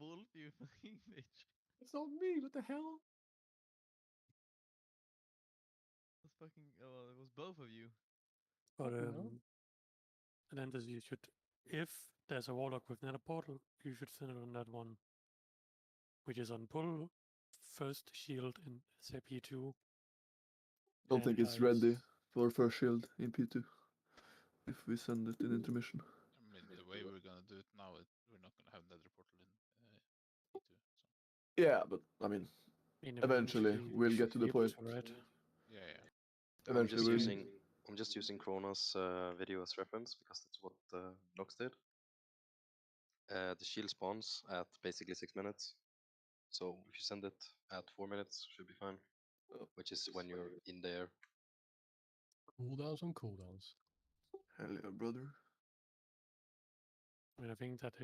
Wolf, you fucking bitch. It's not me. What the hell? It was fucking. Oh, it was both of you. But No. and then you should, if there's a warlock with nether portal, you should send it on that one, which is on pull first shield in SAP2. Don't think it's ready for first shield in P2 if we send it in intermission. I mean, the way we're gonna do it now, we're not gonna have nether portal in P2. So. Yeah, but I mean, eventually we'll get to the point. Right? Yeah. Eventually, I'm just using Chrona's video as reference because that's what Nox did. The shield spawns at basically 6 minutes. So if you send it at 4 minutes, should be fine. Which is when you're in there. Cooldowns on cooldowns. Hell yeah, brother. I mean, I think that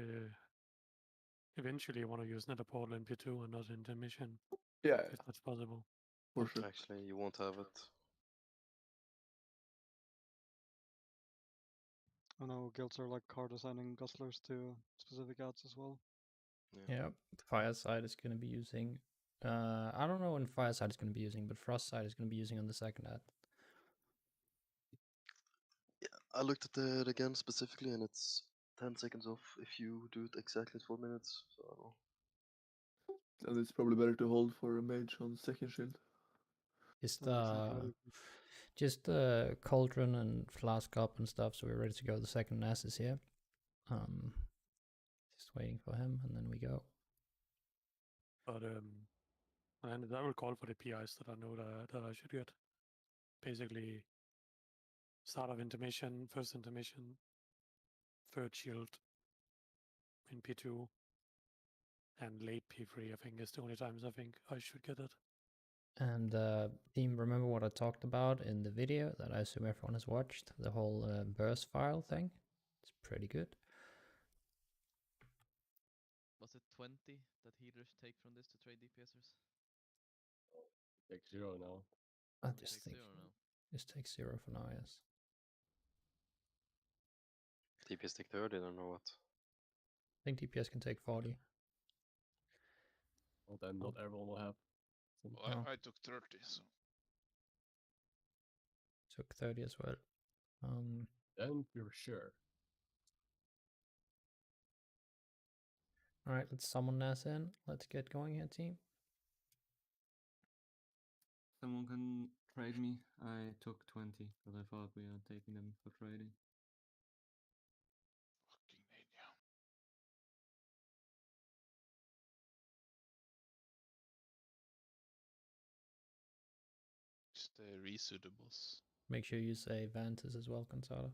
eventually you want to use nether portal in P2 and not intermission. Yeah, if that's possible. For sure. Actually, you won't have it. I know guilds are like card assigning guzzlers to specific ads as well. Yeah, Fireside is going to be using. I don't know when Fireside is going to be using, but Frostside is going to be using on the second ad. Yeah, I looked at it again specifically, and it's 10 seconds off if you do it exactly 4 minutes. So I don't know. And it's probably better to hold for a mage on second shield. Just Cauldron and Flask up and stuff, so we're ready to go. The second Ness is here. Just waiting for him, and then we go. But and that will call for the PIs that I know that I should get. Basically, start of intermission, first intermission, third shield in P2, and late P3. I think is the only times I think I should get it. And team, remember what I talked about in the video that I assume everyone has watched? The whole burst file thing. It's pretty good. Was it 20 that healers take from this to trade DPSers? Take 0 now. I just think just take 0 for now, yes. DPS take 30, I don't know what. I think DPS can take 40. Well, then not everyone will have. Well, I took 30, so. Took 30 as well. Then you're sure. Alright, let's summon Ness in. Let's get going here, team. Someone can trade me. I took 20, but I thought we are taking them for trading. Fucking Nadia. Just resuitables. Make sure you say Vantis as well, Gonzalo.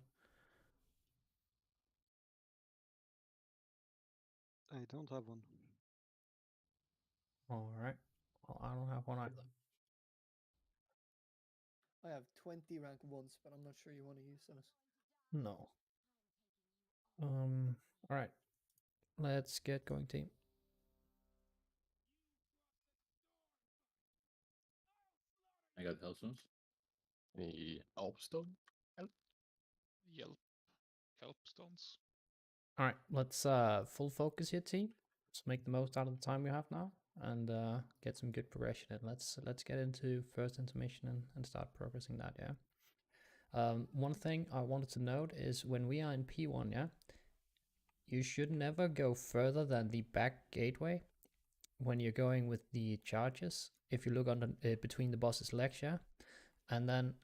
I don't have one. Alright. Well, I don't have one either. I have 20 rank 1s, but I'm not sure you want to use those. No. Alright. Let's get going, team. I got Hellstones. The Elpstone? Help stones. Alright, let's full focus here, team. Let's make the most out of the time we have now and get some good progression in. Let's get into first intermission and start progressing that, yeah. One thing I wanted to note is when we are in P1, yeah, you should never go further than the back gateway when you're going with the charges. If you look on the between the boss's legs, yeah, and then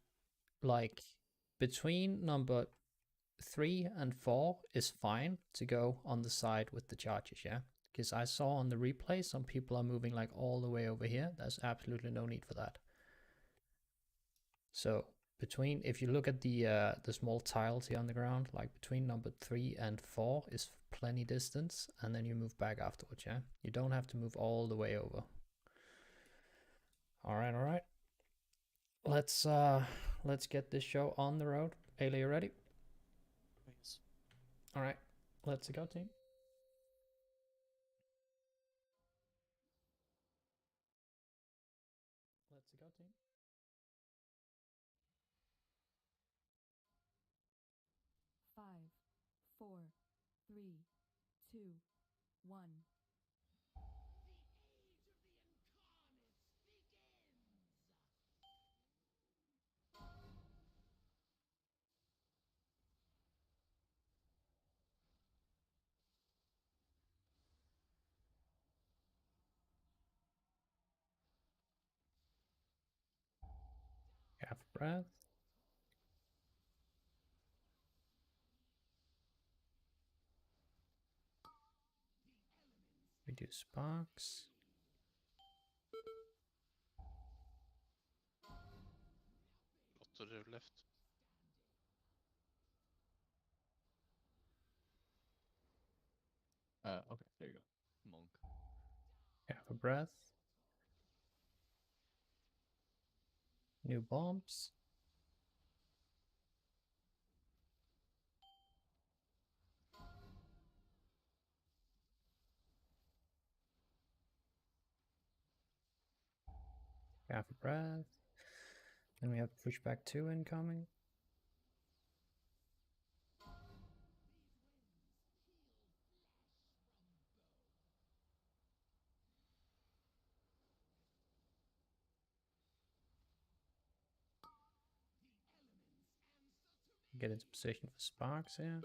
like between number 3 and 4 is fine to go on the side with the charges, yeah, because I saw on the replay some people are moving like all the way over here. There's absolutely no need for that. So between, if you look at the small tiles here on the ground, like between number 3 and 4 is plenty distance, and then you move back afterwards, yeah. You don't have to move all the way over. All right. Let's get this show on the road. Ayla, you ready? Yes. All right, let's go, team. Let's go, team. Five, four, three, two, one. breath. Reduce sparks. Lot to the left. Okay, there you go. Monk. Half a breath. New bombs. Half a breath. Then we have pushback 2 incoming. Get into position for sparks here.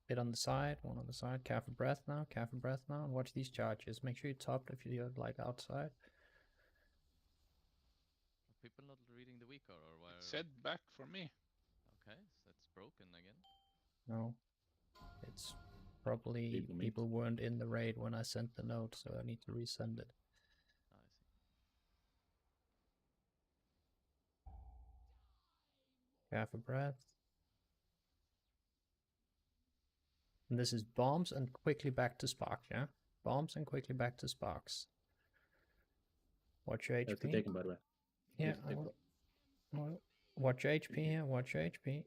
Bit on the side, one on the side. Careful breath now, careful breath now. And watch these charges. Make sure you top if you're like outside. Are people not reading the weak or why? It said back for me. Okay, so it's broken again. No. It's probably people weren't in the raid when I sent the note, so I need to resend it. Ah, I see. Careful breath. And this is bombs and quickly back to sparks, yeah? Bombs and quickly back to sparks. Watch your HP. That's the taken, by the way. Yeah, Yes, take well, watch your HP here, watch your HP.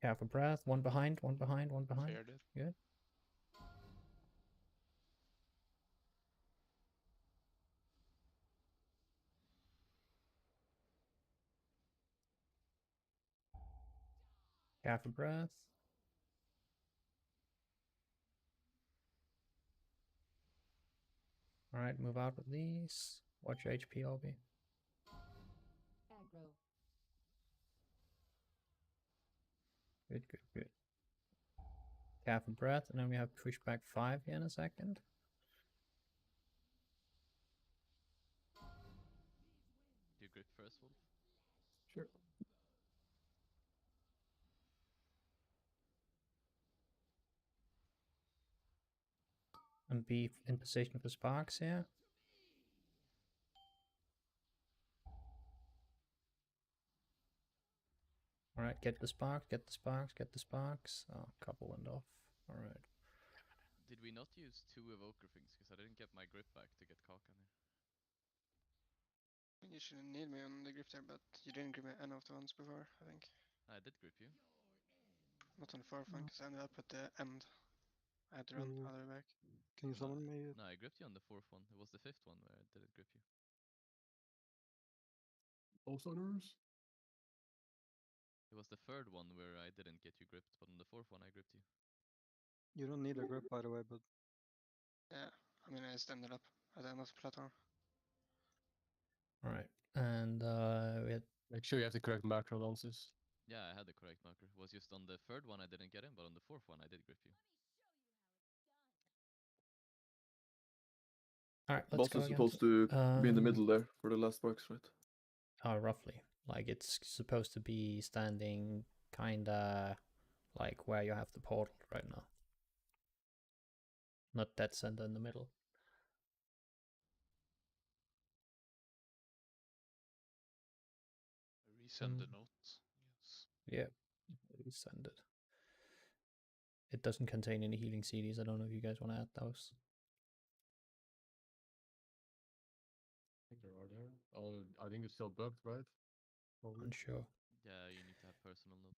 Careful breath, one behind, one behind, one behind. Cleared it. Good. Careful breath. Alright, move out with these. Watch your HP, Obi. Aggro. Good, good, good. Careful breath, and then we have pushback 5 here in a second. Do you grip first, Wolf? Sure. And be in position for sparks here. Alright, get the sparks, get the sparks, get the sparks. Oh, a couple went off. Alright. Did we not use 2 evoker things? Because I didn't get my grip back to get Kakan here. You shouldn't need me on the grip there, but you didn't grip me any of the ones before, I think. I did grip you. Not on the fourth one, because I ended up at the end. I had to run all the way back. Can you summon me? No, I gripped you on the 4th one. It was the 5th one where I didn't grip you. Also nerves? It was the 3rd one where I didn't get you gripped, but on the 4th one I gripped you. You don't need a grip, by the way, but Yeah, I mean, I just ended up at the end of the platform. Alright, and we had... Make sure you have the correct macro lances. Yeah, I had the correct marker. It was just on the 3rd one I didn't get him, but on the 4th one I did grip you. Alright, let's Boss go is again. supposed to be in the middle there for the last sparks, right? Roughly. Like, it's supposed to be standing kinda like where you have the portal right now. Not dead center in the middle. Resend the note. Yes. Yeah, resend it. It doesn't contain any healing CDs. I don't know if you guys want to add those. I think there are there. Oh, I think it's still bugged, right? Probably. Unsure. Yeah, you need to have personal note.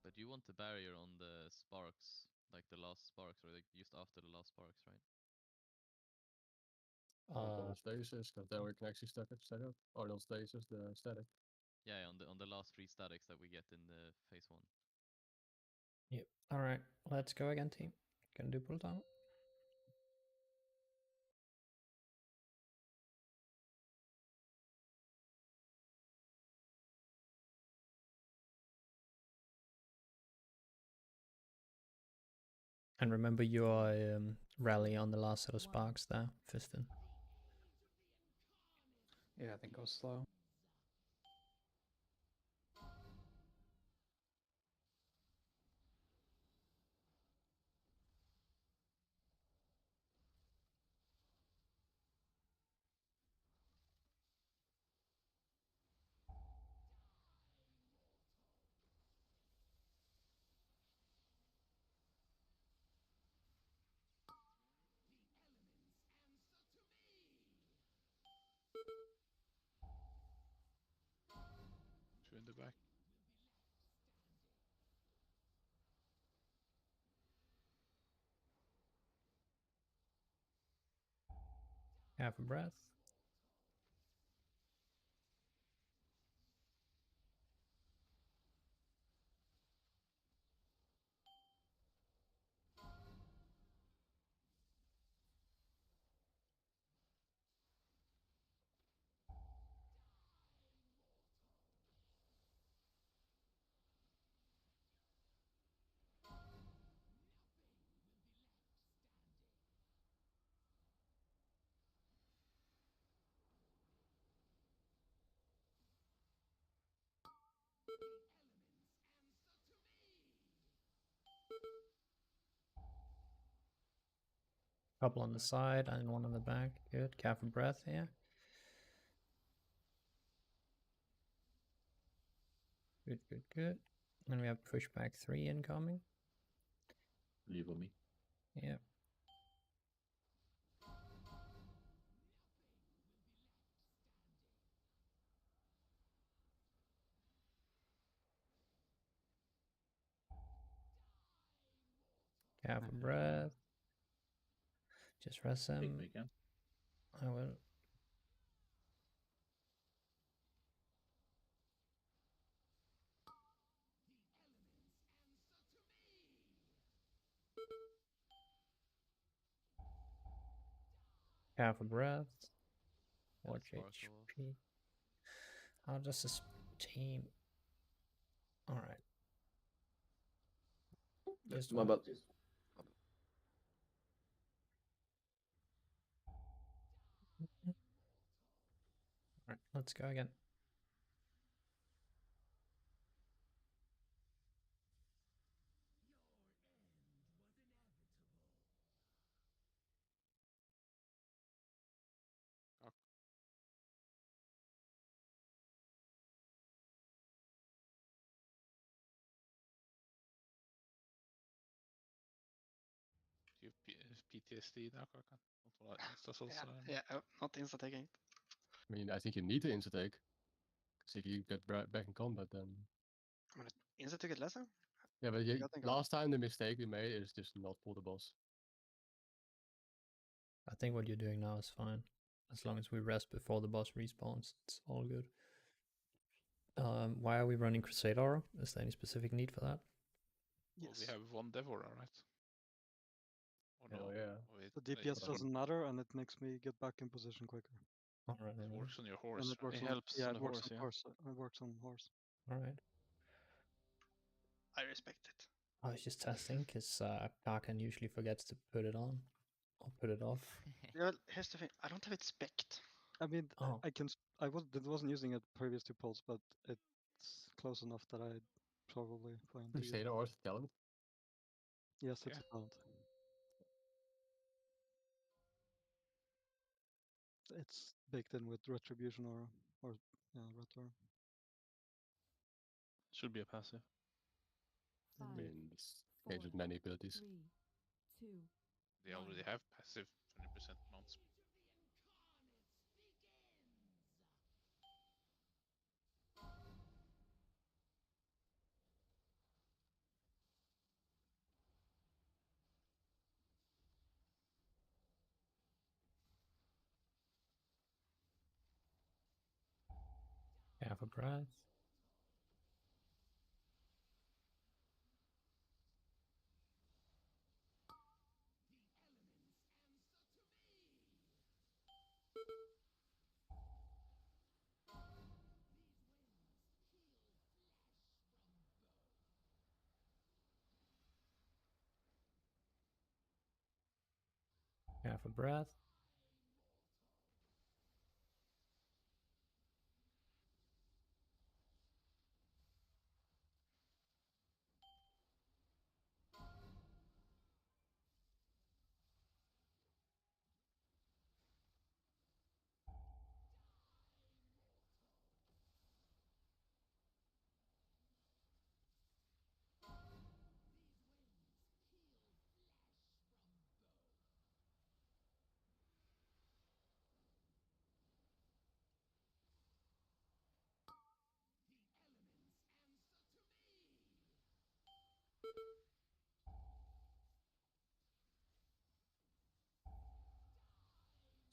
But you want the barrier on the sparks, like the last sparks, or like just after the last sparks, right? On the stasis, because then we can actually stack it, or not stasis, the static. Yeah, on the last 3 statics that we get in the phase 1. Yep. Alright, let's go again, team. Gonna do pull down. And remember your rally on the last set of sparks there, Fiston. Yeah, I think go slow. Two in the back. Half a breath. Couple on the side and one on the back. Good. Careful breath here. Good, good, good. And we have pushback 3 incoming. Leave on me. Yep. Careful breath. Just rest Take him. me again. I will. Careful breath. Watch HP. How does this team? All right. Just My one. bad. All right, let's go again. Do you have PTSD now, Kakan? Not insta souls. Yeah, not insta taking. I mean, I think you need to insta take. Because if you get back in combat, then. I mean, insta took it last time. Yeah, but got in last time the mistake we made is just not pull the boss. I think what you're doing now is fine. As long as we rest before the boss respawns, it's all good. Why are we running Crusade Aura? Is there any specific need for that? Well, we have one Devora, right? Or Oh, no? yeah. Or it- The it DPS doesn't- doesn't matter, and it makes me get back in position quicker. All right. It works on your horse. And it right? works It on, helps yeah, on it the works horse, on yeah. horse. It works on horse. All right. I respect it. I was just testing because Karkan usually forgets to put it on or put it off. Yeah, well, here's the thing. I don't have it spec'd. I mean, Oh. I wasn't using it previous to Pulse, but it's close enough that I probably plan to use Crusader it. or talent. Yes, it's Yeah. a talent. It's baked in with Retribution or yeah, Retro. Should be a passive. I mean, this cage has many abilities. They already have passive 20% mount speed. Half a breath. Half a breath.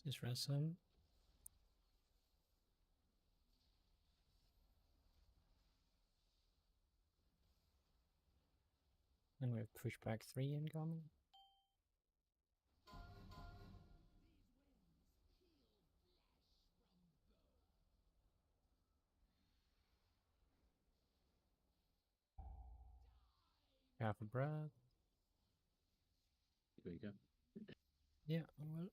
Just rest some. And we have pushback 3 incoming. Half a breath. There you go. Yeah, I will.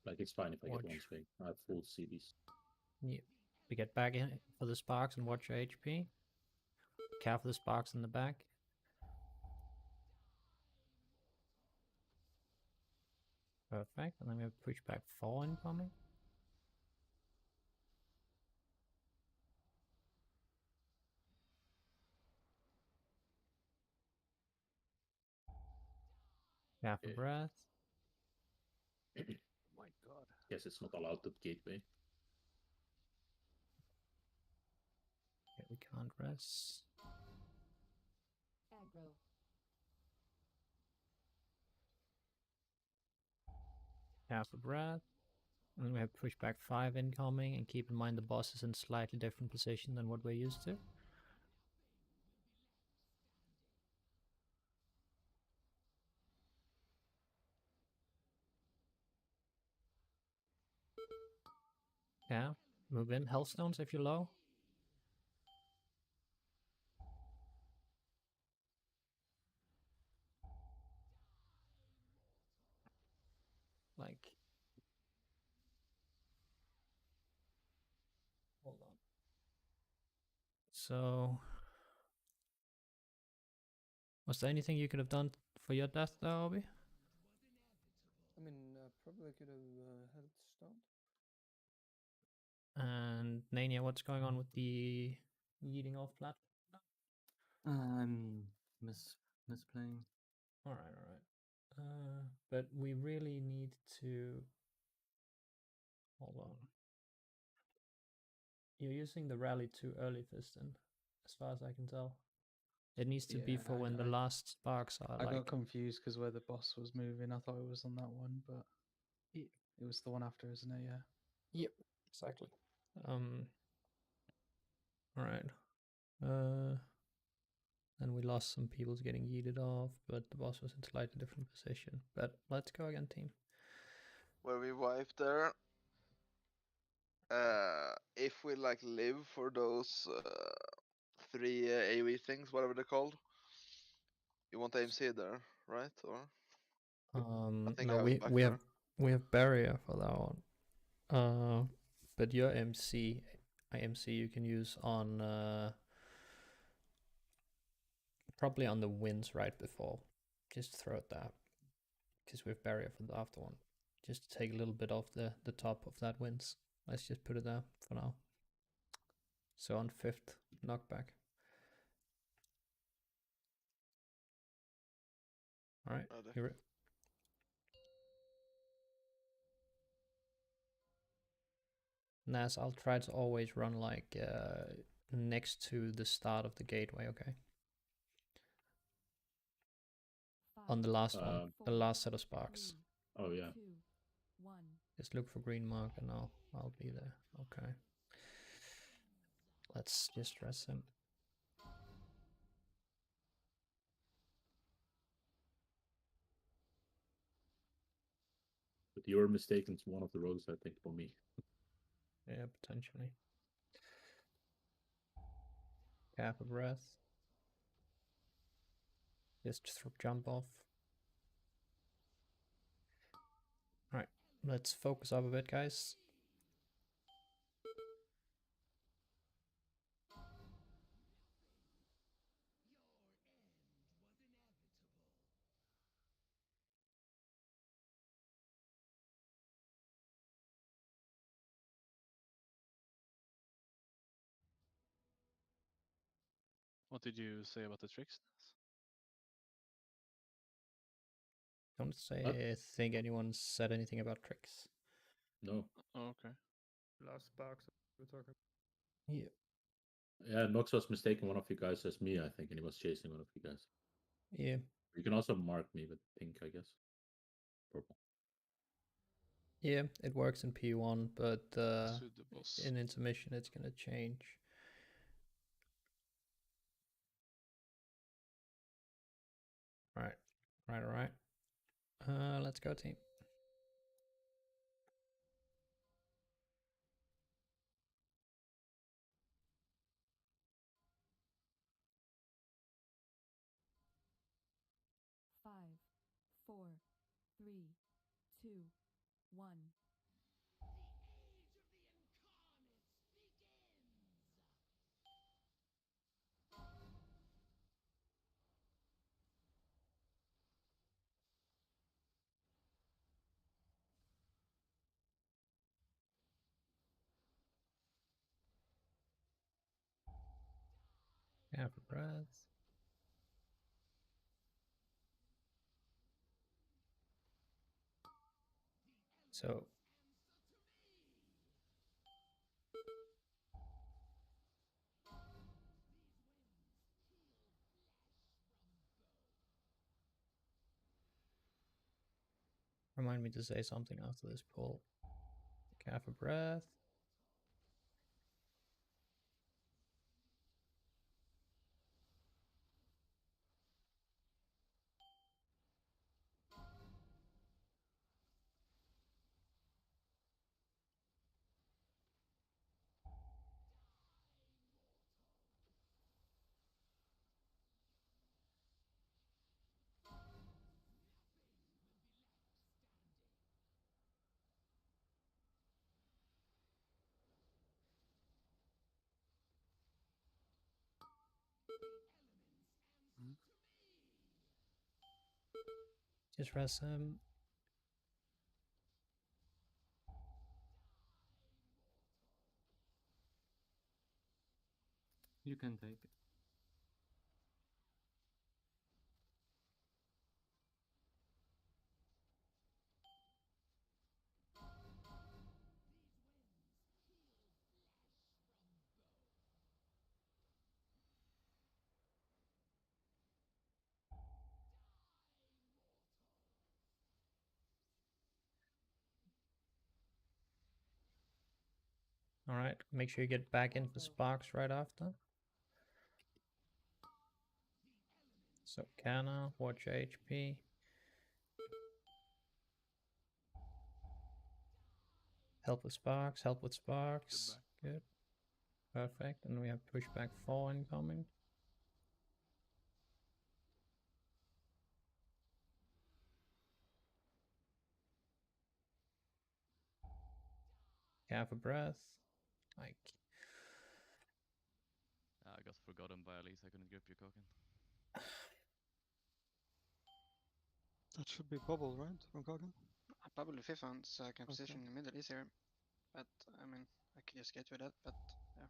Like, it's fine if I Watch. get one swing. I have full CDs. Yeah. We get back in for the sparks and watch your HP. Care for the sparks in the back. Perfect. And then we have pushback 4 incoming. Half a Okay. breath. My God. Guess it's not allowed to gateway. Okay, we can't rest. Aggro. Half a breath. And then we have pushback 5 incoming, and keep in mind the boss is in slightly different position than what we're used to. Yeah, move in. Hellstones if you're low. Like, hold on. So, was there anything you could have done for your death there, Obi? I mean, probably could have held stone. And Nania, what's going on with the yeeting off platform? I'm misplaying. Alright. But we really need to... Hold on. You're using the rally too early, Fiston, as far as I can tell. It needs to be Yeah, for when the last sparks are I like... got confused because where the boss was moving, I thought it was on that one, but it was the one after, isn't it? Yeah. Yep, exactly. Alright. And we lost some people to getting yeeted off, but the boss was in slightly different position. But let's go again, team. Where we wiped there. If we like live for those 3 AoE things, whatever they're called, you want AMC there, right? Or I think No, I have it back we there. have barrier for that one. But your IMC you can use on probably on the winds right before. Just throw it there, because we have barrier for the after one. Just to take a little bit off the top of that winds. Let's just put it there for now. So on 5th knockback. All right, here it. Nas, I'll try to always run like next to the start of the gateway, okay? On the last one, the last set of sparks. Oh yeah. Just look for green mark and I'll be there. Okay. Let's just dress him. But you're mistaken to one of the rogues, I think, for me. Yeah, potentially. Half a breath. Just jump off let's focus up a bit, guys. What did you say about the tricks? Don't say think anyone said anything about tricks. No. Oh, okay. Last sparks we're talking. Yeah. Yeah, Nox was mistaken one of you guys as me, I think, and he was chasing one of you guys. Yeah. You can also mark me with pink, I guess. Purple. Yeah, it works in P1, but Pseudo-boss. in intermission it's gonna change. Right. Right. Let's go, team. Five, 4, 3, 2, 1. Have a breath. So remind me to say something after this pull. Take half a breath. Just rest him. You can take it. Alright, make sure you get back into sparks right after. So Canna, watch your HP. Help with sparks, help with sparks. Good. Perfect. And we have pushback 4 incoming. Half a breath. Like I got forgotten by Elise, I couldn't grip you, Koken. That should be bubble, right, from Kogan? Probably fifth one, so I can position in the middle easier. But I mean, I could just get with that. But yeah,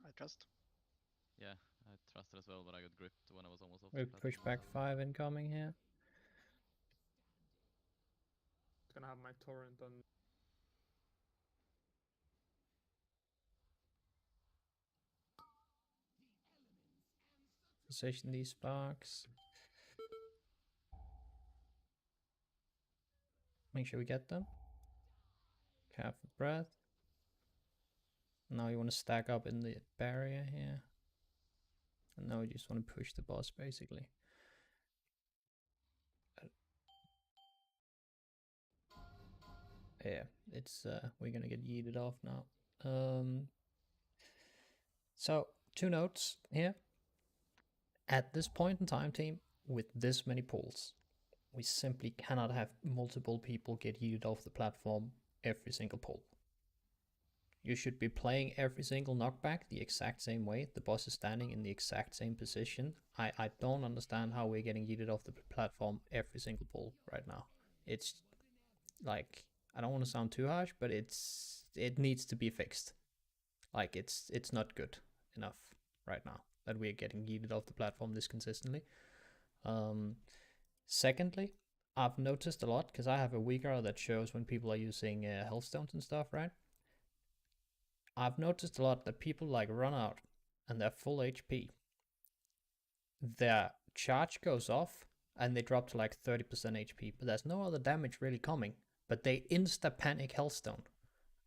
I trust. Yeah, I trusted as well, but I got gripped when I was almost off we the platform. pushback 5 incoming here. Gonna have my torrent on. Position these sparks. Make sure we get them. Half a breath. Now you want to stack up in the barrier here. And now you just want to push the boss basically. Yeah, it's we're gonna get yeeted off now. So 2 notes here. At this point in time, team, with this many pulls, we simply cannot have multiple people get yeeted off the platform every single pull. You should be playing every single knockback the exact same way. The boss is standing in the exact same position. I don't understand how we're getting yeeted off the platform every single pull right now. It's like, I don't want to sound too harsh, but it needs to be fixed. Like, it's not good enough right now that we're getting yeeted off the platform this consistently. Secondly, I've noticed a lot, because I have a Uyghur that shows when people are using healthstones and stuff, right? I've noticed a lot that people like run out and they're full HP. Their charge goes off and they drop to like 30% HP, but there's no other damage really coming. But they insta-panic Hellstone,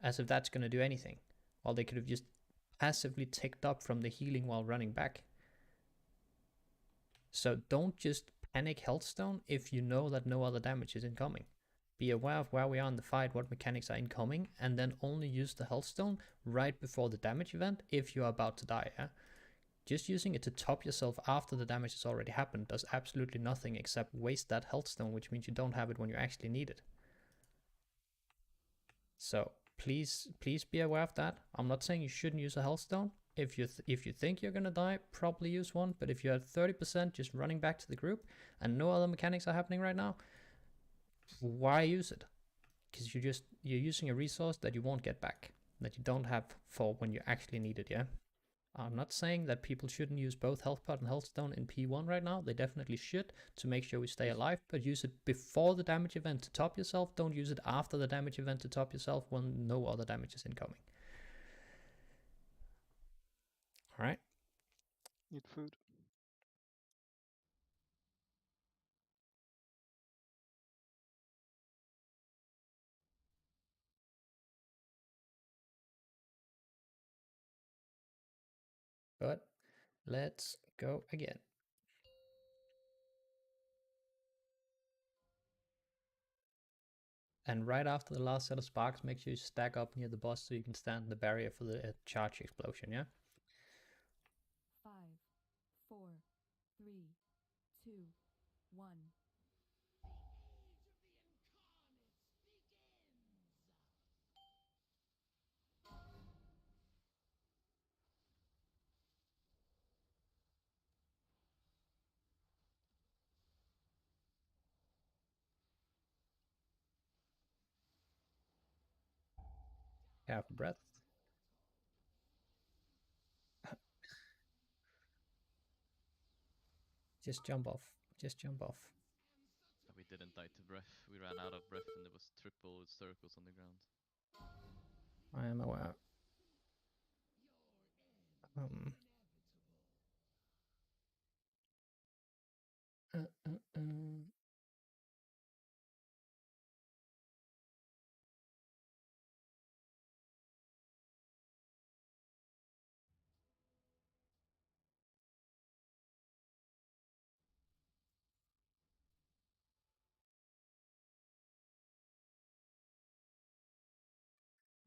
as if that's going to do anything, while they could have just passively ticked up from the healing while running back. So don't just panic Hellstone if you know that no other damage is incoming. Be aware of where we are in the fight, what mechanics are incoming, and then only use the Hellstone right before the damage event if you are about to die. Yeah? Just using it to top yourself after the damage has already happened does absolutely nothing except waste that Hellstone, which means you don't have it when you actually need it. So please be aware of that. I'm not saying you shouldn't use a Hellstone. If you think you're gonna die, probably use one. But if you're at 30% just running back to the group and no other mechanics are happening right now, why use it? Because you're using a resource that you won't get back, that you don't have for when you actually need it. Yeah. I'm not saying that people shouldn't use both Health Pot and Healthstone in P1 right now. They definitely should, to make sure we stay alive, but use it before the damage event to top yourself. Don't use it after the damage event to top yourself when no other damage is incoming. Alright. Eat food. But let's go again. And right after the last set of sparks, make sure you stack up near the boss so you can stand in the barrier for the charge explosion, yeah? 5, 4, 3, 2, 1. Have a breath. Just jump off. Just jump off. We didn't die to breath. We ran out of breath and there was triple circles on the ground. I am aware.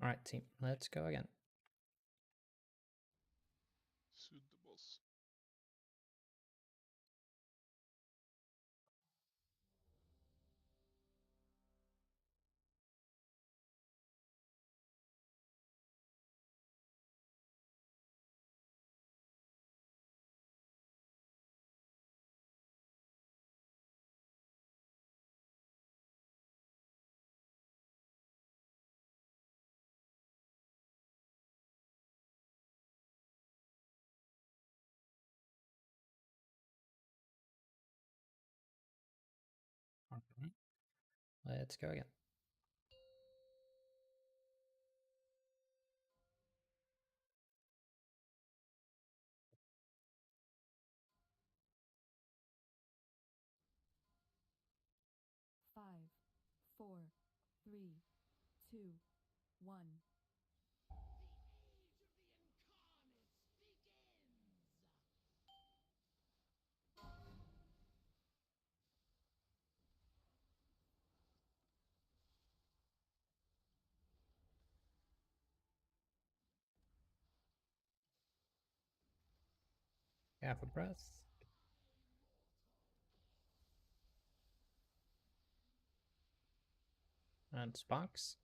Alright, team, let's go again. Shoot the boss. Okay. Let's go again. Five, 4, 3, 2, 1. Have a breath. And Sparks.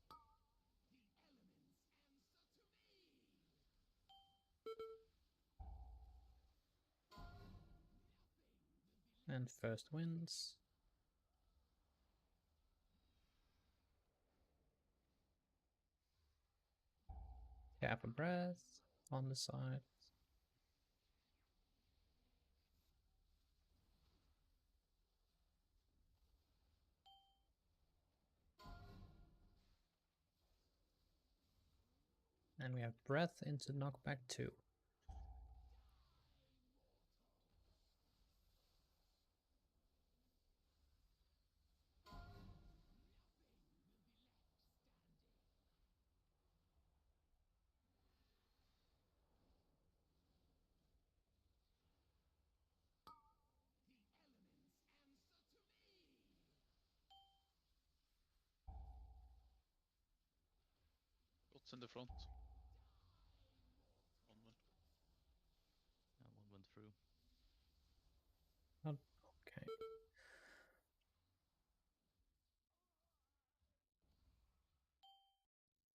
And first wins. Cap a breath on the side. And we have breath into knockback 2. What's in the front? One went. Yeah, one went through. Okay.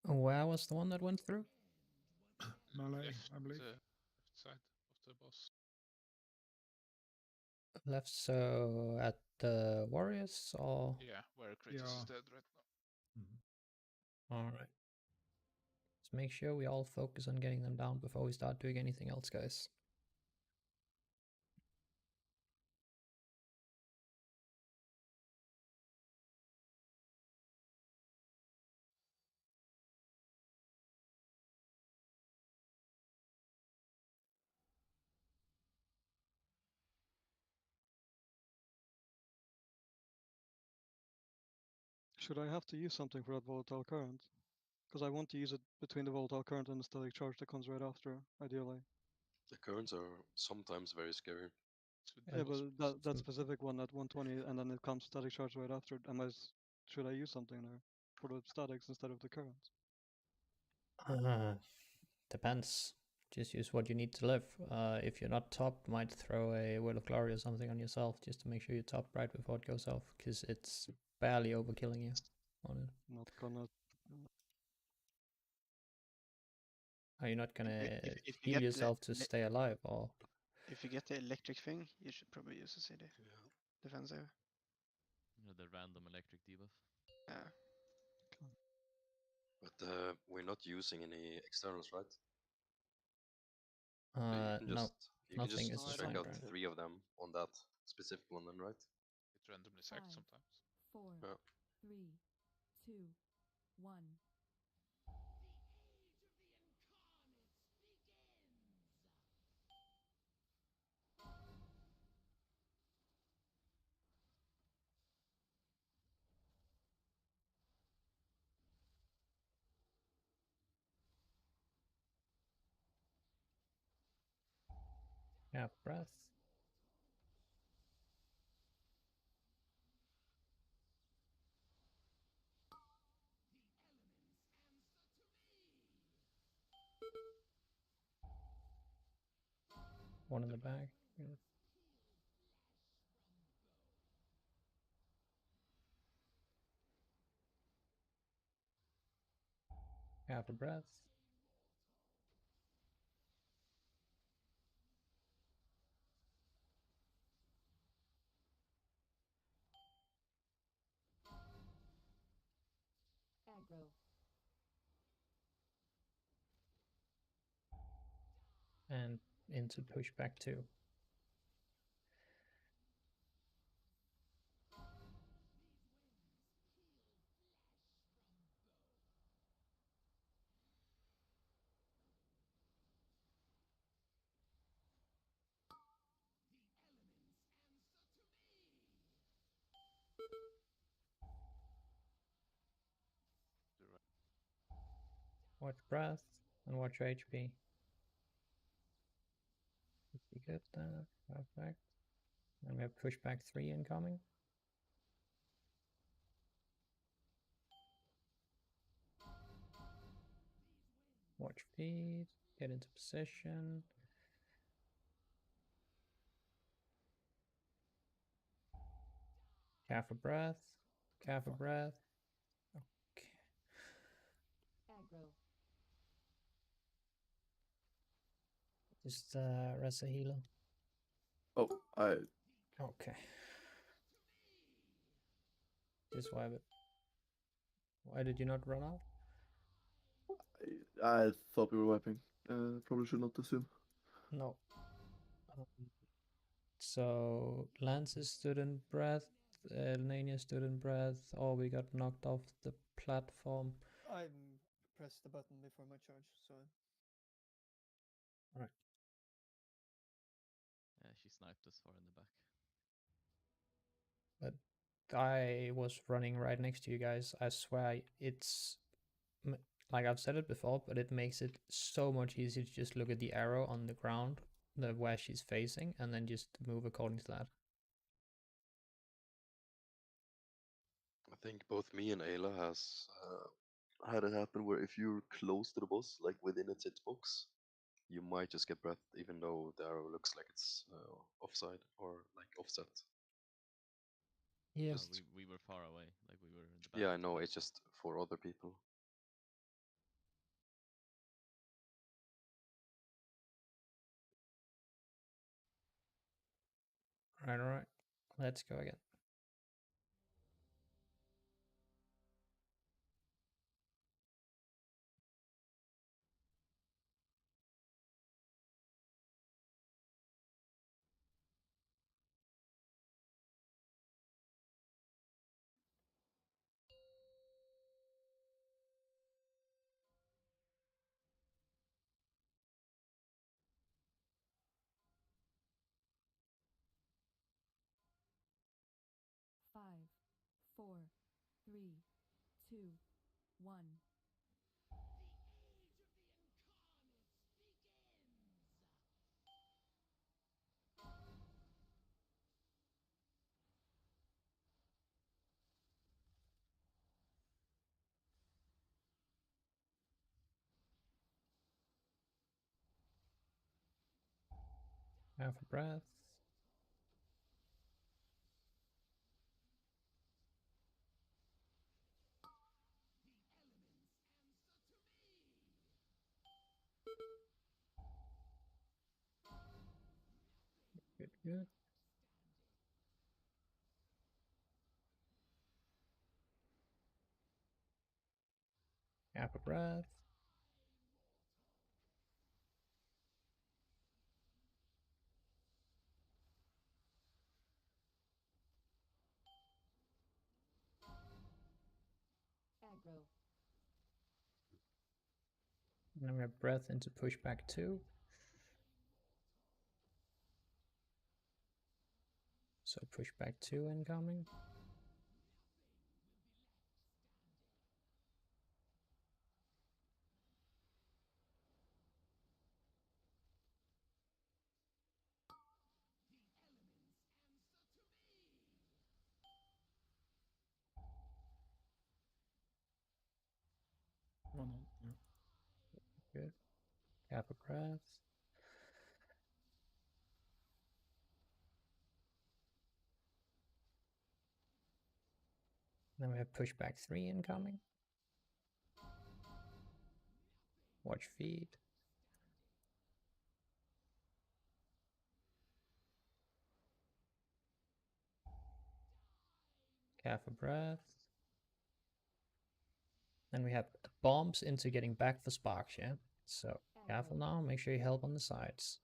Where was the one that went through? Melee, Left, I believe. left side of the boss. Left, so at the Warriors or? Yeah, where Kratos is dead right now. Alright. Let's make sure we all focus on getting them down before we start doing anything else, guys. Should I have to use something for that volatile current? Because I want to use it between the volatile current and the static charge that comes right after, ideally. The currents are sometimes very scary. Yeah, but that specific one at 120, and then it comes static charge right after. Should I use something there for the statics instead of the current? Depends. Just use what you need to live. If you're not top, might throw a Will of Glory or something on yourself just to make sure you're top right before it goes off, because it's barely overkilling you on it. Not gonna. Are you not gonna if you heal get yourself to stay alive, or? If you get the electric thing, you should probably use a CD. Defensive. You know, the random electric debuff. Yeah. But we're not using any externals, right? So you can No, just, you can nothing is just check assigned, out right? 3 of them on that specific one then, right? It randomly sacked 5, sometimes. 4, Yeah. 3, 2, 1. Yeah, breath. One in the bag. Yeah. Half a breath. Aggro. And into pushback 2. Watch breath and watch your HP. Pretty good there. Perfect. And we have pushback 3 incoming. Watch feed. Get into position. Half a breath. Half a breath. Aggro. Just rest a healer. Oh, Okay. Just wipe it. Why did you not run out? I thought we were wiping. Probably should not assume. No. So Lance is student breath, Nania student breath, or we got knocked off the platform. I pressed the button before my charge, so Alright. Yeah, she sniped us far in the back. But I was running right next to you guys. I swear it's like I've said it before, but it makes it so much easier to just look at the arrow on the ground, where she's facing, and then just move according to that. I think both me and Ayla has had it happen where if you're close to the boss, like within its hitbox, you might just get breath even though the arrow looks like it's offside or like offset. Yeah. No, we were far away, like we were in the back. Yeah, I know, it's just for other people. Alright. Let's go again. Five, 4, 3, 2, 1. Have a breath. Good, good. Have a breath. Aggro. And then we have breath into pushback 2. So pushback 2 incoming. One on, yeah. Good. Have a breath. Then we have pushback 3 incoming. Watch feed. Have a breath. Then we have the bombs into getting back for sparks, yeah? So careful now, make sure you help on the sides.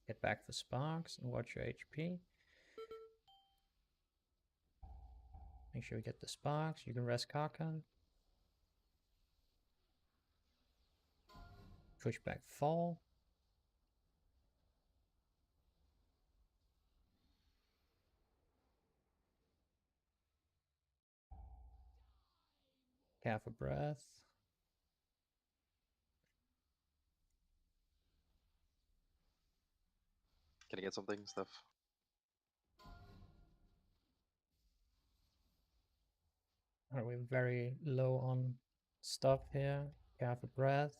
Get back for sparks and watch your HP. Make sure you get the sparks. You can rest Karkan. Pushback 4. Have a breath. Can I get something, Steph? Are we very low on stuff here? Have a breath.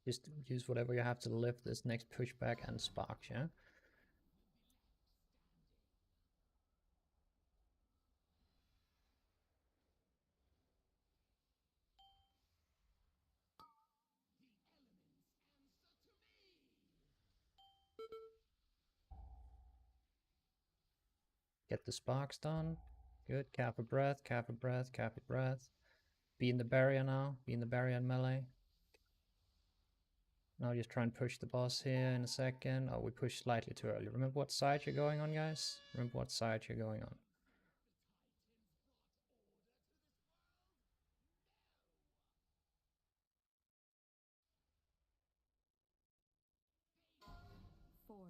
Just use whatever you have to lift this next pushback and sparks, yeah? Get the sparks done. Good. Cap a breath, cap a breath, cap a breath. Be in the barrier now. Be in the barrier and melee. Now just try and push the boss here in a second. Oh, we pushed slightly too early. Remember what side you're going on, guys? Remember what side you're going on. Four,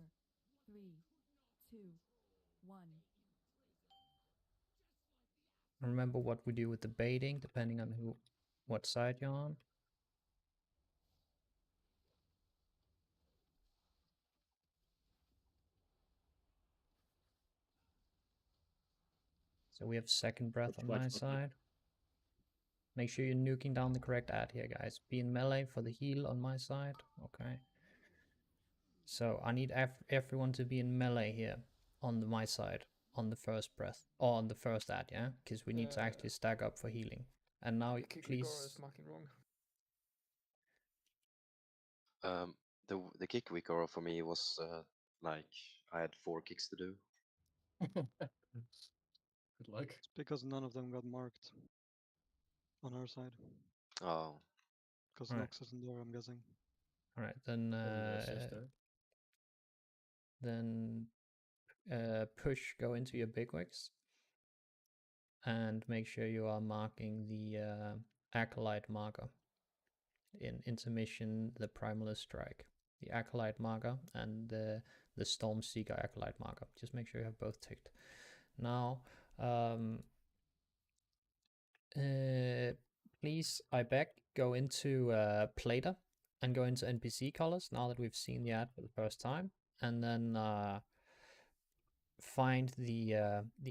three, two, one. Remember what we do with the baiting, depending on what side you're on. So we have second breath on my side. Make sure you're nuking down the correct ad here, guys. Be in melee for the heal on my side. Okay. So I need everyone to be in melee here on my side on the first breath or on the first ad, yeah, because we need to actually stack up for healing. And now, please. Is marking wrong. The kick Wikoro for me was like I had 4 kicks to do. Good luck. It's because none of them got marked on our side. Oh. Because Right. Nox isn't there, I'm guessing. All right, then push, go into your bigwigs, and make sure you are marking the acolyte marker in intermission, the primalist strike, the acolyte marker, and the storm seeker acolyte marker. Just make sure you have both ticked. Now, please, I beg, go into Plater and go into NPC colors now that we've seen the ad for the first time, and then find the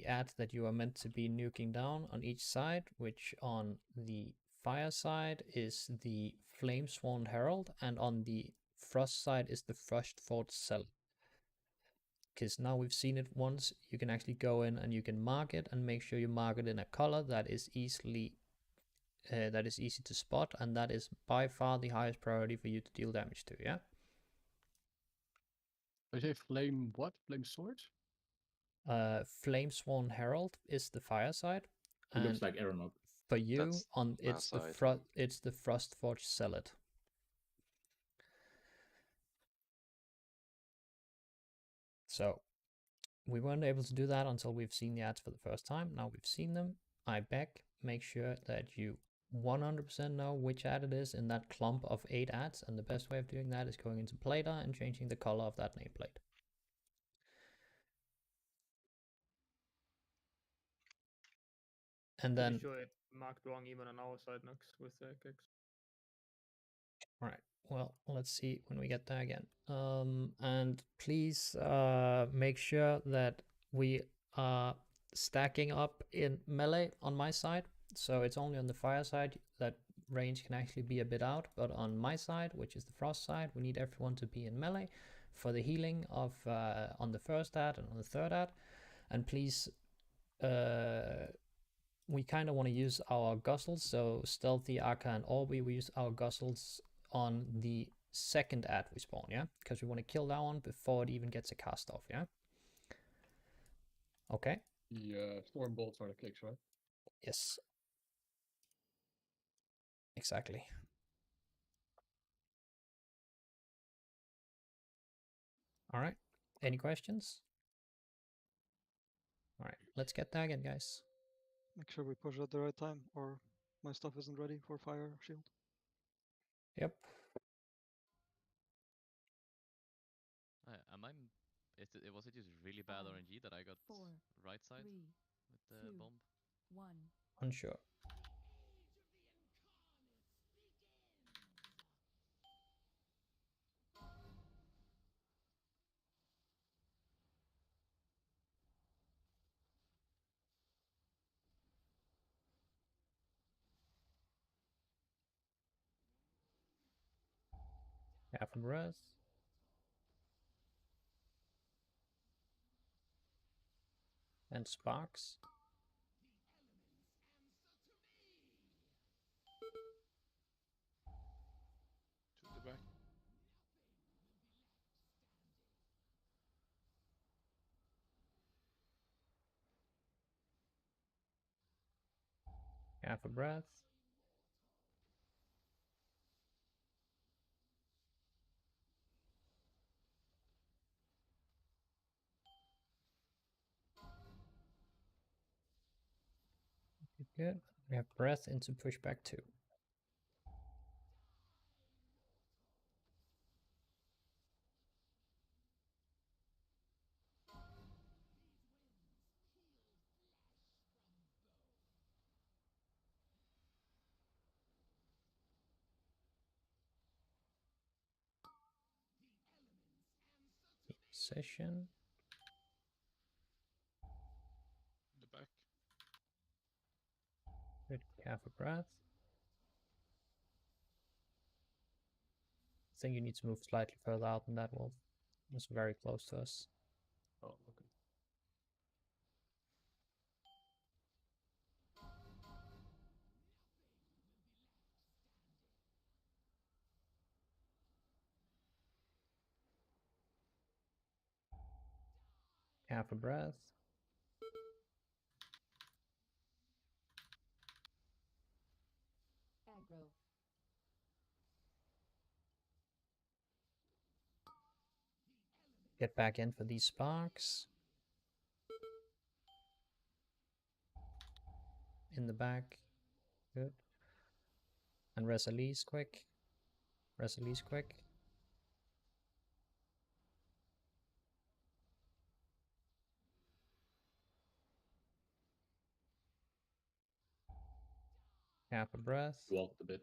ad that you are meant to be nuking down on each side, which on the fire side is the Flamesworn Herald, and on the frost side is the Frostforged Cell. Because now we've seen it once, you can actually go in and you can mark it, and make sure you mark it in a color that is easy to spot, and that is by far the highest priority for you to deal damage to, yeah? I say flame what? Flame sword? Flamesworn Herald is the fire side. It looks like Aeronok. For you, That's it's my the Frostforged Zealot. So we weren't able to do that until we've seen the ads for the first time. Now we've seen them. I beg, make sure that you 100% know which ad it is in that clump of 8 ads, and the best way of doing that is going into Plater and changing the color of that nameplate. And then, Pretty sure it marked wrong even on our side, Nox, with the kicks. all right, well, let's see when we get there again. And please make sure that we are stacking up in melee on my side. So it's only on the fire side that range can actually be a bit out, but on my side, which is the frost side, we need everyone to be in melee for the healing of on the first ad and on the third ad. And please, we kind of want to use our guzzles, so Stealthy, Aka, and Orbi, we use our guzzles on the second ad we spawn, yeah? Because we want to kill that one before it even gets a cast off, yeah? Okay? The storm bolts are the kicks, right? Yes. Exactly. All right. Any questions? All right. Let's get there again, guys. Make sure we push at the right time, or my stuff isn't ready for fire shield. Yep. Was it just really bad RNG that I got right side with the bomb? 1. Unsure. Half a breath. And sparks. To the back. Half a breath. Good. We have breath into pushback 2. Session. In the back. Good. Half a breath. I think you need to move slightly further out than that, Wolf. It's very close to us. Oh, okay. Half a breath. Aggro. Get back in for these sparks. In the back. Good. And Resalise quick. Resalise quick. Half a breath. Walked a bit.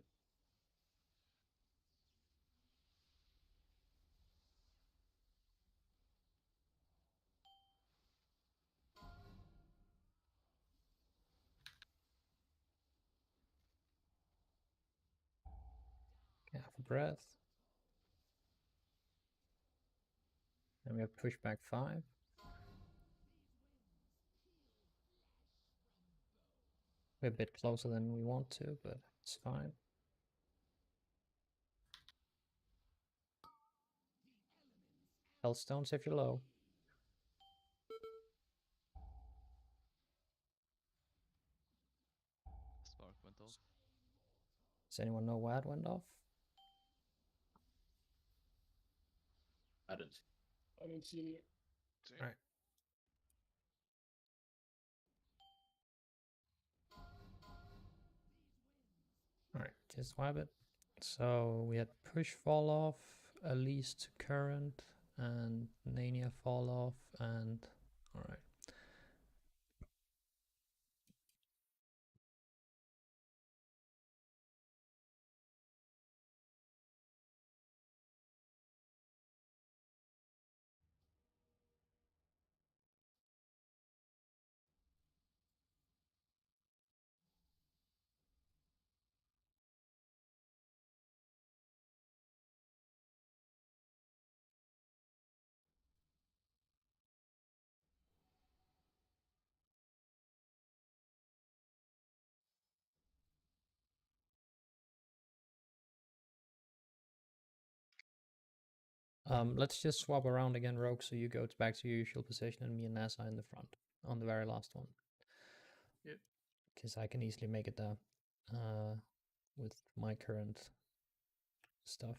Half a breath. And we have pushback 5. We're a bit closer than we want to, but it's fine. Hellstones if you're low. Spark went off. Does anyone know why it went off? I didn't. I didn't see it. Right. Alright, just swipe it. So we had push fall off, Elise to current, and Nania fall off, and alright. Let's just swap around again, Rogue, so you go back to your usual position and me and Nasa in the front on the very last one. Yep. Because I can easily make it there with my current stuff.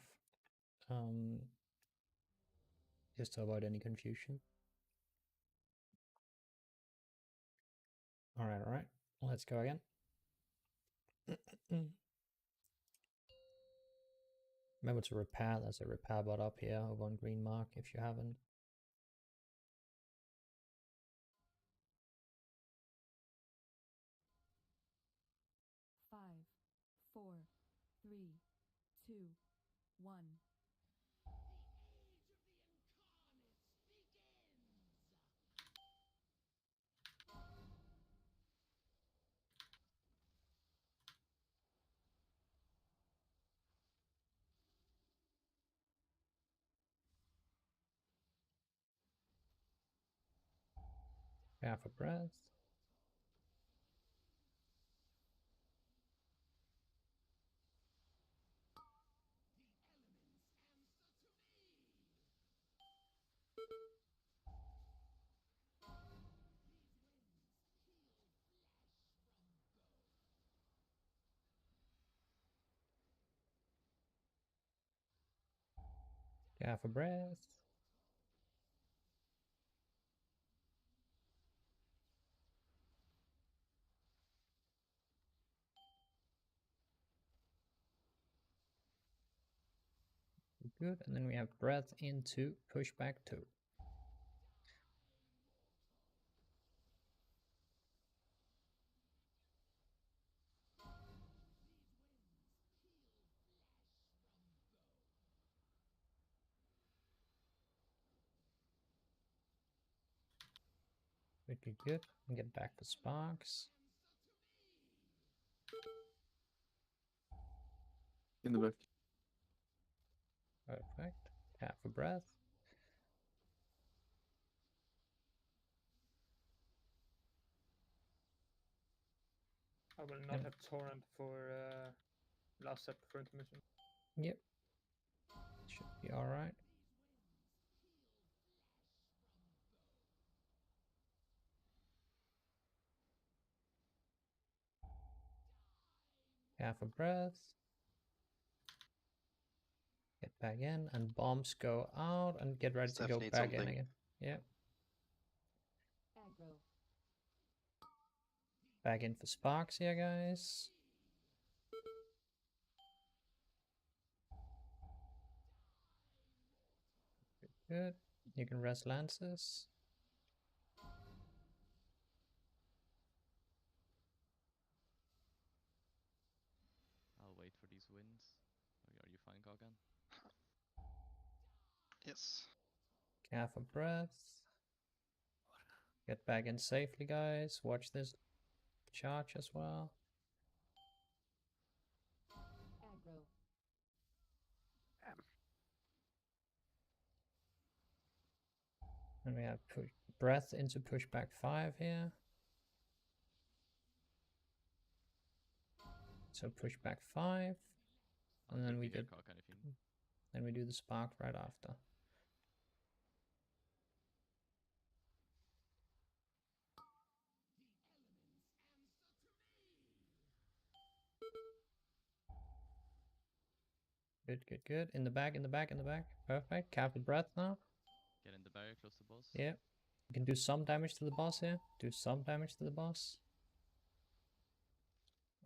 Just to avoid any confusion. Alright. Let's go again. Remember to repair, there's a repair bot up here over on green mark if you haven't. Five, 4, 3, 2, 1. Half a breath. Half a breath. Good, and then we have breath into pushback 2. Good, good. And get back for sparks. In the back. Perfect. Half a breath. I will not have torrent for last set for intermission. Yep. Should be alright. Half a breath. Get back in, and bombs go out, and get ready to Steph go needs back in something. again. Yep. Aggro. Back in for sparks here, guys. Good. You can rest lances. I'll wait for these wins. Are you fine, Gogan? Yes. Half a breath. Get back in safely, guys. Watch this charge as well. Aggro. And we have breath into pushback 5 here. So pushback 5. And then we did. Then we do the spark right after. Good, good, good. In the back, in the back, in the back. Perfect. Careful breath now. Get in the barrier, close the boss. Yeah. You can do some damage to the boss here. Do some damage to the boss.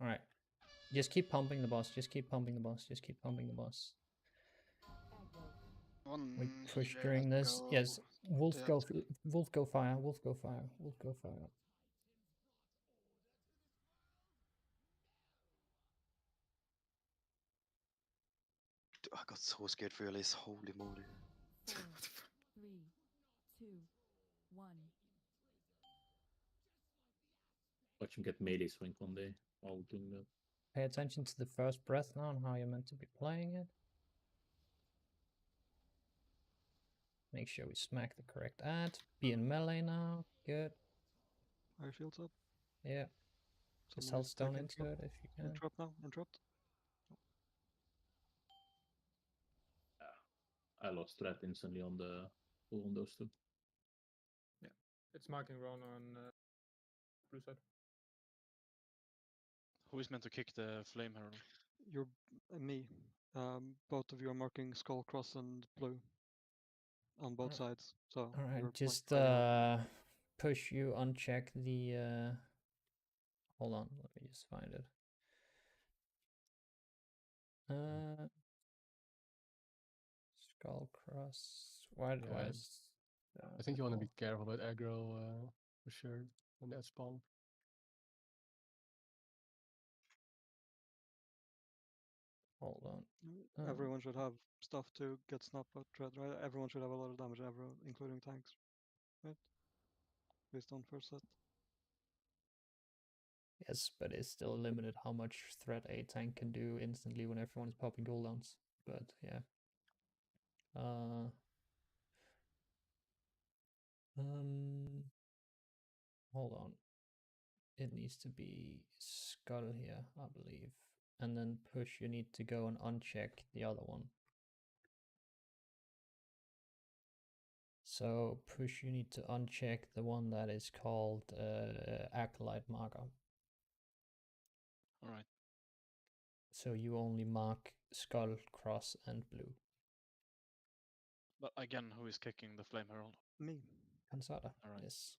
Alright. Just keep pumping the boss. Just keep pumping the boss. Just keep pumping the boss. We push during this. Yes. Wolf go fire. Wolf go fire. Wolf go fire. Wolf go fire. I got so scared for Elise. Holy moly. 4, 3, 2, 1. Watch him get melee swing one day while doing that. Pay attention to the first breath now and how you're meant to be playing it. Make sure we smack the correct ad. Be in melee now. Good. Fire shields up. Yeah. Just hold stone into it if you can. Interrupt now. Interrupt. I lost threat instantly on those two. Yeah, it's marking Rona on blue side. Who is meant to kick the flame herald? You're me. Both of you are marking skull, cross, and blue on both sides. So Alright, just push you uncheck the hold on, let me just find it. Skull cross. Why do I I think you want to be careful with aggro for sure when that spawn. Hold on. Everyone should have stuff to get snap out dread, right? Everyone should have a lot of damage, everyone, including tanks, right? Based on first set. Yes, but it's still limited how much threat a tank can do instantly when everyone is popping cooldowns. But yeah. Hold on. It needs to be skull here, I believe. And then push, you need to go and uncheck the other one. So push, you need to uncheck the one that is called Acolyte Marker. Alright. So you only mark skull, cross, and blue. But again, who is kicking the Flame Herald? Me. Kansada. Alright. Yes.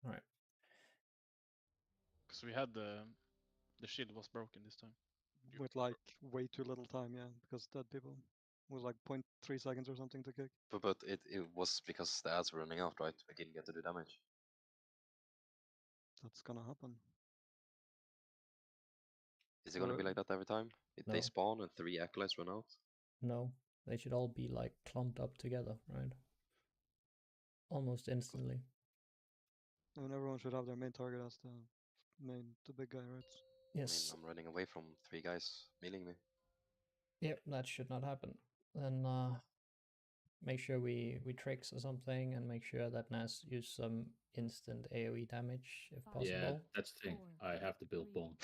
Alright. Because we had the shield was broken this time. With like way too little time, yeah, because dead people. It was like 0.3 seconds or something to kick. But it was because the ads were running out, right? We didn't get to do damage. That's gonna happen. Is it gonna be like that every time? They No. spawn and 3 acolytes run out? No, they should all be like clumped up together, right? Almost instantly. I mean, everyone should have their main target as the big guy, right? Yes. I mean, I'm running away from 3 guys milling me. Yep, that should not happen. Then make sure we tricks or something, and make sure that Nas use some instant AoE damage if possible. Yeah, that's the thing. I have to build bomb.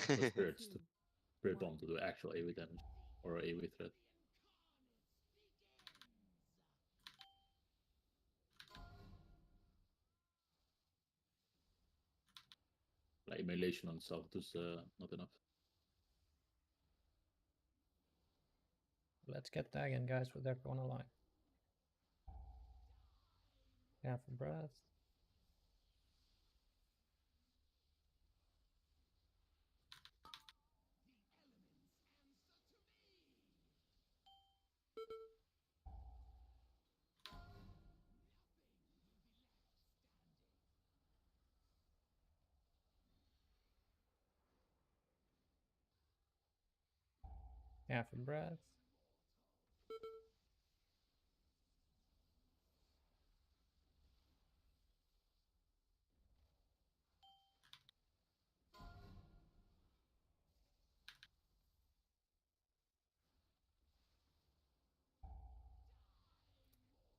Spirit bomb to do actual AoE damage or AoE threat. Like immolation on itself is not enough. Let's get that again, guys, with everyone alive. Half a breath. Half a breath.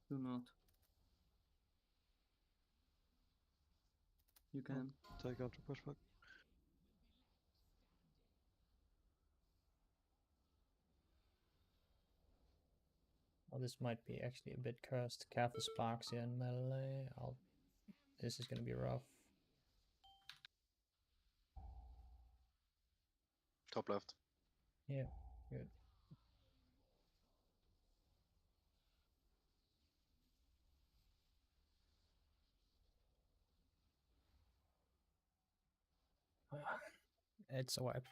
Do not. You can. Take out your pushback. Oh, this might be actually a bit cursed. Careful sparks here in melee. This is gonna be rough. Top left. Yeah, good. It's a wipe.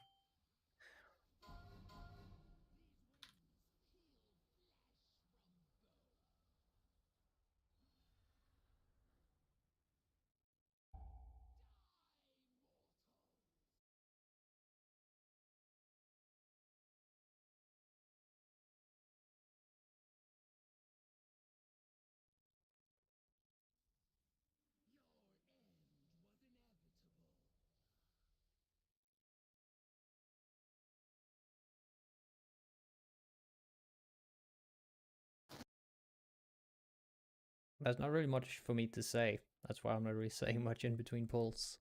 There's not really much for me to say. That's why I'm not really saying much in between pulls.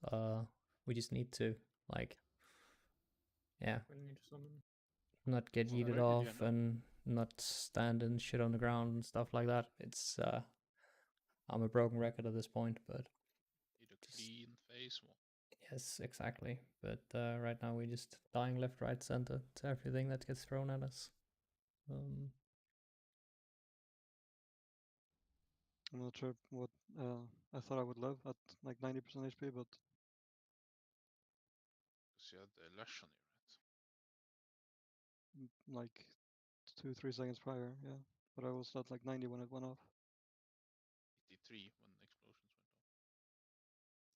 We just need to, like, yeah, We need to summon. not get Well, yeeted very good, off yeah, no. and not stand and shit on the ground and stuff like that. It's, I'm a broken record at this point, but Need a clean face one. yes, exactly. But right now we're just dying left, right, center to everything that gets thrown at us. I'm not sure what I thought I would live at like 90% HP, but Because you had the lash on you, like 2-3 seconds prior, yeah. But I was at like 90 when it went off. right? 83 when the explosions went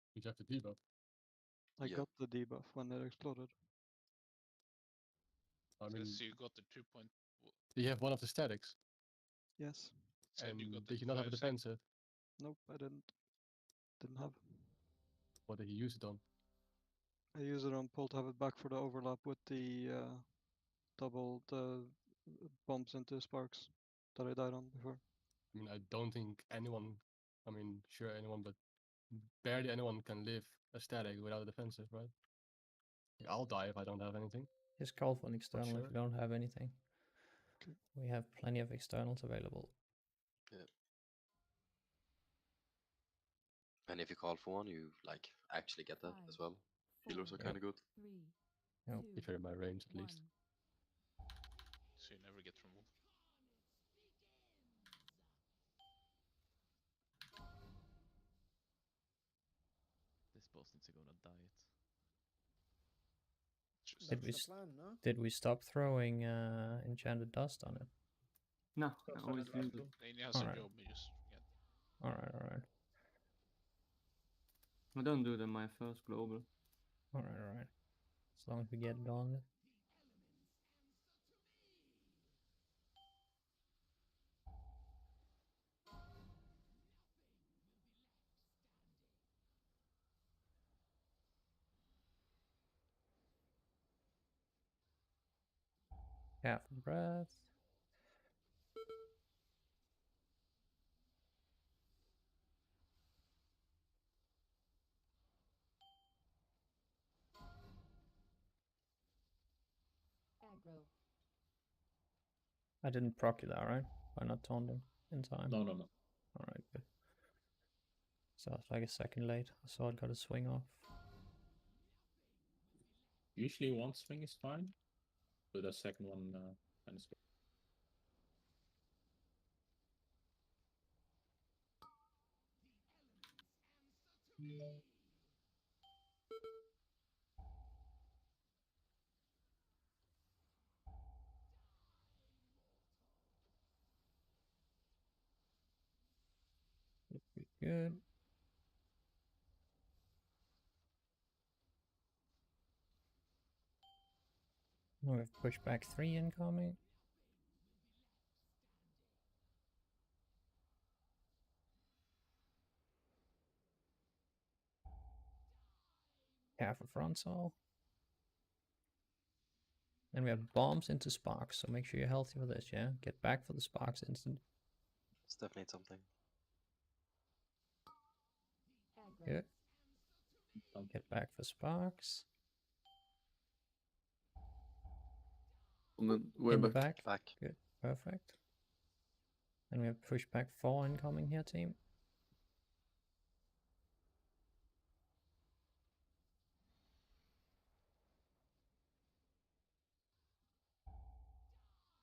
off. You have the debuff. I Yeah. got the debuff when it exploded. I mean, So you got the 2 point. do you have one of the statics? Yes. Said And you got the did you not have a 5 seconds. defensive? Nope, I didn't. Didn't have. What did you use it on? I use it on pull to have it back for the overlap with the double bumps into sparks that I died on before. I mean, I don't think anyone, I mean, sure anyone, but barely anyone can live a static without a defensive, right? Like, I'll die if I don't have anything. Just call for an external sure. if you don't have anything. We have plenty of externals available. Yeah. And if you call for one, you like actually get that as well. Healers are kind of good. 3, Yep. 2, If you're in my range, at least. 1. So you never get removed. boss needs to go on a diet. Did we, That's the plan, no? did we stop throwing enchanted dust on it? No, That's I what always I'd like use to. it. They has a Alright. job, you just forget. Alright. I don't do them my first global. Alright. As long as we get it on it. Half a breath. Aggro. I didn't proc you that, right? By not taunting in time. No. Alright, good. So it's like a second late. I saw it got a swing off. Usually one swing is fine, but a second one kind of. Good. We have pushback 3 incoming. Half a frontal. And we have bombs into sparks, so make sure you're healthy for this, yeah? Get back for the sparks instant. It's definitely something. Good. Get back for sparks. And then we're In the back. back. Good. Perfect. And we have pushback 4 incoming here, team.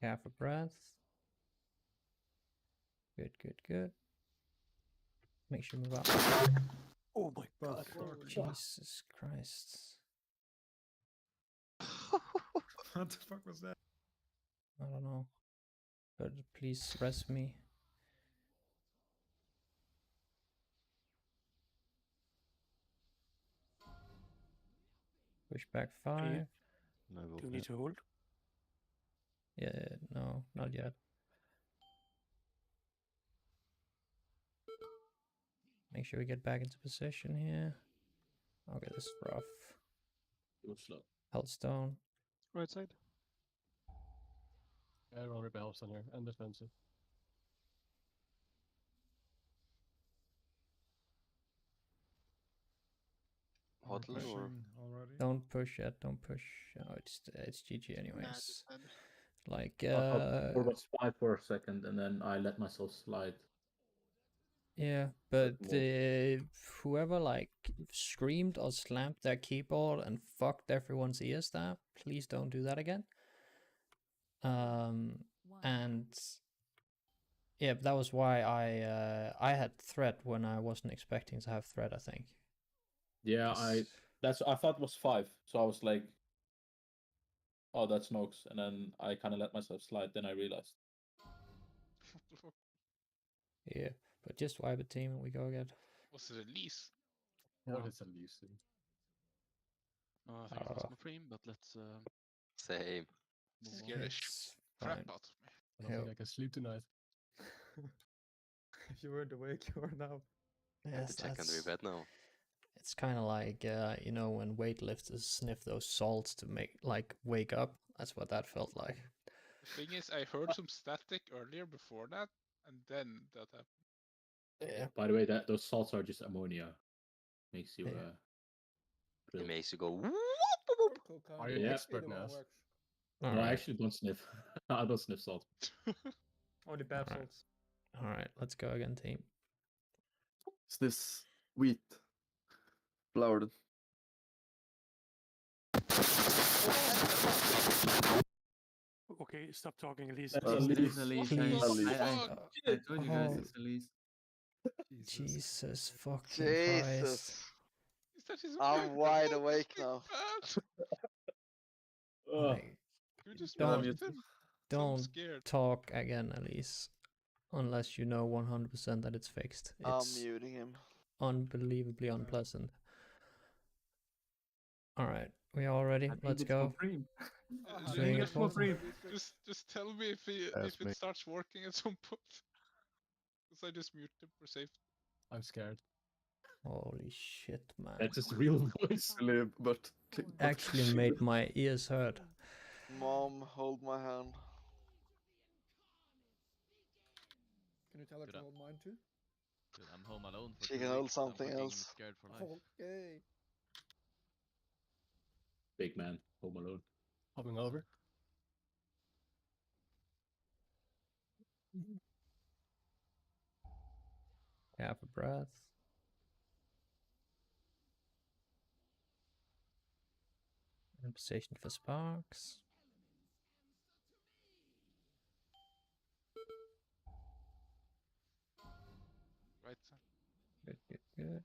Half a breath. Good. Make sure you move up. Oh my god. Jesus Christ. What the fuck was that? I don't know. But please rest me. Pushback 5. Do you need to hold? Yeah, no, not yet. Make sure we get back into position here. Okay, this is rough. It was slow. Healthstone. Right side. Everyone rebels on here and defensive. Huddle or already? Don't push yet. Don't push. Oh, it's GG anyways. Nah, Like I thought it was 5 for a second, and then I let myself slide. yeah, but whoever like screamed or slammed their keyboard and fucked everyone's ears there, please don't do that again. And yeah, but that was why I had threat when I wasn't expecting to have threat, I think. Yeah, I thought it was 5, so I was like, oh, that's Nox, and then I kind of let myself slide. Then I realized. Yeah, but just wipe a team and we go again. Was it a lease? What is a lease? I think it was my dream, but let's Same. move on. Scared the It's crap fine. out of me. I don't think I can sleep tonight. If you weren't awake, you are now. I have to check under your bed now. It's kind of like you know, when weightlifters sniff those salts to make like wake up. That's what that felt like. The thing is, I heard some static earlier before that, and then that happened. Yeah. By the way, those salts are just ammonia. Makes you It makes you go. Are you an expert now? No, I actually don't sniff. I don't sniff salt. Only bath salts. All right, let's go again, team. Is this wheat? Flour. Okay, stop talking, Elise. It's Elise. I told you guys Oh. it's Elise. Jesus fucking Christ. that his I'm wide awake now. Like, You just don't muted him. So I'm don't scared. talk again, Elise, unless you know 100% that it's fixed. I'm It's muting him. unbelievably unpleasant. All right, we all ready? Let's go. Doing it for free. Just tell me if me. it starts working at some point. Because I just muted him for safety. I'm scared. Holy shit, man! That's his real voice. But Actually made my ears hurt. Mom, hold my hand. Can you tell her Dude, to hold mine too? Dude, I'm home alone for She 2 can hold weeks. I'm something fucking else. scared for life. Okay. Big man, home alone. Hopping over. Half a breath. In position for sparks. Right, sir. Good, good, good.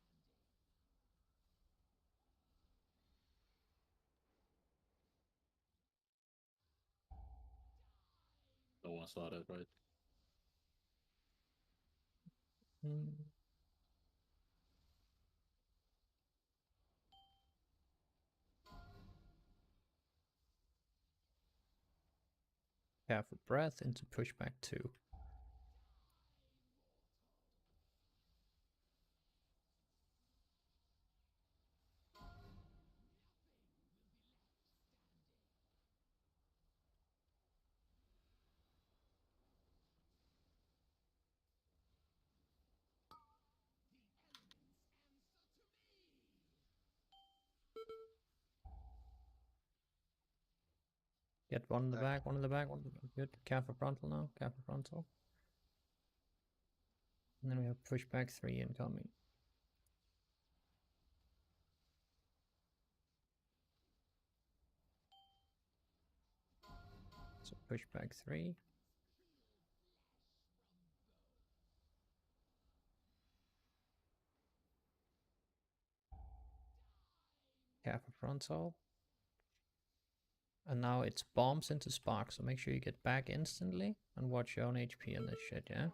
No one saw that, right? Half a breath into pushback 2. Get one in the back, one in the back, one in the back. Good. Careful frontal now. Careful frontal. And then we have pushback 3 incoming. So pushback 3. Careful frontal. And now it's bombs into sparks, so make sure you get back instantly and watch your own HP and this shit, yeah?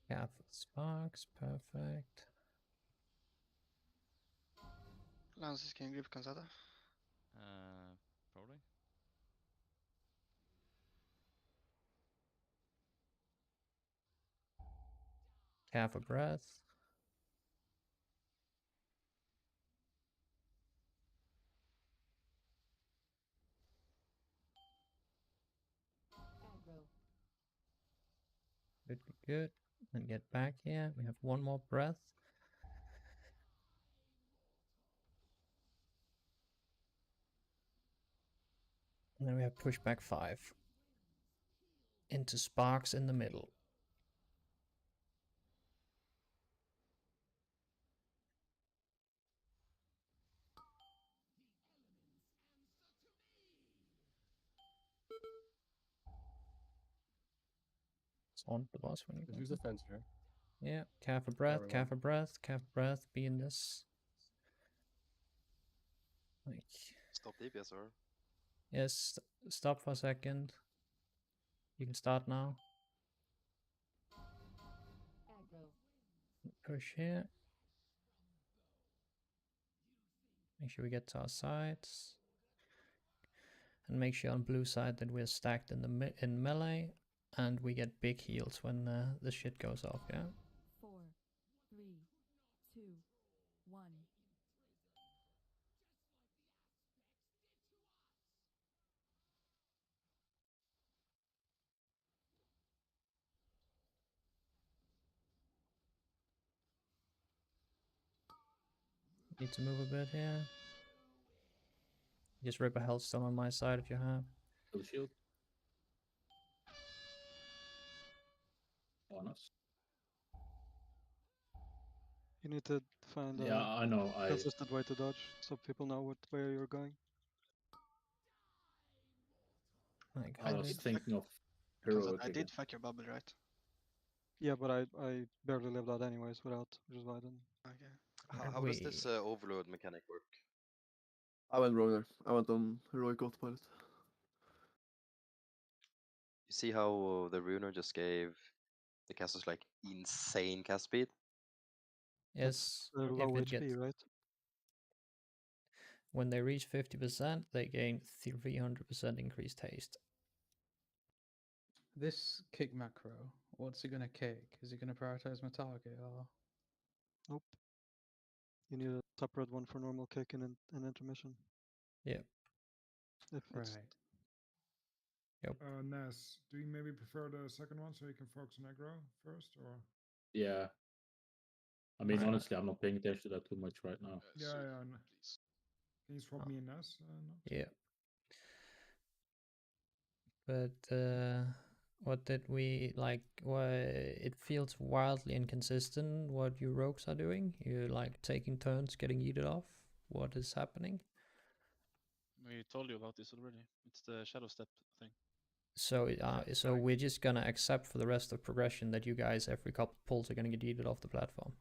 Careful sparks, perfect. Lances, can you grip Kansata? Probably. Careful breath. Good, good, good. And get back here. We have one more breath. And then we have pushback 5. Into sparks in the middle. It's on the boss when you Use the fence here. Yeah, careful breath, Everyone. careful breath, careful breath. Be in this. Like, Stop DPS, or? yes, stop for a second. You can start now. Push here. Make sure we get to our sides. And make sure on blue side that we're stacked in the in melee. And we get big heals when the shit goes off, yeah? 4, 3, 2, 1. Need to move a bit here. Just rip a healthstone on my side if you have. Kill shield. On us. You need to find Yeah, I know. a consistent way to dodge, so people know where you're going. Like, I how was did... thinking of Because heroic I again. did fuck your bubble, right? Yeah, but I barely lived that anyways without, which is why I didn't. Okay. How does this overload mechanic work? I went wrong there. I went on heroic autopilot. You see how the runer just gave the casters like insane cast speed? Yes, They're if low it HP, gets... right? When they reach 50%, they gain 300% increased haste. This kick macro, what's it gonna kick? Is it gonna prioritize my target or? Nope. You need a separate one for normal kick and intermission. Yeah. If it's Right. Yep. Ness, do you maybe prefer the second one so you can focus on aggro first, or? Yeah. I mean, Right. honestly, I'm not paying attention to that too much right now. Yeah, yeah. Please. Can you swap me and Ness? Nox? Yeah. But what did we like? It feels wildly inconsistent what you rogues are doing. You're like taking turns getting yeeted off. What is happening? We told you about this already. It's the shadow step thing. So so we're just gonna accept for the rest of progression that you guys every couple pulls are gonna get yeeted off the platform.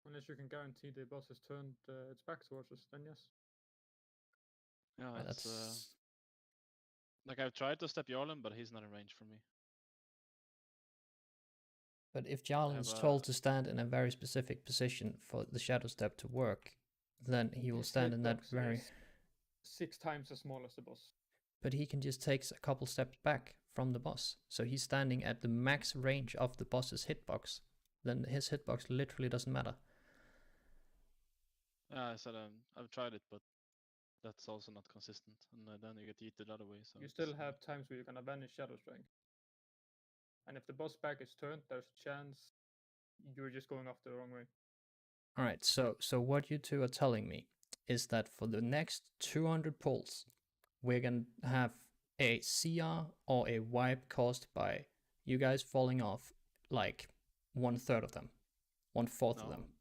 Unless you can guarantee the boss has turned its back towards us, then yes. Yeah, Well, it's that's like I've tried to step Jarlen, but he's not in range for me. But if Jarlen's told to stand in a very specific position for the shadow step to work, then he will His stand in that hitbox very... is 6 times as small as the boss. But he can just take a couple steps back from the boss. So he's standing at the max range of the boss's hitbox. Then his hitbox literally doesn't matter. Yeah, I said I've tried it, but that's also not consistent. And then you get yeeted the other way. So You still have times where you're gonna banish Shadow Strike. And if the boss back is turned, there's a chance you're just going off the wrong way. Alright, so what you two are telling me is that for the next 200 pulls, we're gonna have a CR or a wipe caused by you guys falling off like 1/3 of them, 1/4 of them.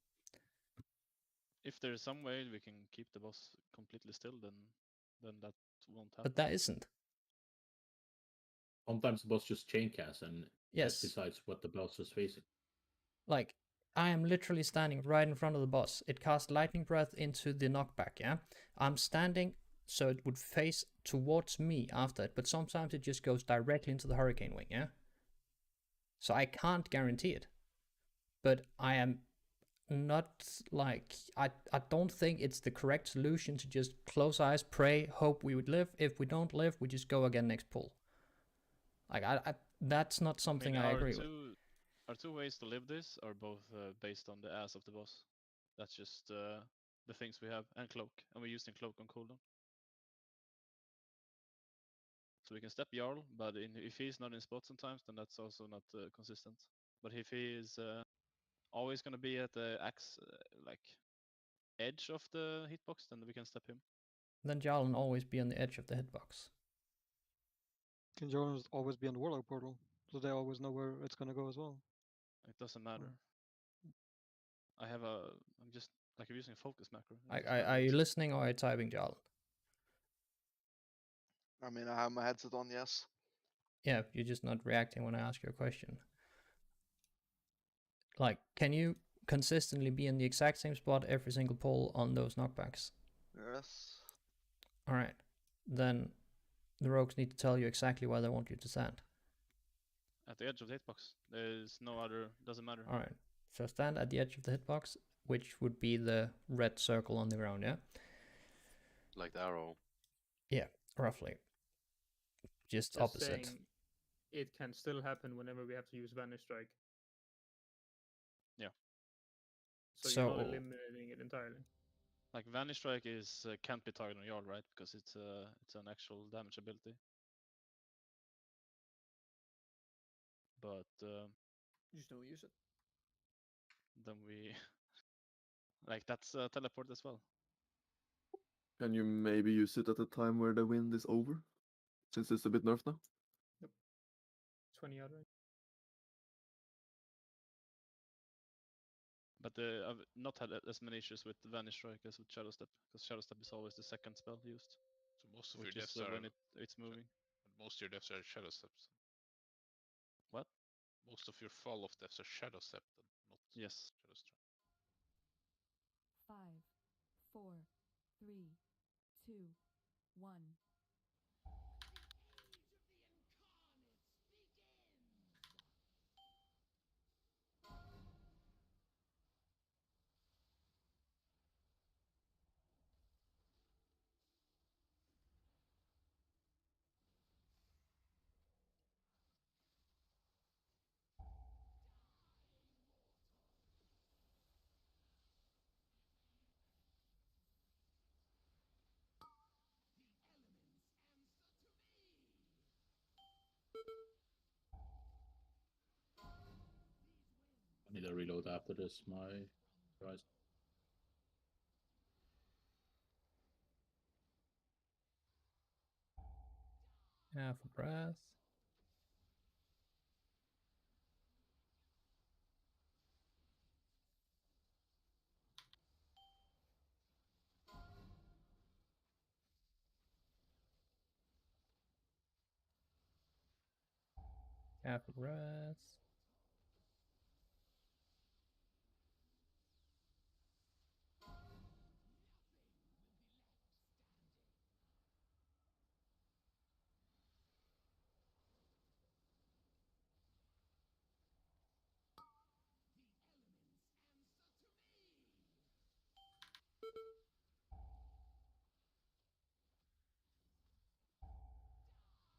If there's some way we can keep the boss completely still, then that won't happen. But that isn't. Sometimes the boss just chain casts and Yes. decides what the boss is facing. Like, I am literally standing right in front of the boss. It casts Lightning Breath into the knockback, yeah? I'm standing so it would face towards me after it, but sometimes it just goes directly into the Hurricane Wing, yeah? So I can't guarantee it. But I am not like... I don't think it's the correct solution to just close eyes, pray, hope we would live. If we don't live, we just go again next pull. Like, that's not something I agree with. Our two ways to live this are both based on the ass of the boss. That's just the things we have, and cloak, and we're using cloak on cooldown. So we can step Jarl, but if he's not in spot sometimes, then that's also not consistent. But if he is always going to be at the axe, like edge of the hitbox, then we can step him. Then Jarlan always be on the edge of the hitbox. Can Jarlan always be on the Warlock portal? So they always know where it's gonna go as well. It doesn't matter. I'm just like I'm using a focus macro. Are you listening or are you typing, Jarlan? I mean, I have my headset on, yes. Yeah, you're just not reacting when I ask you a question. Like, can you consistently be in the exact same spot every single pull on those knockbacks? Yes. Alright. Then the rogues need to tell you exactly where they want you to stand. At the edge of the hitbox. There's no other, doesn't matter. Alright. So stand at the edge of the hitbox, which would be the red circle on the ground, yeah? Like the arrow. Yeah, roughly. Just opposite. Saying it can still happen whenever we have to use Vanish Strike. Yeah. So So- you're not eliminating it entirely. Like Vanish Strike is can't be targeted on Jarl, right? Because it's an actual damage ability. But Just don't use it. then we like that's teleport as well. Can you maybe use it at the time where the wind is over? Since it's a bit nerfed now? 20 yard range. But I've not had as many issues with Vanish Strike as with Shadow Step, because Shadow Step is always the second spell used. So Most of your which is deaths are when it's moving. most of your deaths are shadow steps. What? Most of your fall off deaths are shadow step, then, not Yes. shadow strike. 5, 4, 3, 2, 1. I need to reload after this. My guys. Half a breath. Half a breath.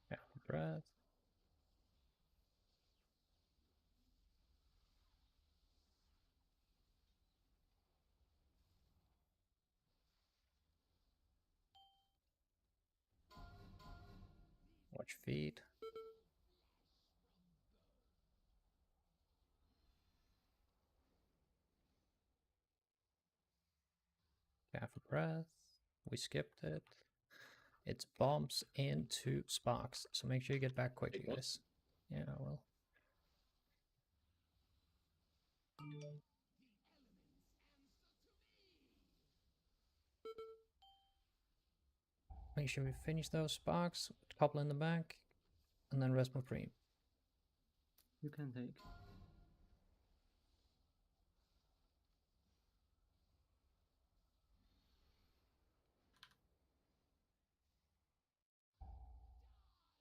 Half a breath. Watch feet. Half a breath. We skipped it. It's bombs into sparks, so make sure you get back quickly, guys. Yeah, well. Make sure we finish those sparks, couple in the back, and then rest my free. You can take.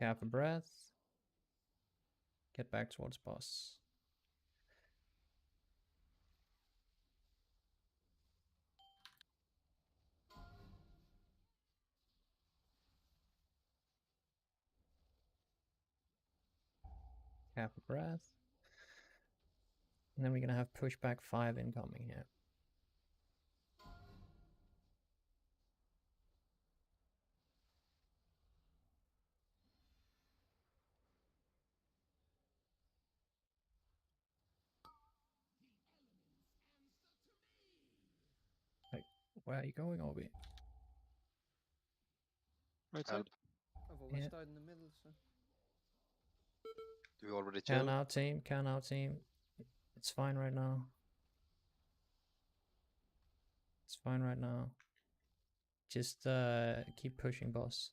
Half a breath. Get back towards boss. Half a breath. And then we're gonna have pushback 5 incoming here. Like, where are you going, Obi? Right Help. side. I've always Yeah. died in the middle, so. Do we already Can chill? out team, can out team. It's fine right now. It's fine right now. Just keep pushing boss.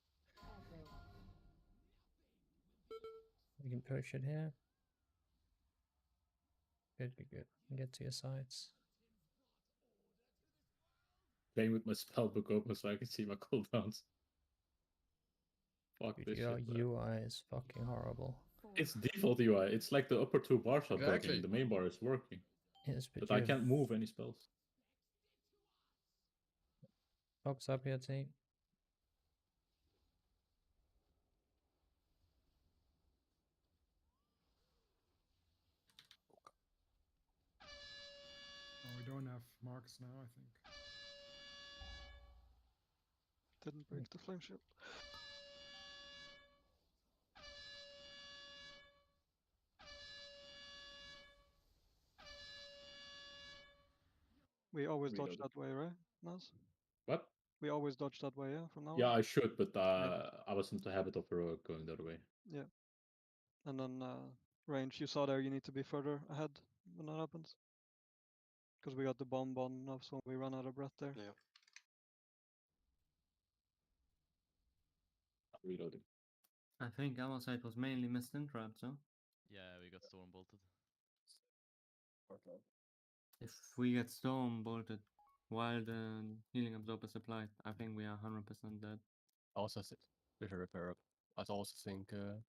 We can push it here. Good, good, good. Get to your sides. Playing with my spellbook open so I can see my cooldowns. Fuck Dude, this your shit, man. UI is fucking horrible. It's default UI. It's like the upper two bars are Exactly. working. The main bar is working. Yes, But you I have- can't move any spells. Focus up here, team. Oh, we don't have marks now, I think. Didn't break the flame shield. We always dodge Reloaded. that way, right, Nas? What? We always dodge that way, yeah, from now Yeah, on? I should, but I was in the habit of going the other way. Yeah. And then range, you saw there you need to be further ahead when that happens. Because we got the bomb on us when we run out of breath there. Yeah. Reloading. I think our side was mainly missed in trap, so Yeah, we got storm bolted. if we get storm bolted while the healing absorb is applied, I think we are 100% dead. Also, with a repair up. I also think there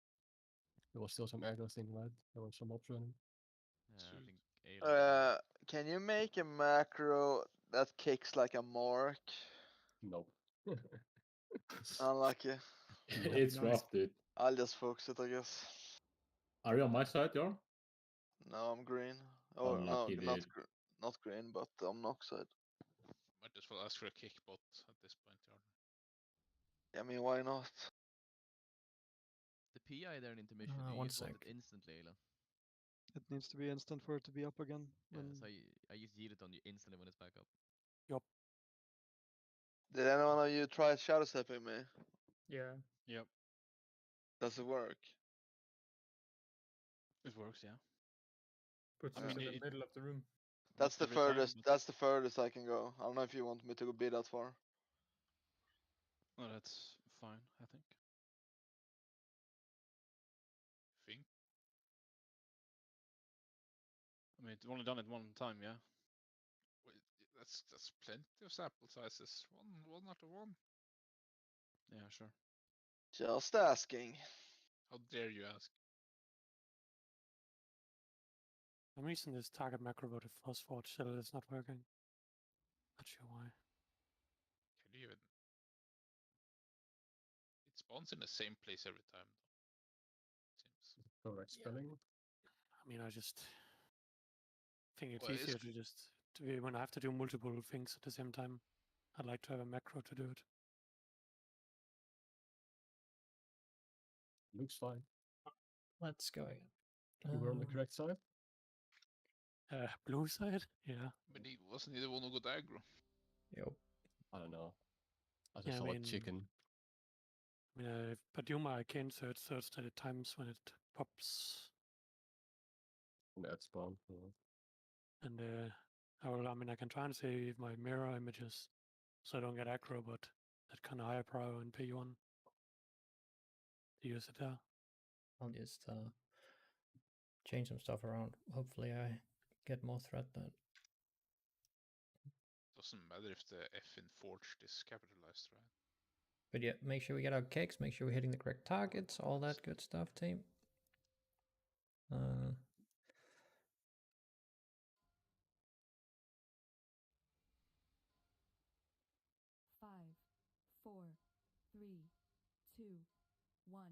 was still some aggro thing, right? There was some mobs running. I think Ayla. Can you make a macro that kicks like a mark? Nope. Unlucky. It's rough, dude. I'll just focus it, I guess. Are you on my side, Jar? No, I'm green. Or Unlucky, no, dude. not green, but I'm Nox side. Might as well ask for a kick bot at this point, Jordan. I mean, why not? The PI there in intermission, you one just want sec. it instantly, Ayla. It needs to be instant for it to be up again. Yeah, when- so I just yeet it on you instantly when it's back up. Did anyone of you try shadow stepping me? Yeah. Yep. Does it work? It works, yeah. Puts I us mean, in the middle of the room. That's the every time, furthest. but- That's the furthest I can go. I don't know if you want me to be that far. No, that's fine, I think. Think. I mean, you've only done it one time, yeah? Well, that's plenty of sample sizes. One out of one. Yeah, sure. Just asking. How dare you ask? For some reason, this target macro with a phosphor shell is not working. Not sure why. Can you even? It spawns in the same place every time, though. Seems. Correct spelling. I mean, I just think it's Well, it's easier to just when I have to do multiple things at the same time. I'd like to have a macro to do it. Looks fine. Let's go again. You were on the correct side. Blue side, yeah. But wasn't he the one who got aggro? Yep. I don't know. I just Yeah, I saw mean- a chicken. I mean, if Paduma I can search that at times when it pops, That spawn. and I can try and save my mirror images so I don't get aggro, but that kind of higher power in P1 to use it there. I'll just change some stuff around. Hopefully I get more threat then. Doesn't matter if the F in Forged is capitalized, right? But yeah, make sure we get our kicks, make sure we're hitting the correct targets, all that good stuff, team. Five, 4, 3, 2, 1.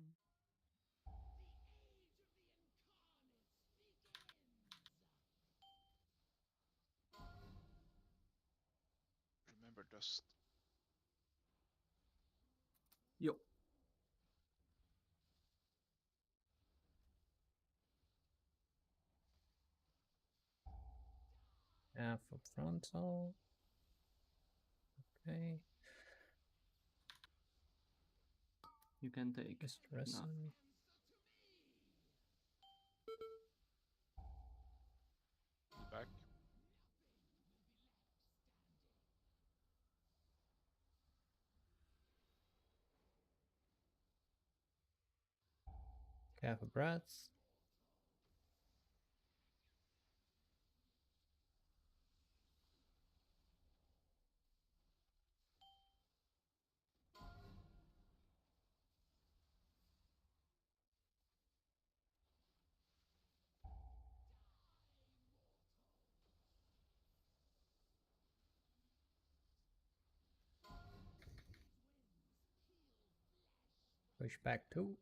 Remember dust. Yo. Half up frontal. Okay. You can take. Just rest No. on me. Back. Half a breath. Push back 2.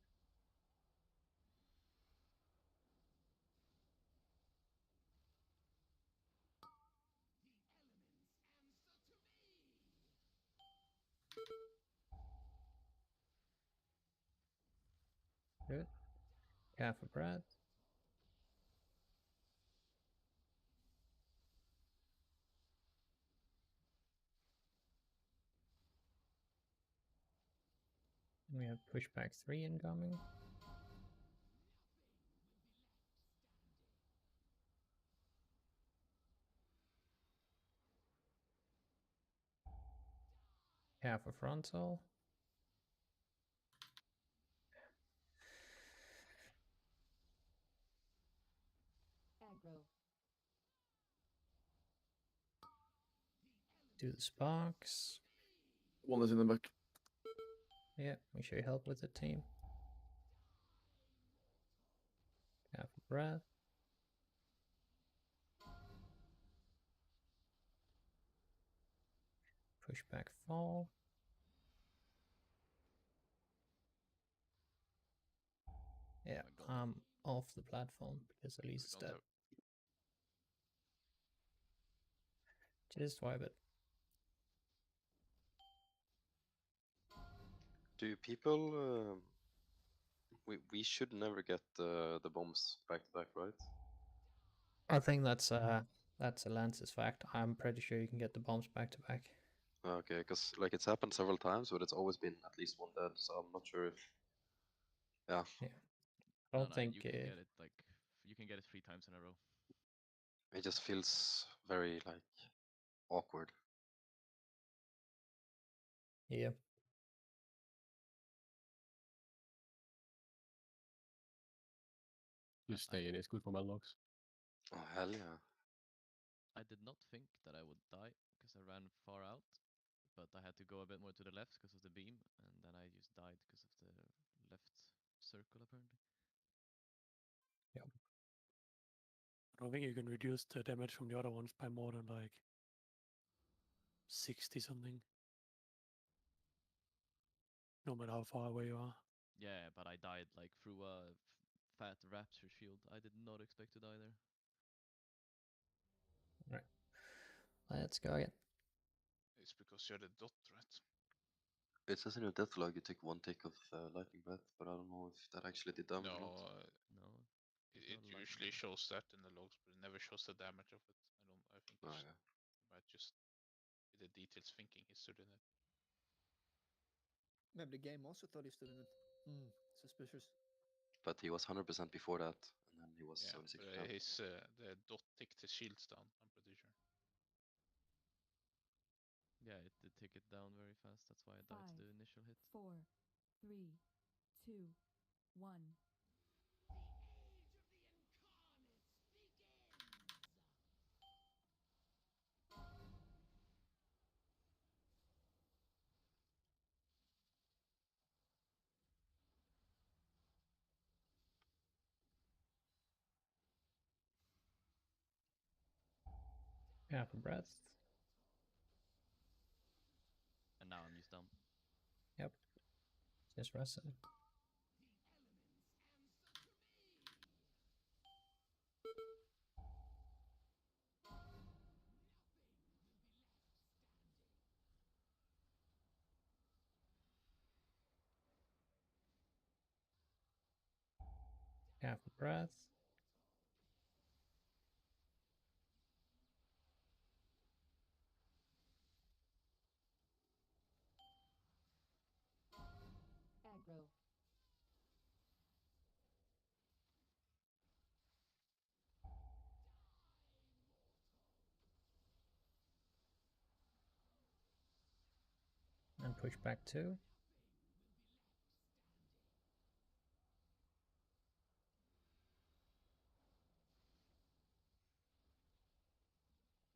Good. Half a breath. We have pushback 3 incoming. Half a frontal. Do the sparks. One is in the back. Yeah, make sure you help with the team. Careful breath. Push back fall. Yeah, I'm off the platform because Elise is dead. Just wipe it. Do people? We should never get the bombs back to back, right? I think that's a Lance's fact. I'm pretty sure you can get the bombs back to back. Okay, because like it's happened several times, but it's always been at least one dead. So I'm not sure if. Yeah. I don't think you can get it like you can get it 3 times in a row. It just feels very like awkward. Yeah. Just stay in. It's good for logs. Oh hell yeah! I did not think that I would die because I ran far out, but I had to go a bit more to the left because of the beam, and then I just died because of the left circle apparently. I don't think you can reduce the damage from the other ones by more than like 60 something. No matter how far away you are. Yeah, but I died like through a fat rapture shield. I did not expect to die there. Right. Let's go again. It's because you're the dot, right? It says in your death log you take 1 tick of lightning breath, but I don't know if that actually did damage or No, not. No. it usually shows that in the logs, but it never shows the damage of it. I think Oh, it's yeah. might just be the details thinking he stood in it. Maybe the game also thought he stood in it. Suspicious. But he was 100% before that, and then he was Yeah, 76%. but the dot ticked his shields down. I'm pretty sure. Yeah, it did take it down very fast. That's why I died to the initial hit. 4, 3, 2, 1. Careful breath. And now I'm just dumb. Yep. Just rest it. Careful breath. Aggro. And push back 2.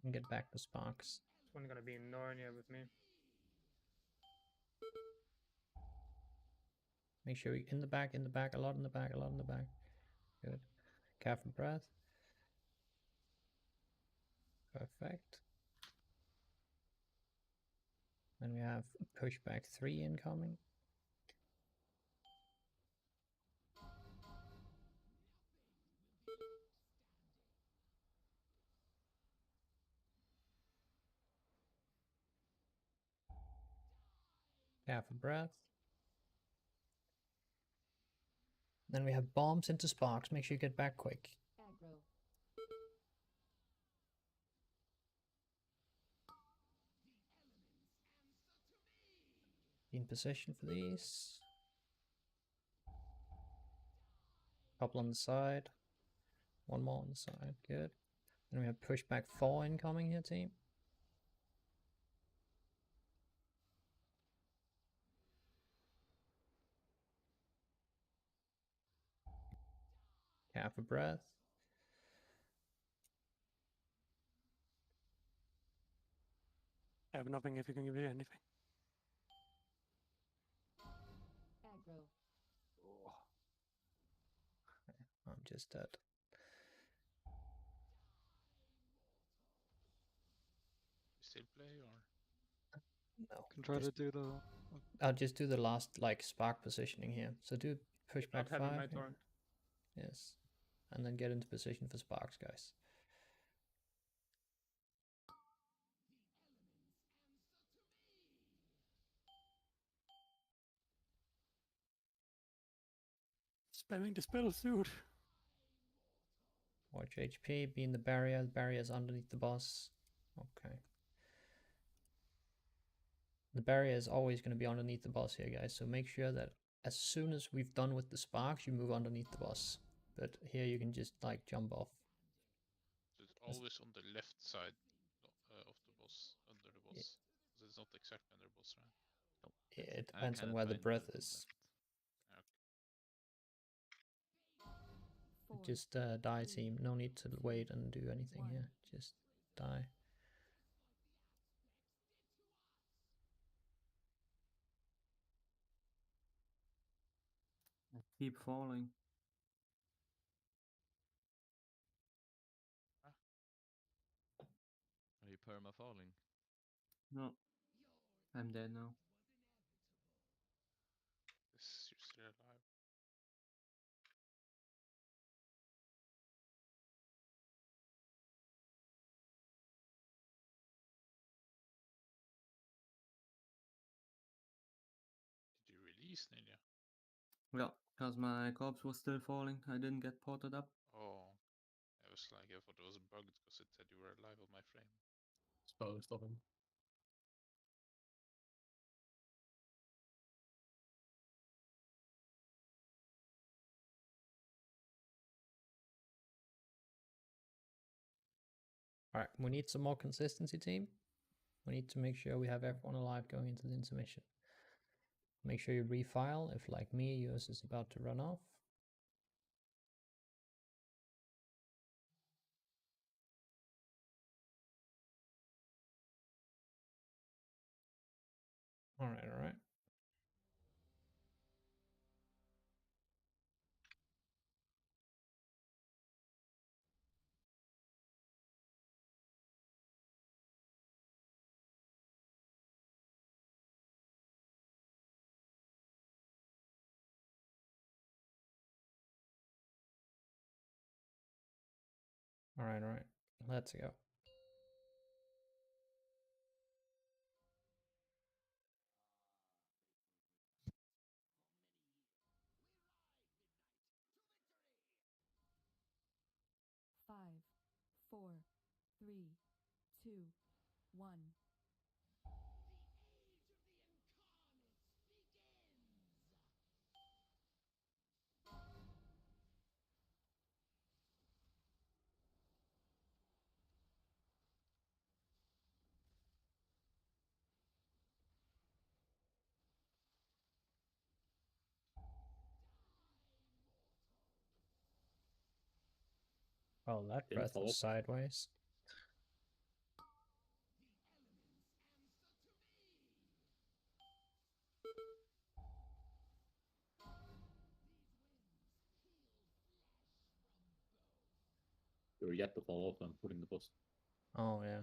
And get back the sparks. This one gonna be in Narnia with me. Make sure you in the back, a lot in the back, a lot in the back. Good. Careful breath. Perfect. Then we have pushback 3 incoming. Careful breath. Then we have bombs into sparks. Make sure you get back quick. Aggro. In position for these. Couple on the side. One more on the side. Good. Then we have pushback 4 incoming here, team. Careful breath. I have nothing if you can give me anything. Aggro. I'm just dead. Still play or? No. Can try just- to do the. I'll just do the last like spark positioning here. So do push back Not having 5. my yeah. torrent. Yes. And then get into position for sparks, guys. Spamming the spells, dude. Watch HP, be in the barrier. The barrier is underneath the boss. Okay. The barrier is always going to be underneath the boss here, guys. So make sure that as soon as we've done with the sparks, you move underneath the boss. But here you can just like jump off. So it's always on the left side of the boss, under the boss. Because it's not exactly under the boss, right? Yeah, it depends on where the breath is. Just die, team. No need to wait and do anything here. Just die. I keep falling. Are you perma falling? No. I'm dead now. Yes, you're still alive. Did you release Ninja? Yeah, because my corpse was still falling. I didn't get ported up. Oh, I was like, I thought it was bugged because it said you were alive on my frame. Disposed of him. Alright, we need some more consistency, team. We need to make sure we have everyone alive going into the intermission. Make sure you refile if, like me, yours is about to run off. Alright, alright. Alright, alright. Let's go. Five, 4, 3, 2, 1. Oh, that Didn't breath follow. was sideways. You're yet to fall off and putting the post. Oh, yeah.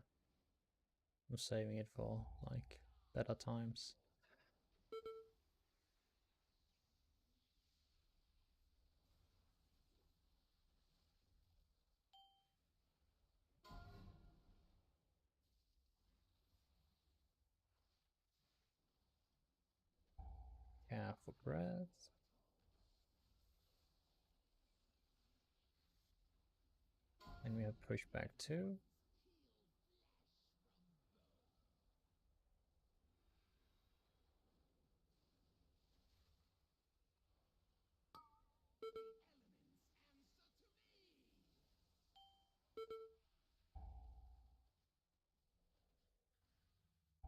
I'm saving it for, like, better times. Careful breath. And we have pushback 2.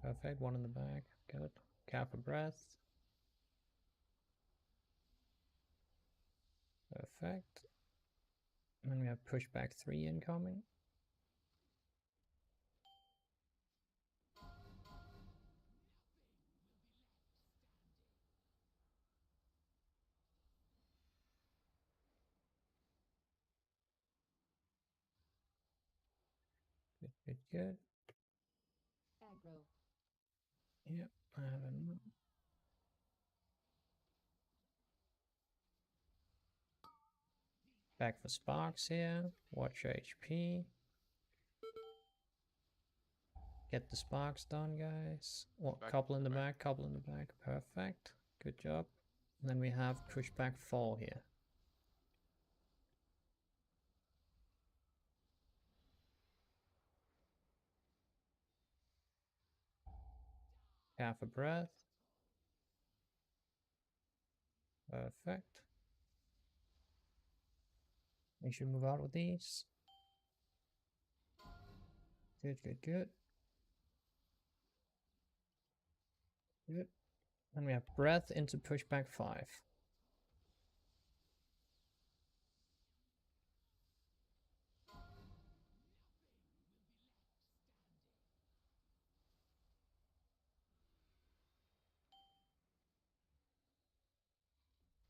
Perfect, 1 in the back. Good. Careful breath. Perfect. And we have pushback 3 incoming. Good, good. Aggro. Yep, I have a back for sparks here. Watch your HP. Get the sparks done, guys. What? Couple in the back, couple in the back. Perfect. Good job. And then we have pushback 4 here. Half a breath. Perfect. Make sure you move out with these. Good, good, good. Good. And we have breath into pushback 5.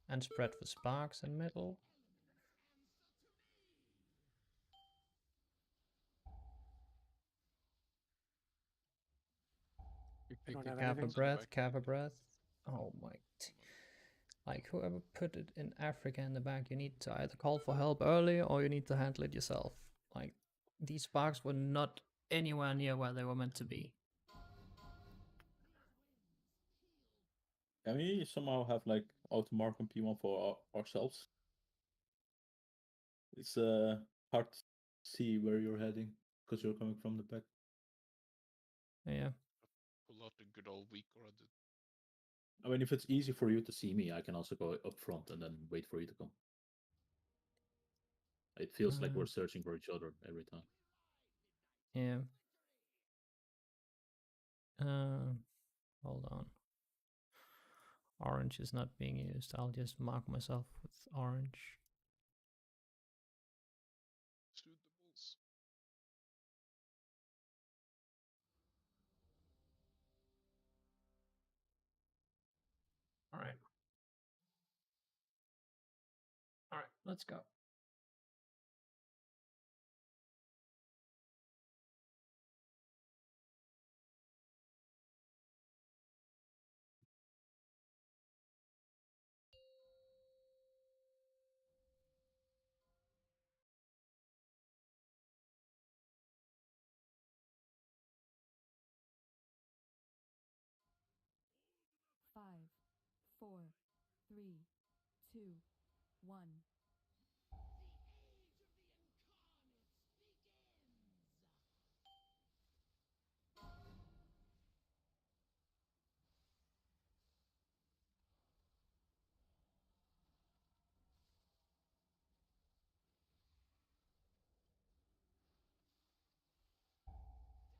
And spread for sparks in middle. Cap a breath, cap a breath. Oh my. Like, whoever put it in Africa in the back, you need to either call for help early or you need to handle it yourself. Like, these sparks were not anywhere near where they were meant to be. Can we somehow have like auto mark on P1 for ourselves? It's hard to see where you're heading because you're coming from the back. Yeah. Pull out the good old weak already. I mean, if it's easy for you to see me, I can also go up front and then wait for you to come. It feels like we're searching for each other every time. Yeah. Hold on. Orange is not being used. I'll just mark myself with orange. Suitables. All right. All right, let's go. Five, 4, 3, 2, 1.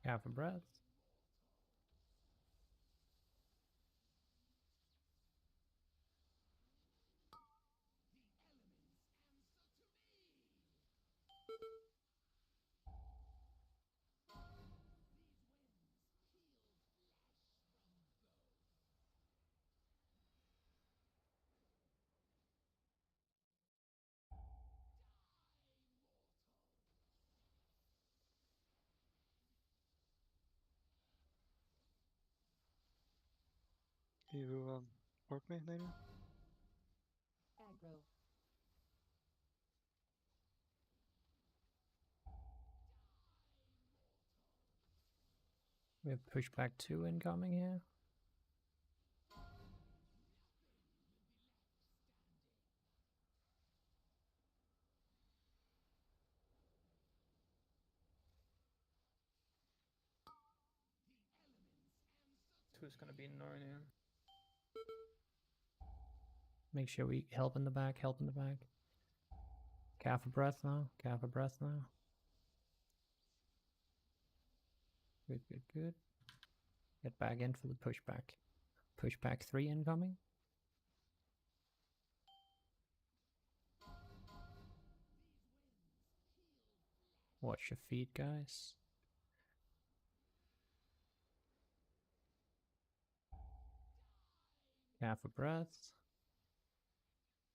Half a breath. You work me later? Aggro. We have pushback 2 incoming here. Two is gonna be Narnia. Make sure we help in the back, help in the back. Half a breath now, half a breath now. Good, good, good. Get back in for the pushback. Pushback 3 incoming. Watch your feet, guys. Half a breath.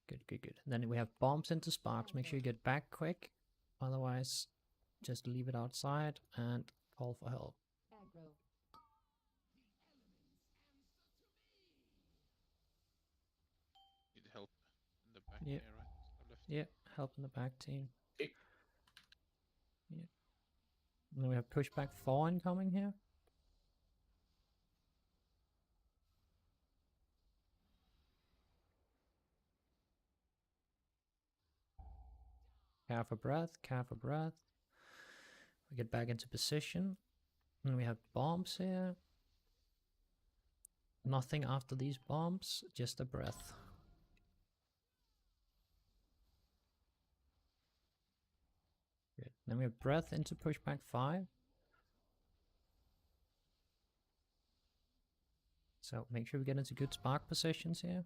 Good, good, good. Then we have bombs into sparks. Make sure you get back quick. Otherwise, just leave it outside and call for help. Aggro. Need help in the back Yeah. here, right? Or left? Yeah, help in the back team. Okay. Yeah. And then we have pushback 4 incoming here. Careful breath, careful breath. We get back into position. And we have bombs here. Nothing after these bombs, just a breath. Good. Then we have breath into pushback 5. So make sure we get into good spark positions here.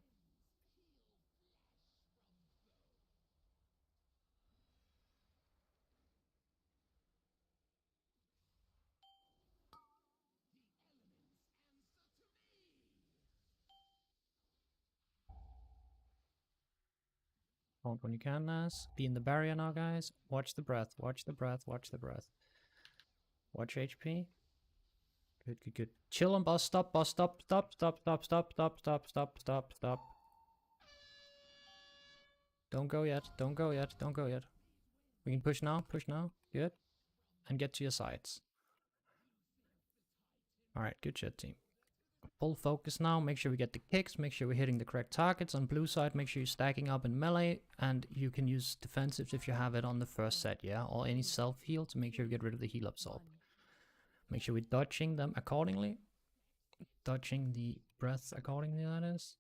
Hold when you can, Nas. Be in the barrier now, guys. Watch the breath, watch the breath, watch the breath. Watch HP. Good, good, good. Chill on boss, stop, stop, stop, stop, stop, stop, stop, stop, stop, stop, stop. Don't go yet, don't go yet, don't go yet. We can push now, good. And get to your sides. Alright, good shit, team. Full focus now, make sure we get the kicks, make sure we're hitting the correct targets. On blue side, make sure you're stacking up in melee, and you can use defensives if you have it on the first set, yeah? Or any self-heal to make sure you get rid of the heal absorb. Make sure we're dodging them accordingly. Dodging the breath accordingly, that is.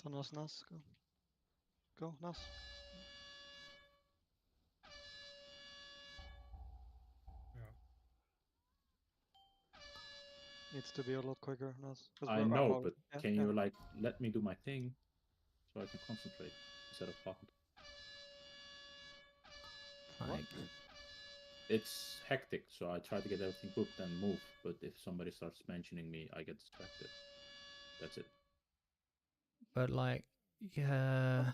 So Nas, go. Go, Nas. Needs to be a lot quicker, Nas. 'cause I we're know, out. but Yeah, can yeah. you like let me do my thing so I can concentrate instead of talking? Like, it's hectic, so I try to get everything booked and move. But if somebody starts mentioning me, I get distracted. That's it. but like, yeah.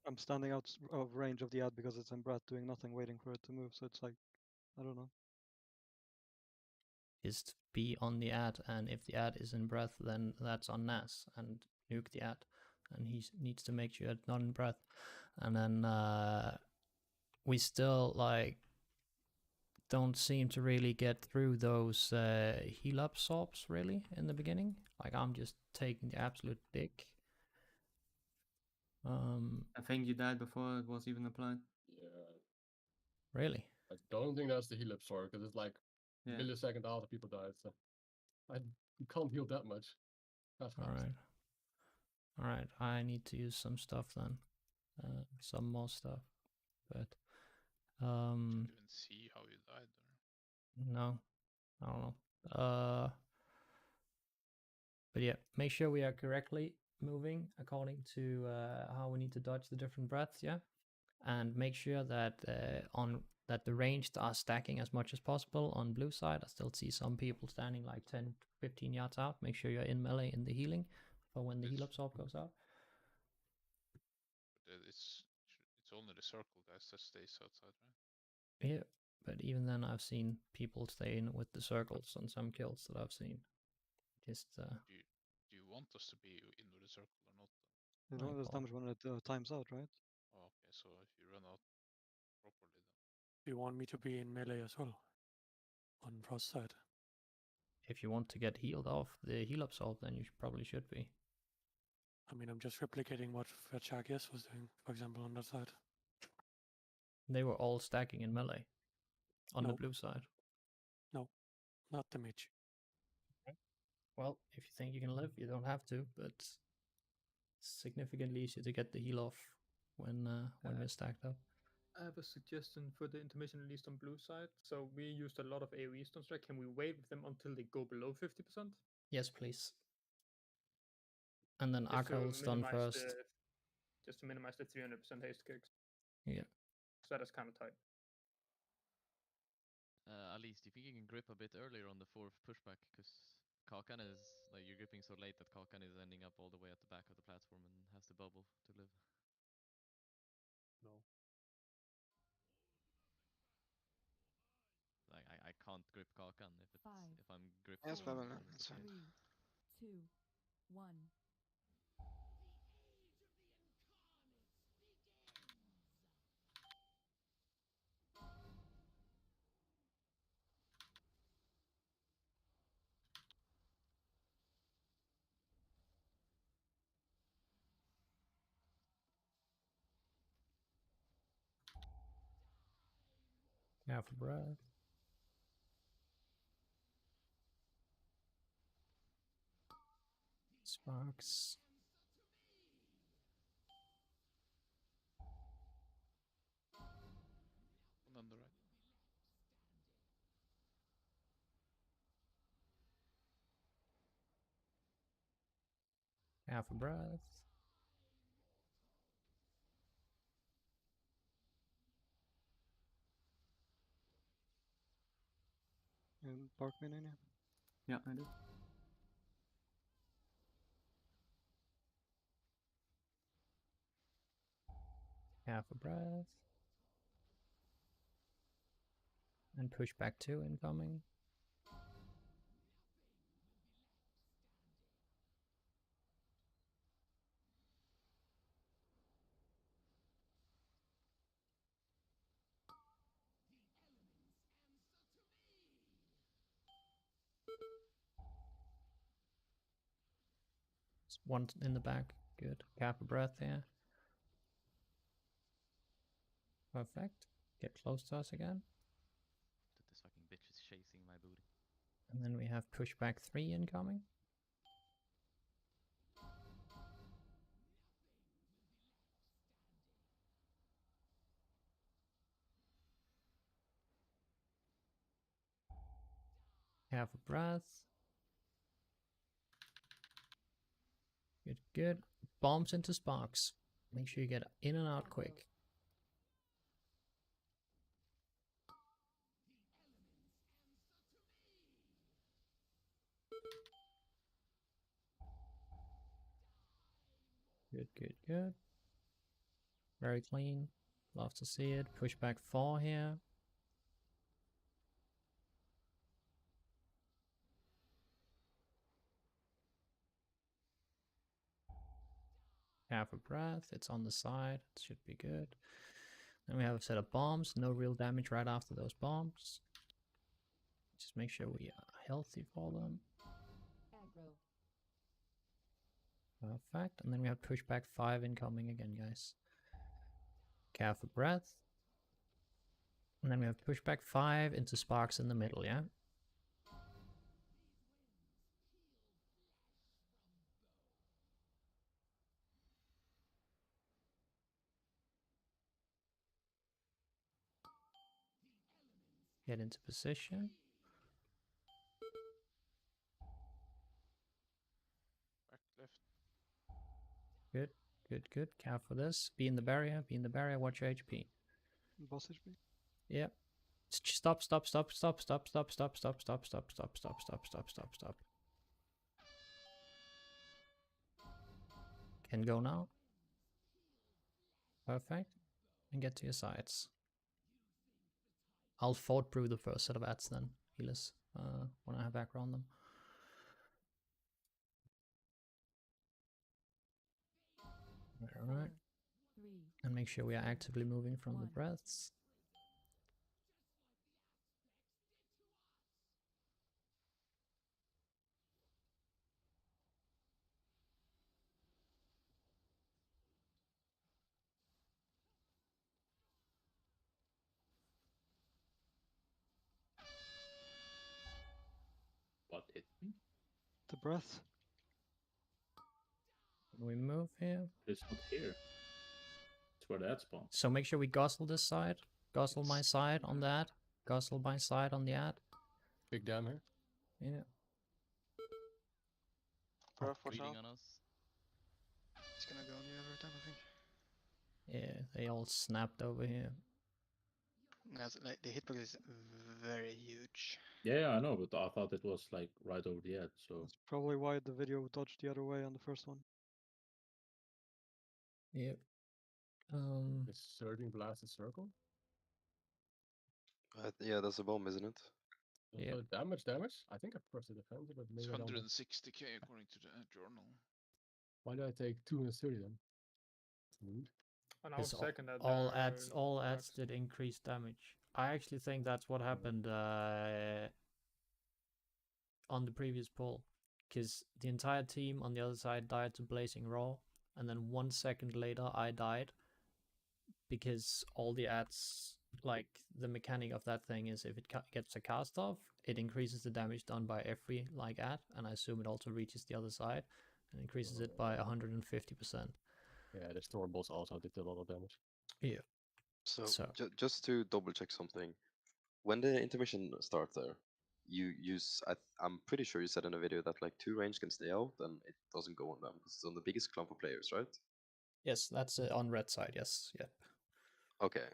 I'm standing out of range of the ad because it's in breath, doing nothing, waiting for it to move. So it's like, I don't know. Just be on the ad, and if the ad is in breath, then that's on Nas, and nuke the ad. And he needs to make sure it's not in breath. And then we still like don't seem to really get through those heal absorbs really in the beginning. Like I'm just taking the absolute dick. I think you died before it was even applied. Yeah. Really? I don't think that's the heal absorb because it's like Yeah. millisecond after people died. So you can't heal that much. That's fast. All right. I need to use some stuff then, some more stuff. But Didn't even see how you died there. no, I don't know. But yeah, make sure we are correctly moving according to how we need to dodge the different breaths, yeah? And make sure that that the ranged are stacking as much as possible on blue side. I still see some people standing like 10, 15 yards out. Make sure you're in melee in the healing for when the heal absorb goes out. But it's only the circle guys that stays outside, right? Yeah, but even then I've seen people stay in with the circles on some kills that I've seen. Just Do you want us to be in with the circle or not? You know, there's damage when it times out, right? Oh, okay, so if you run out properly then. Do you want me to be in melee as well? On Frost side? if you want to get healed off the heal absorb, then you probably should be. I mean, I'm just replicating what Verchagias was doing, for example, on that side. They were all stacking in melee on the No. blue side. No, not the mage. Well, if you think you can live, you don't have to, but it's significantly easier to get the heal off when we're stacked up. I have a suggestion for the intermission, at least on blue side. So we used a lot of AoE stones, right? Can we wave them until they go below 50%? Yes, please. And then Just to Akka will stun minimize first. Just to minimize the 300% haste kicks. Yeah. So that is kind of tight. Alice, do you think you can grip a bit earlier on the fourth pushback? Because Kakan is like you're gripping so late that Kakan is ending up all the way at the back of the platform and has the bubble to live. No. Like I can't grip Kakan if I'm gripped. Yes, for Pavel, almost that's a fine. minute. 3, 2, 1. Half a breath. Sparks. One on the right. Half a breath. And Bark Mania. Yeah, I do. Half a breath. And push back 2 incoming. One in the back. Good. Half a breath there. Perfect. Get close to us again. Dude, this fucking bitch is chasing my booty. And then we have pushback 3 incoming. Half a breath. Good, good. Bombs into sparks. Make sure you get in and out quick. Good, good, good. Very clean. Love to see it. Pushback 4 here. Half a breath. It's on the side. It should be good. Then we have a set of bombs. No real damage right after those bombs. Just make sure we are healthy for them. Aggro. Perfect. And then we have pushback 5 incoming again, guys. Half a breath. And then we have pushback 5 into sparks in the middle, yeah? Get into position. Back left. Good, good, good. Count for this. Be in the barrier, watch your HP. Boss HP. Yep. Stop, stop, stop, stop, stop, stop, stop, stop, stop, stop, stop, stop, stop, stop, stop, stop. Can go now. Perfect. And get to your sides. I'll fort brew the first set of ads then, healers, when I have aggro on them. Alright. And make sure we are actively moving from the breaths. What hit me? The breath. We move here. It's not here. It's where that spawns. So make sure we guzzle this side. Guzzle my side on that. Guzzle my side on the ad. Big dam here. Yeah. Breath, watch Bleeding out. on us. It's gonna go on you every time, I think. Yeah, they all snapped over here. That's like the hitbox is very huge. Yeah, I know, but I thought it was like right over the edge. So That's probably why the video dodged the other way on the first one. Yep. The surging blast is circle. Yeah, that's a bomb, isn't it? Yeah. Damage. I think I pressed the defense, but It's maybe I don't. 160k according to the journal. Why did I take 230 then? Rude. On our Because second ad, all there are ads, all ads max. did increase damage. I actually think that's what happened on the previous poll, because the entire team on the other side died to Blazing Raw, and then 1 second later I died because all the ads, like the mechanic of that thing is if it gets a cast off, it increases the damage done by every like ad, and I assume it also reaches the other side and increases it by 150%. Yeah, the storm boss also did a lot of damage. Yeah. So, So- just to double check something, when the intermission starts there, you use I'm pretty sure you said in a video that like 2 range can stay out and it doesn't go on them because it's on the biggest clump of players, right? Yes, that's on red side. Yes, yeah. Okay.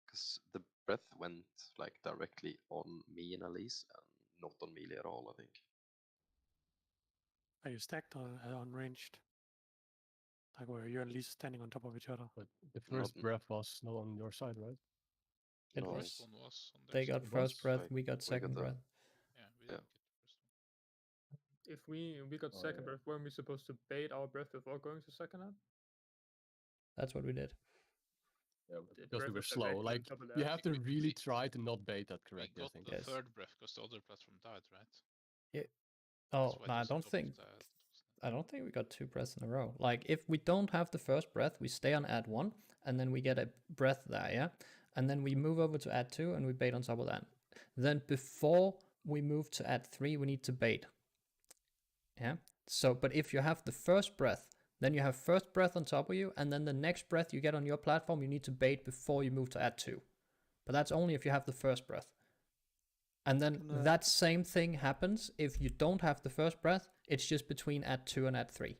Because the breath went like directly on me and Elise and not on Melee at all, I think. Are you stacked or unranged? Like where you're at least standing on top of each other. But the first breath was not on your side, right? It No, was. First one was on They their got side. first breath, Like, we got second the- breath. Yeah, we Yeah. didn't get the first one. If we got Oh, second yeah. breath, weren't we supposed to bait our breath before going to second ad? That's what we did. Yeah, The because we breath were was slow. directly on Like top of you that. have to We- really we- try to not bait that We correctly. I got think. the Yes. third breath because the other platform died, right? Yeah. That's Oh, why it no, I was on don't top of think. the- I don't think we got 2 breaths in a row. Like if we don't have the first breath, we stay on ad 1, and then we get a breath there, yeah, and then we move over to ad 2, and we bait on top of that. Then before we move to ad 3, we need to bait. Yeah. So, but if you have the first breath, then you have first breath on top of you, and then the next breath you get on your platform, you need to bait before you move to ad 2. But that's only if you have the first breath. And then Can, that same thing happens if you don't have the first breath. It's just between ad 2 and ad 3.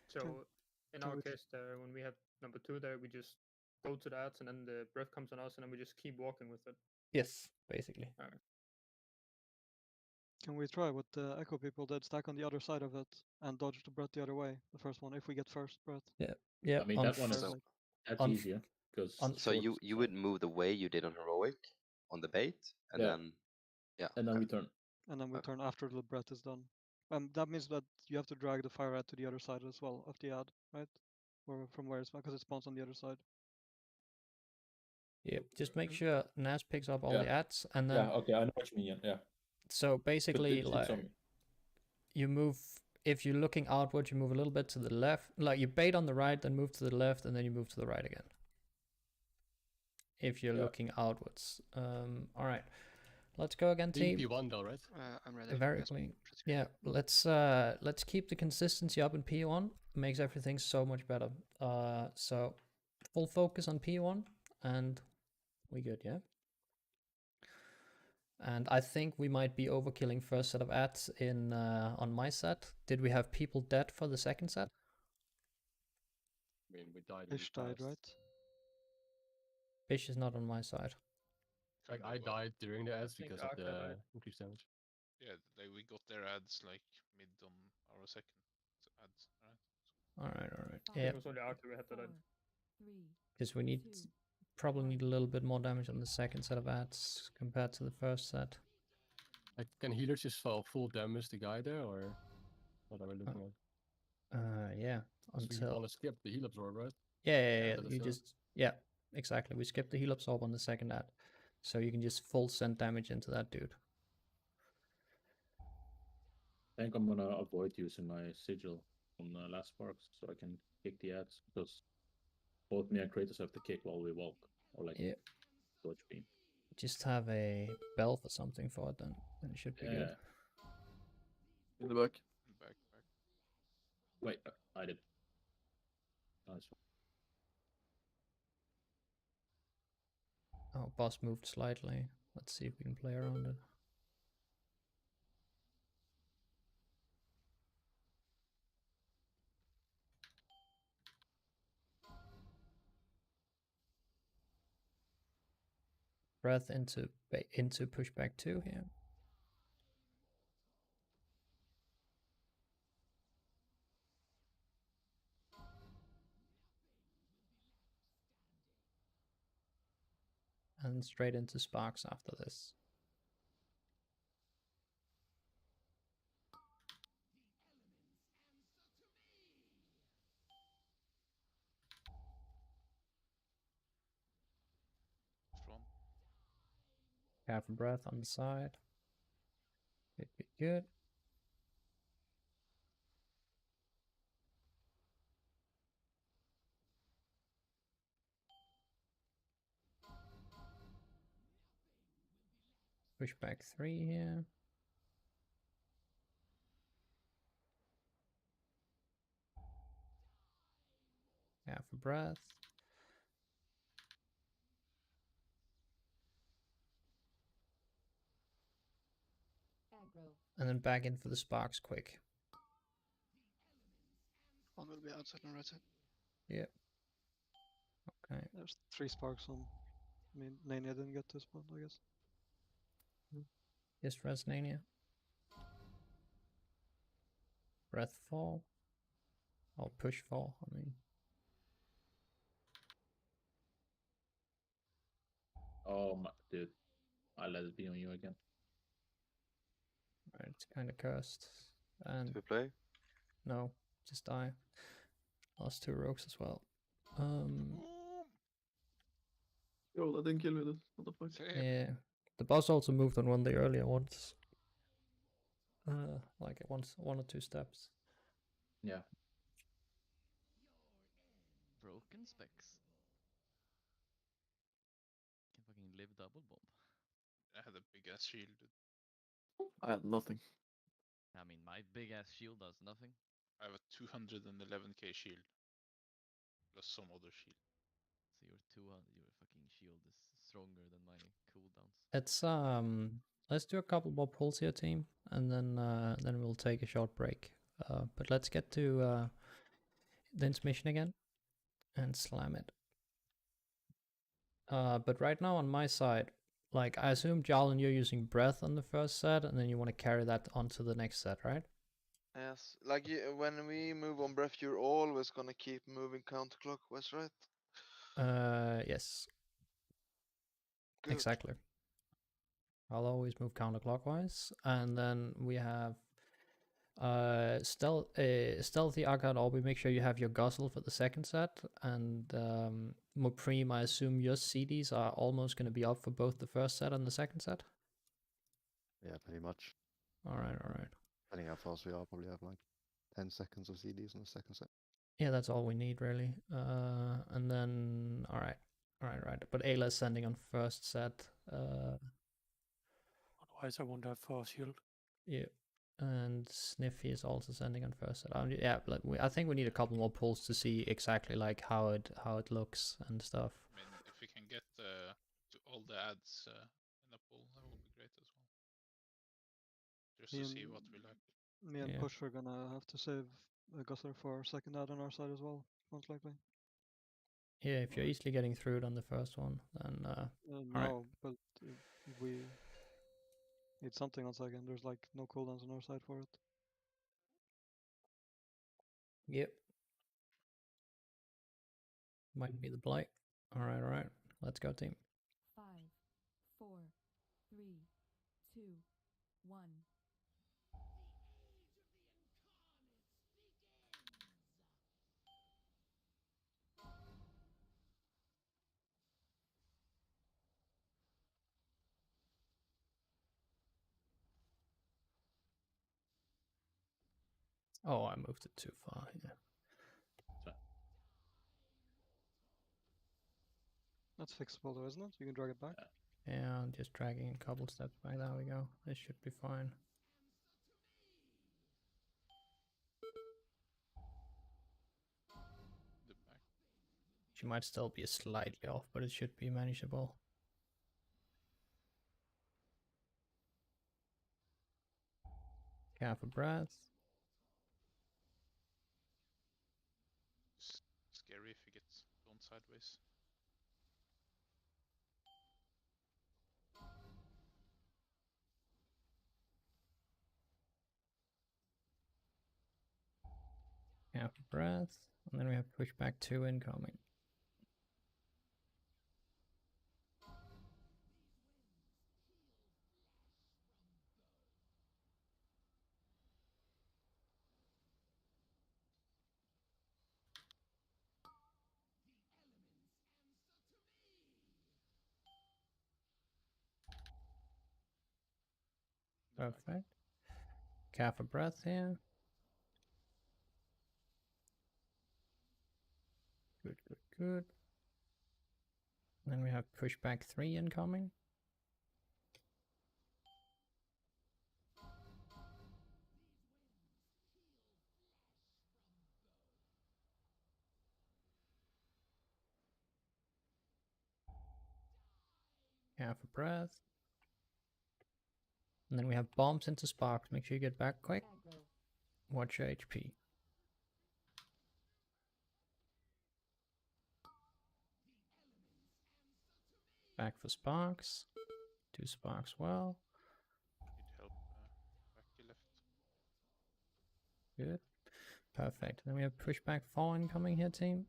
So in can our we- case there, when we have number 2 there, we just go to the ads and then the breath comes on us and then we just keep walking with it. Yes, basically. Alright. Can we try what the Echo people did? Stack on the other side of it and dodge the breath the other way. The first one, if we get first breath. Yeah. Yeah. I mean on that one is f- So- that's on f- easier because on- So you would move the way you did on Heroic on the bait and Yeah. then yeah. and then okay. we turn. And then we Okay. turn after the breath is done. That means that you have to drag the fire ad to the other side as well of the ad, right? Or from where it's because it spawns on the other side. Yeah. Just make sure Nas picks up all Yeah. the ads, and then Yeah, okay, I know what you mean. Yeah. so basically it's like on me. you move. If you're looking outward, you move a little bit to the left. Like you bait on the right, then move to the left, and then you move to the right again. If you're Yeah. looking outwards. All right. Let's go again, team. P1 though, right? I'm ready. Very Yes, clean. let's go. Yeah, let's keep the consistency up in P1. Makes everything so much better. So full focus on P1, and we good, yeah. And I think we might be overkilling first set of ads in on my set. Did we have people dead for the second set? I mean, we died. Fish died, right? Fish is not on my side. Like Kinda I what- died during the ads think because of Arca the died. increased damage. Yeah, we got their ads like mid on our second ads, right? All right. I think Yeah, it was only after we had to 4, that. 3, because we need probably need a little bit more damage on the second set of ads compared to the first set. Like, can healers just full damage the guy there, or what are we looking at? Yeah. So you Until want to skip the heal absorb, right? Yeah, that's you the- just exactly. We skip the heal absorb on the second ad, so you can just full send damage into that dude. I think I'm gonna avoid using my sigil on last sparks so I can kick the ads because both me and Kratos have to kick while we walk or like Yeah. dodge beam. Just have a bell for something for it, then it should be good. Yeah. In the back. Back. Wait, I did. Nice. Oh, boss moved slightly. Let's see if we can play around it. Breath into pushback 2 here. And straight into sparks after this. Front. Careful breath on the side. Good, good, good. Pushback 3 here. Careful breath. Aggro. And then back in for the sparks quick. One will be outside and right side. Yep. Okay. There's 3 sparks on. I mean, Nania didn't get this one, I guess. Yes, Resnania. Breath fall. Or push fall, I mean. Oh my dude. I'll let it be on you again. Right, it's kind of cursed. And Do we play? no, just die. Lost 2 rogues as well. Yo, that didn't kill me, dude. What the fuck? Yeah. The boss also moved on one of the earlier ones. Like one or two steps. Yeah. Broken specs. Can fucking live double bomb. I had a big ass shield. I had nothing. I mean, my big ass shield does nothing. I have a 211k shield. Plus some other shield. So your fucking shield is stronger than my cooldowns. Let's do a couple more pulls here, team, and then we'll take a short break. But let's get to the intermission again and slam it. But right now on my side, like I assume Jarlan, you're using breath on the first set, and then you want to carry that onto the next set, right? Yes, like when we move on breath, you're always gonna keep moving counterclockwise, right? Yes. Good. Exactly. I'll always move counterclockwise, and then we have stealthy Arcade Orbi. Make sure you have your Guzzle for the second set, and Mopreme, I assume your CDs are almost going to be up for both the first set and the second set. Yeah, pretty much. All right. Depending how fast we are, probably have like 10 seconds of CDs in the second set. Yeah, that's all we need really. And then all right. But Ayla's sending on first set. Otherwise, I won't have force shield. Yeah. And Sniffy is also sending on first set. Yeah, like I think we need a couple more pulls to see exactly like how it looks and stuff. I mean, if we can get to all the ads in a pool, that would be great as well. Just to see what we like. Me and Push are gonna have to save a Guzzler for second ad on our side as well, most likely. Yeah, if you're easily getting through it on the first one, then no, but we need something on second. There's like no cooldowns on our side for it. Yep. Might be the blight. All right. Let's go, team. 5, 4, 3, 2, 1. Oh, I moved it too far. Yeah. That's fixable though, isn't it? You can drag it back. Yeah, I'm just dragging a couple steps back. There we go. This should be fine. She might still be slightly off, but it should be manageable. Careful breath. Scary if he gets blown sideways. Half a breath. And then we have pushback 2 incoming. Perfect. Half a breath here. Good, good, good. Then we have pushback 3 incoming. Half a breath. And then we have bombs into sparks. Make sure you get back quick. Watch your HP. Back for sparks. 2 sparks well. Need help back to left. Good. Perfect. Then we have pushback 4 incoming here, team.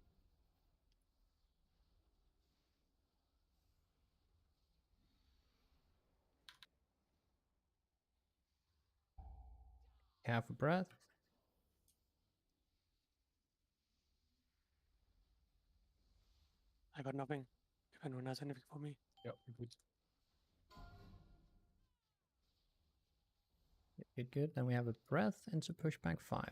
Half a breath. I got nothing. If anyone has anything for me. Yep, good. Good, good. Then we have a breath into pushback 5.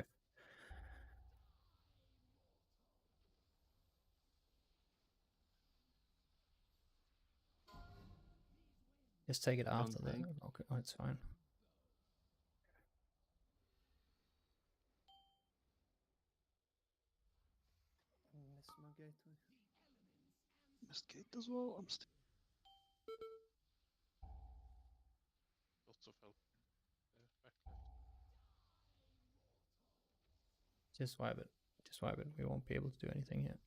Just take it after that. Okay, oh, it's fine. Miss my gateway. Missed gate as well. I'm still. Lots of help. Back left. Just swipe it. Just swipe it. We won't be able to do anything here.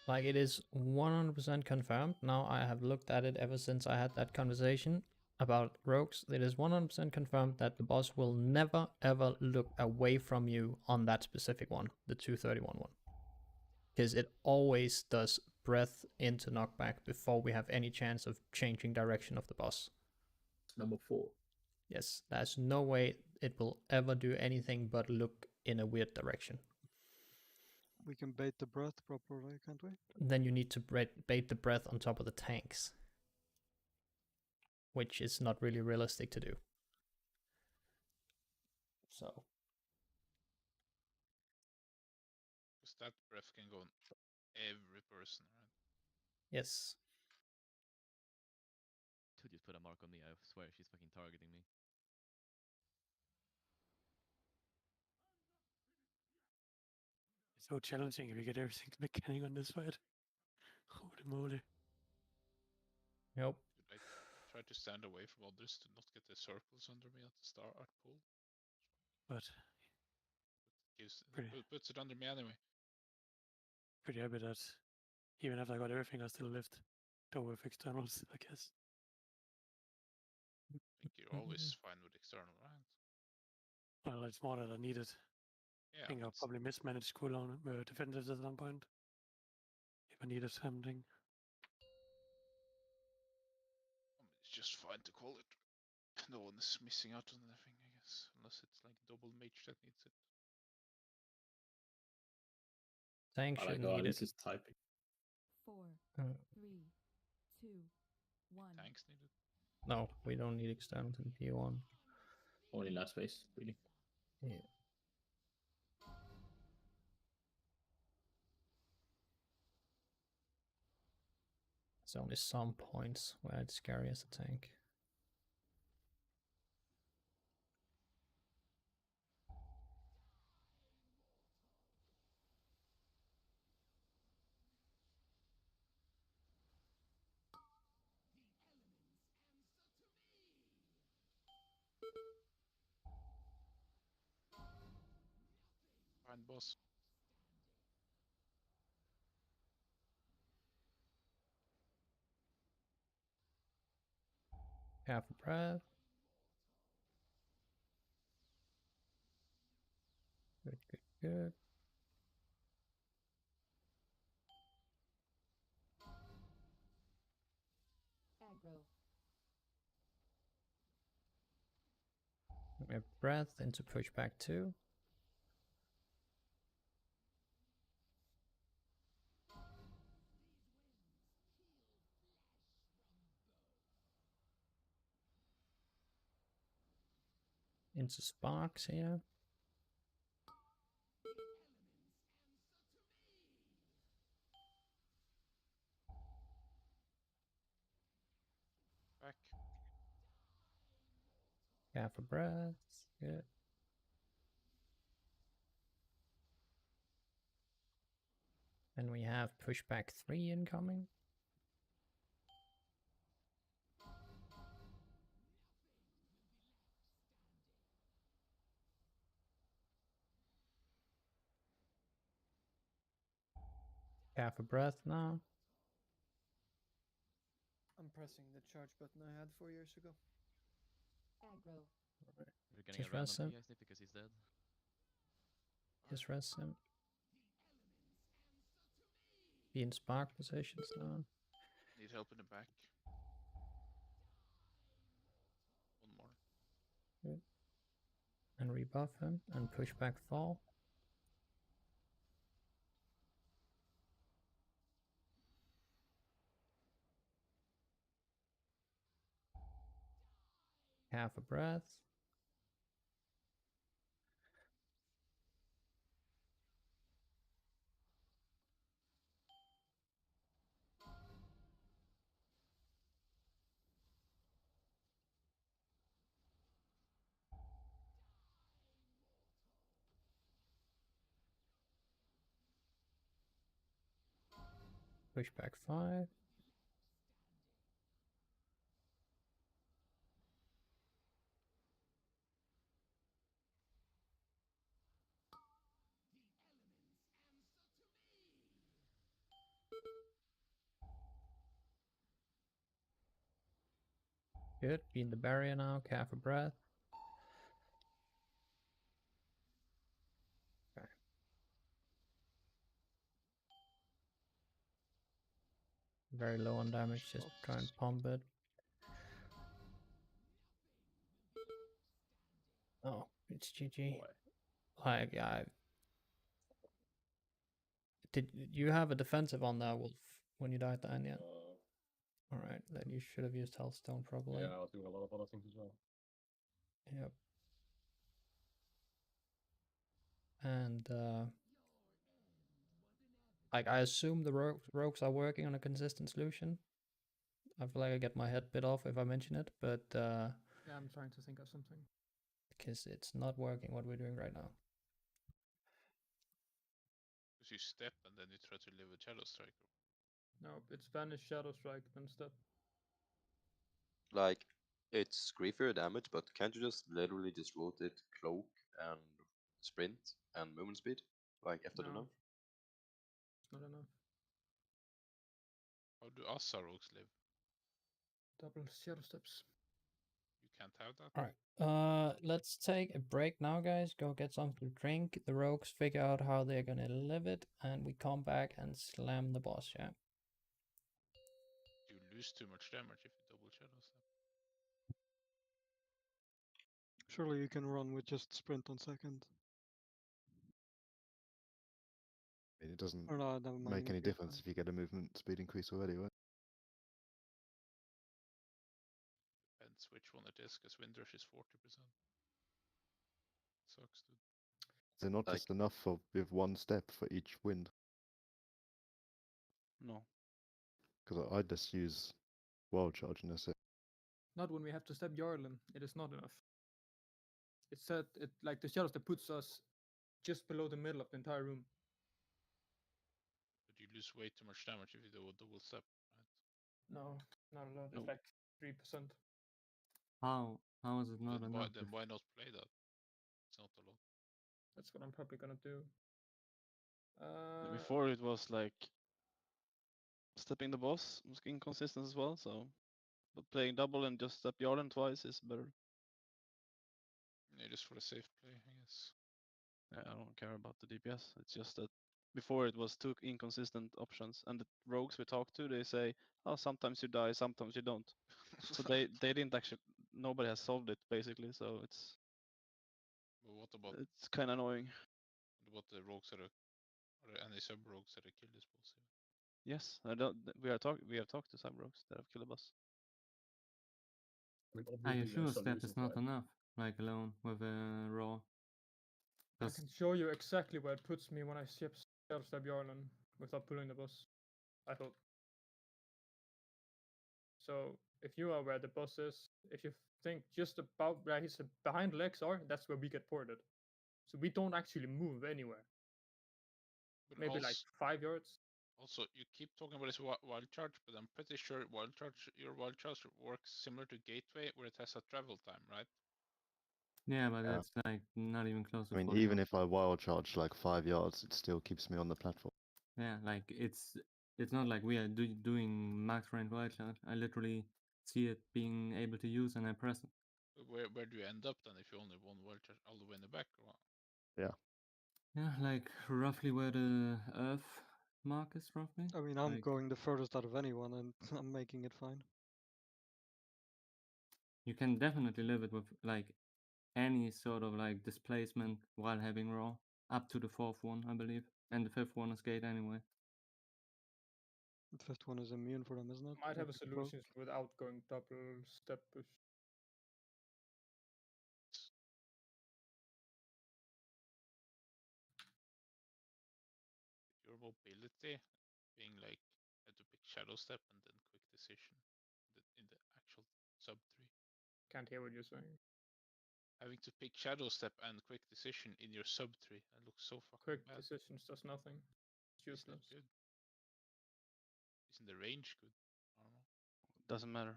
Like, it is 100% confirmed. Now I have looked at it ever since I had that conversation about rogues. It is 100% confirmed that the boss will never ever look away from you on that specific one, the 231 one. Because it always does breath into knockback before we have any chance of changing direction of the boss. Number 4. Yes, there's no way it will ever do anything but look in a weird direction. We can bait the breath properly, can't we? Then you need to bait the breath on top of the tanks, which is not really realistic to do. So. Because that breath can go on every person, right? Yes. Two just put a mark on me. I swear she's fucking targeting me. It's so challenging if you get everything mechanic on this fight. Holy moly. Yep. I try to stand away from others to not get the circles under me at the start pool. But puts it under me anyway. Pretty happy that even after I got everything, I still lived. Though with externals, I guess. I think you're always fine with external, right? Well, it's more that I needed. Yeah, I think I'll probably mismanage cooldown defenders at some point. If I needed something. It's just fine to call it. No one is missing out on anything, I guess. Unless it's like double mage that needs it. Tank Oh my shouldn't god, need this it. is typing. 4, 3, 2, 1. Tanks need it. No, we don't need externals in P1. Only last phase, really. Yeah. There's only some points where it's scary as a tank. Fine, boss. Half a breath. Good. Aggro. We have breath into pushback 2. Into sparks here. Back. Half a breath. Good. And we have pushback 3 incoming. Half a breath now. I'm pressing the charge button I had 4 years ago. Aggro. You're getting Just a rest random him. PI snip because he's dead. Just rest him. Be in spark positions now. Need help in the back. One more. Good. And rebuff him and push back fall. Half a breath. Push back 5. Good. Be in the barrier now. Half a breath. Okay. Very low on damage. Just try and pump it. Oh, it's GG. Like, did you have a defensive on that, Wolf, when you died then? Yeah. Alright, then you should have used Healthstone probably. Yeah, I was doing a lot of other things as well. Yep. And like, I assume the rogues are working on a consistent solution. I feel like I get my head bit off if I mention it, but Yeah, I'm trying to think of something. because it's not working what we're doing right now. Because you step and then you try to live with Shadow Strike. No, it's Vanish, Shadow Strike, then step. Like, it's Griefer damage, but can't you just literally just rotate Cloak and Sprint and movement speed? Like, after the No. nerf? It's not enough. How do Asa rogues live? Double Shadow Steps. You can't have that? Alright, let's take a break now, guys. Go get something to drink. The rogues figure out how they're gonna live it, and we come back and slam the boss, yeah? You lose too much damage if you double Shadow Step. Surely you can run with just sprint on second. I mean, it doesn't Or no, never mind. make any okay, difference if you get a movement speed increase already, right? Depends which one it is, because Windrush is 40%. Sucks, dude. Is it not Like- just enough for with one step for each wind? No. Because I just use wild charge and that's it. Not when we have to step Jarlen. It is not enough. It said it like the Shadow Step puts us just below the middle of the entire room. But you lose way too much damage if you do a double step, right? No, not a lot. It's No. like 3%. How is it not Then enough? why not play that? It's not a lot. That's what I'm probably gonna do. Before it was like stepping the boss was inconsistent as well, so but playing double and just step Jarlen twice is better. Yeah, just for the safe play, I guess. I don't care about the DPS. It's just that before it was two inconsistent options, and the rogues we talk to, they say, "Oh, sometimes you die, sometimes you don't." So they didn't actually. Nobody has solved it basically. So it's But what about kind of annoying. the rogues are there any sub rogues that have killed this boss? Yes, I don't. We have talked to some rogues that have killed a boss. Are you sure step is not enough? Like alone with raw. I can show you exactly where it puts me when I Shadow Step Jarlan without pulling the boss. I hope. So if you are where the boss is, if you think just about where his behind legs are, that's where we get ported. So we don't actually move anywhere. But Maybe like 5 yards. Also, you keep talking about this wild charge, but I'm pretty sure your wild charge works similar to Gateway, where it has a travel time, right? Yeah, but Yeah. it's like not even close to I mean, 40 even yards. if I wild charge like 5 yards, it still keeps me on the platform. Yeah, like it's not like we are doing max range wild charge. I literally see it being able to use and I press it. But where do you end up then if you only one wild charge all the way in the back? Or what? Yeah. Yeah, like roughly where the earth mark is roughly. I mean, I'm like, going the furthest out of anyone, and I'm making it fine. You can definitely live it with like any sort of like displacement while having raw up to the 4th one, I believe, and the 5th one is gate anyway. The 5th one is immune for them, isn't it? Might have a Like the proc? solution without going double step push. Your mobility being like had to pick shadow step and then quick decision in the actual sub 3. Can't hear what you're saying. Having to pick shadow step and quick decision in your sub 3, that looks so fucking Quick bad. decisions does nothing. It's It's not useless. good. Isn't the range good? I don't know. Doesn't matter.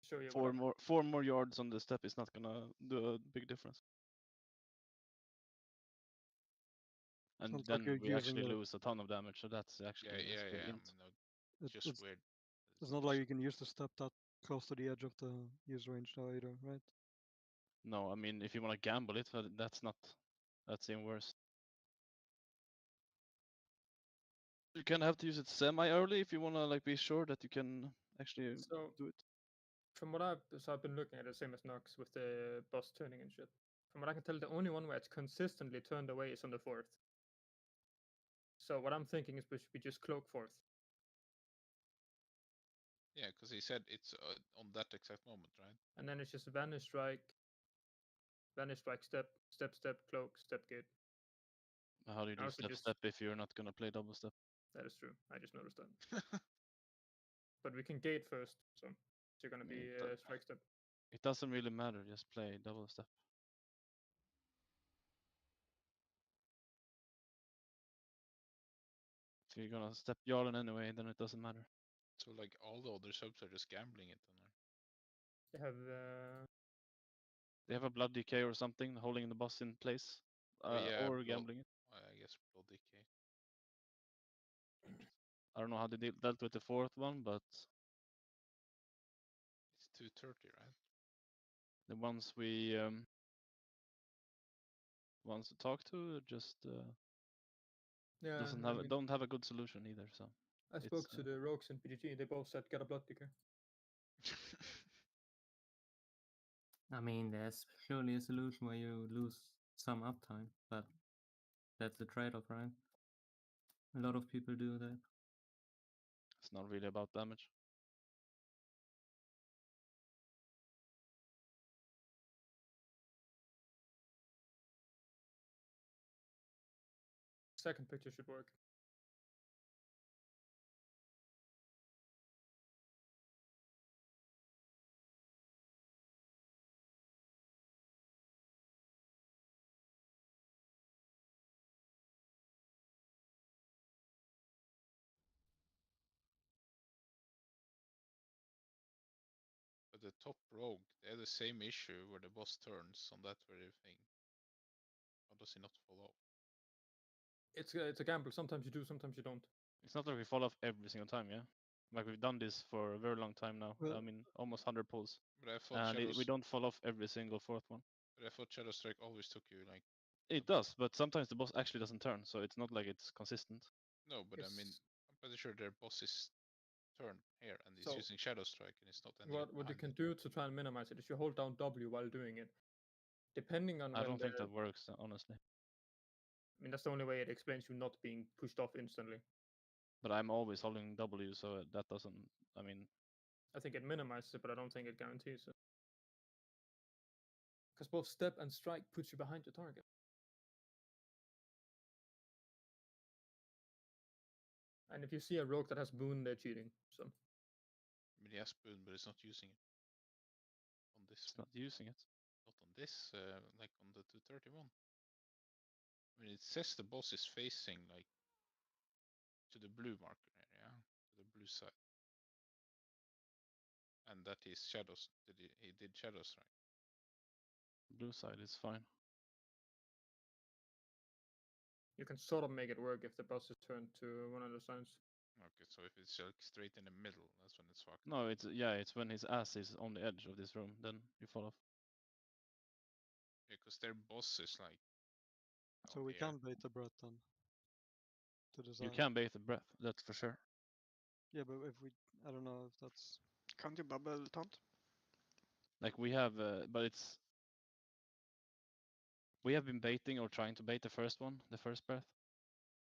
Show you Four more yards on the step is not gonna do a big difference. And Sounds like then you're we actually using the- lose a ton of damage, so that's actually Yeah. still I int. mean, no, just weird. It's not like you can use the step that close to the edge of the use range now either, right? No, I mean if you want to gamble it, that's even worse. You kind of have to use it semi early if you want to like be sure that you can actually So do it. from what I've been looking at the same as Nox with the boss turning and shit. From what I can tell, the only one where it's consistently turned away is on the 4th. So what I'm thinking is we just cloak 4th. Yeah, because he said it's on that exact moment, right? And then it's just vanish strike, step, cloak, step gate. How do you I do also step just- step if you're not gonna play double step? That is true. I just noticed that. But we can gate first, so you're gonna be strike step. It doesn't really matter. Just play double step. If you're gonna step Jarlan anyway, then it doesn't matter. So like all the other subs are just gambling it on her. They have They have a blood decay or something, holding the boss in place, or gambling it. I guess blood decay. I don't know how they dealt with the 4th one, but It's 230, right? the ones we wants to talk to just Yeah, don't have a good solution either. So I spoke to the rogues in PGG. They both said get a blood decay. I mean, there's surely a solution where you lose some uptime, but that's the trade-off, right? A lot of people do that. It's not really about damage. Second picture should work. But the top rogue, they have the same issue where the boss turns on that very thing. How does he not follow? It's a gamble. Sometimes you do, sometimes you don't. It's not like we fall off every single time, yeah? Like we've done this for a very long time now. Well- I mean, almost 100 pulls. But I thought And we don't fall off every single fourth one. But I thought Shadow Strike always took you like. It does, but sometimes the boss actually doesn't turn, so it's not like it's consistent. No, but I mean, I'm pretty sure their boss is turn here, and he's So- using Shadow Strike, and it's not ending What up you behind can it. do to try and minimize it is you hold down W while doing it. Depending on I when don't think the- that works, honestly. I mean, that's the only way it explains you not being pushed off instantly. But I'm always holding W, so that doesn't. I mean, I think it minimizes it, but I don't think it guarantees it. Because both step and strike puts you behind your target. And if you see a rogue that has boon, they're cheating. So I mean, he has spoon, but he's not using it. On this. it's not using it. Not on this, like on the 231. I mean, it says the boss is facing like to the blue marker here, yeah, to the blue side, and that is shadows. He did Shadow Strike. Blue side is fine. you can sort of make it work if the boss is turned to one of the signs. Okay, so if it's like straight in the middle, that's when it's fucked. No, it's when his ass is on the edge of this room, then you fall off. Because their boss is like. So we can bait the breath then. To the You side. can bait the breath, that's for sure. Yeah, but if we, I don't know if that's. Can't you bubble taunt? Like we have, but it's. We have been baiting or trying to bait the first one, the first breath.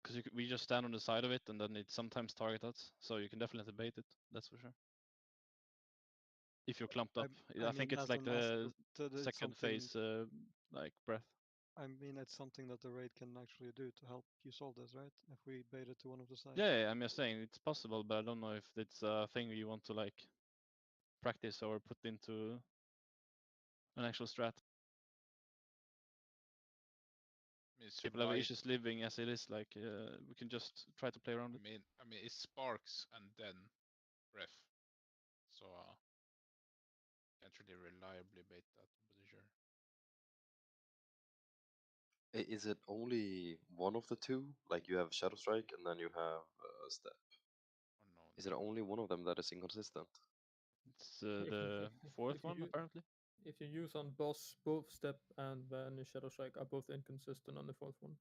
Because we just stand on the side of it and then it sometimes targets us. So you can definitely bait it, that's for sure. If you're clumped up. I think mean, it's as like an the to the second something- phase, like breath. I mean, it's something that the raid can actually do to help you solve this, right? If we bait it to one of the sides. Yeah, I'm just saying it's possible, but I don't know if it's a thing you want to like practice or put into an actual strat. People have issues living as it is. Like we can just try to play around it. I mean, it's sparks and then breath. So can't really reliably bait that, I'm pretty sure. Is it only one of the two? Like you have Shadow Strike and then you have Step. Is it only one of them that is inconsistent? It's the fourth one apparently. If you use on boss, both step and then Shadow Strike are both inconsistent on the fourth one.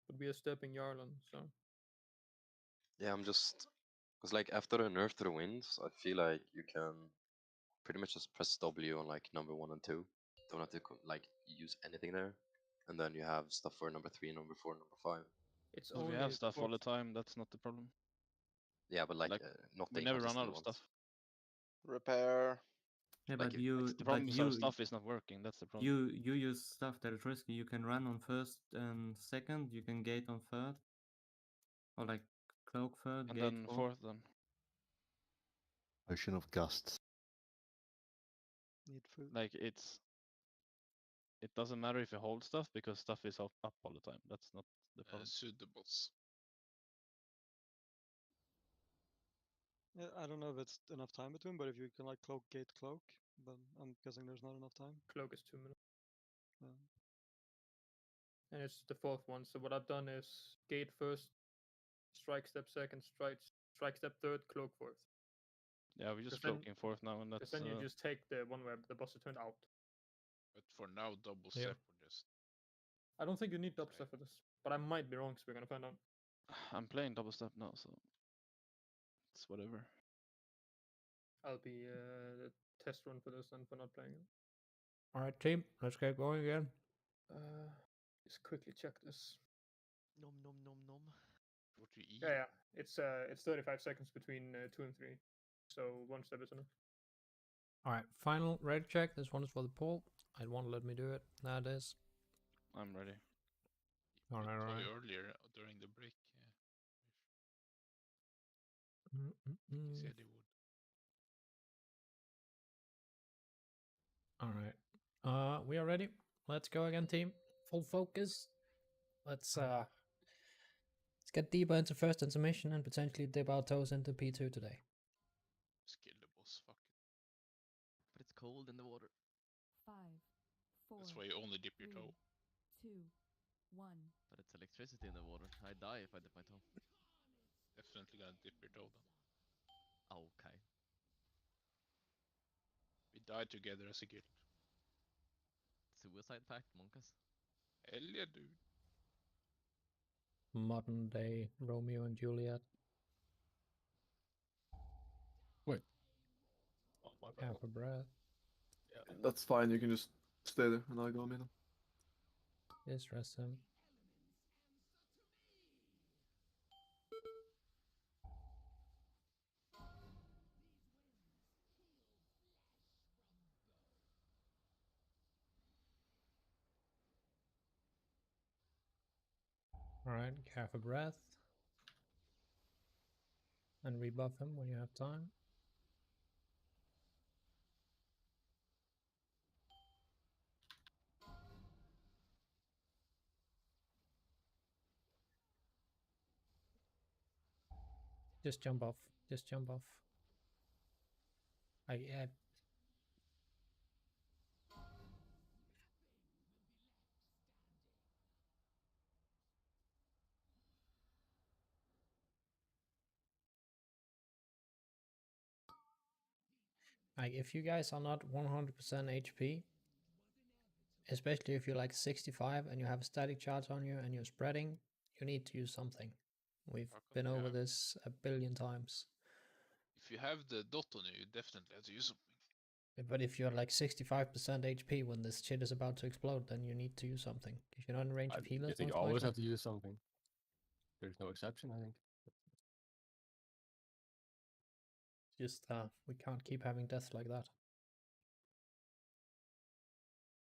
But we are stepping Jarlan, so. Yeah, I'm just because like after a nerf to the winds, I feel like you can pretty much just press W on like number 1 and 2. Don't have to like use anything there, and then you have stuff for number 3, number 4, number 5. It's Well, we have stuff all the time. That's not the problem. Yeah, but like, not we the never run out inconsistent of ones. stuff. Repair. Yeah, Like but it- you. The problem but is you, our stuff is not working. That's the problem. You use stuff that is risky. You can run on first and second. You can gate on third, or like cloak third, And gate then fourth. fourth then. Ocean of Gusts. Need food. Like it doesn't matter if you hold stuff because stuff is up all the time. That's not the problem. Soothe the boss. Yeah, I don't know if it's enough time between, but if you can like cloak, gate, cloak, then I'm guessing there's not enough time. Cloak is 2 minutes. Yeah. And it's the fourth one. So what I've done is gate first, strike step second, strike step third, cloak fourth. Yeah, we're just 'Cause then- cloaking fourth now, and that's. Because then you just take the one where the boss is turned out. But for now, double Yeah. step or just. I don't think you need double step for this, but I might be wrong, so we're gonna find out. I'm playing double step now, so it's whatever. I'll be the test run for this and for not playing it. All right, team, let's get going again. Just quickly check this. Nom nom nom nom. What you eat? Yeah. It's 35 seconds between 2 and 3, so 1 step is enough. All right, final red check. This one is for the poll. I won't let me do it. Now it is. I'm ready. All right, all Told right. you earlier during the break. He said he would. All right. We are ready. Let's go again, team. Full focus. Let's get deeper into first intermission and potentially dip our toes into P2 today. Just kill the boss, fuck it. But it's cold in the water. 5, 4. That's why you only dip your toe. 2, 1. But it's electricity in the water. I die if I dip my toe. Definitely gonna dip your toe then. Okay. We died together as a guild. Suicide pact, monkas. Hell yeah, dude. Modern day Romeo and Juliet. Wait. Oh my bad. Half a breath. Yeah. That's fine, you can just stay there and I'll go middle. Just rest him. Alright, half a breath. And rebuff him when you have time. Just jump off. Just jump off. Like, if you guys are not 100% HP, especially if you're like 65 and you have a static charge on you and you're spreading, you need to use something. We've been over this a billion times. If you have the dot on you, you definitely have to use something. But if you're like 65% HP when this shit is about to explode, then you need to use something. If you're not in range of healers, I think you most always likely. have to use something. There's no exception, I think. Just we can't keep having deaths like that.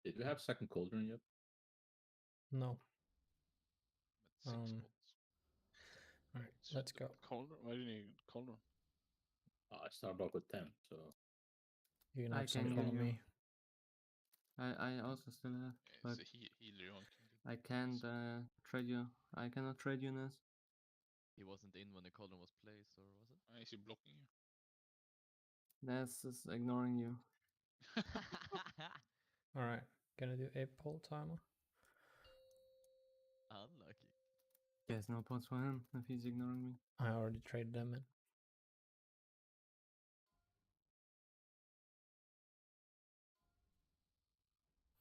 Did we have second cauldron yet? No. But 6 spots. Alright, let's go. Cauldron? Why do you need cauldron? I started off with 10, so You can I have some can follow give you- me. I also still have, but It's a healer one can do. I can't trade you. I cannot trade you, Ness. He wasn't in when the cauldron was placed, or was it? Why is he blocking you? Ness is ignoring you. Alright, gonna do a pull timer. Unlucky. There's no pots for him if he's ignoring me. I already traded them in.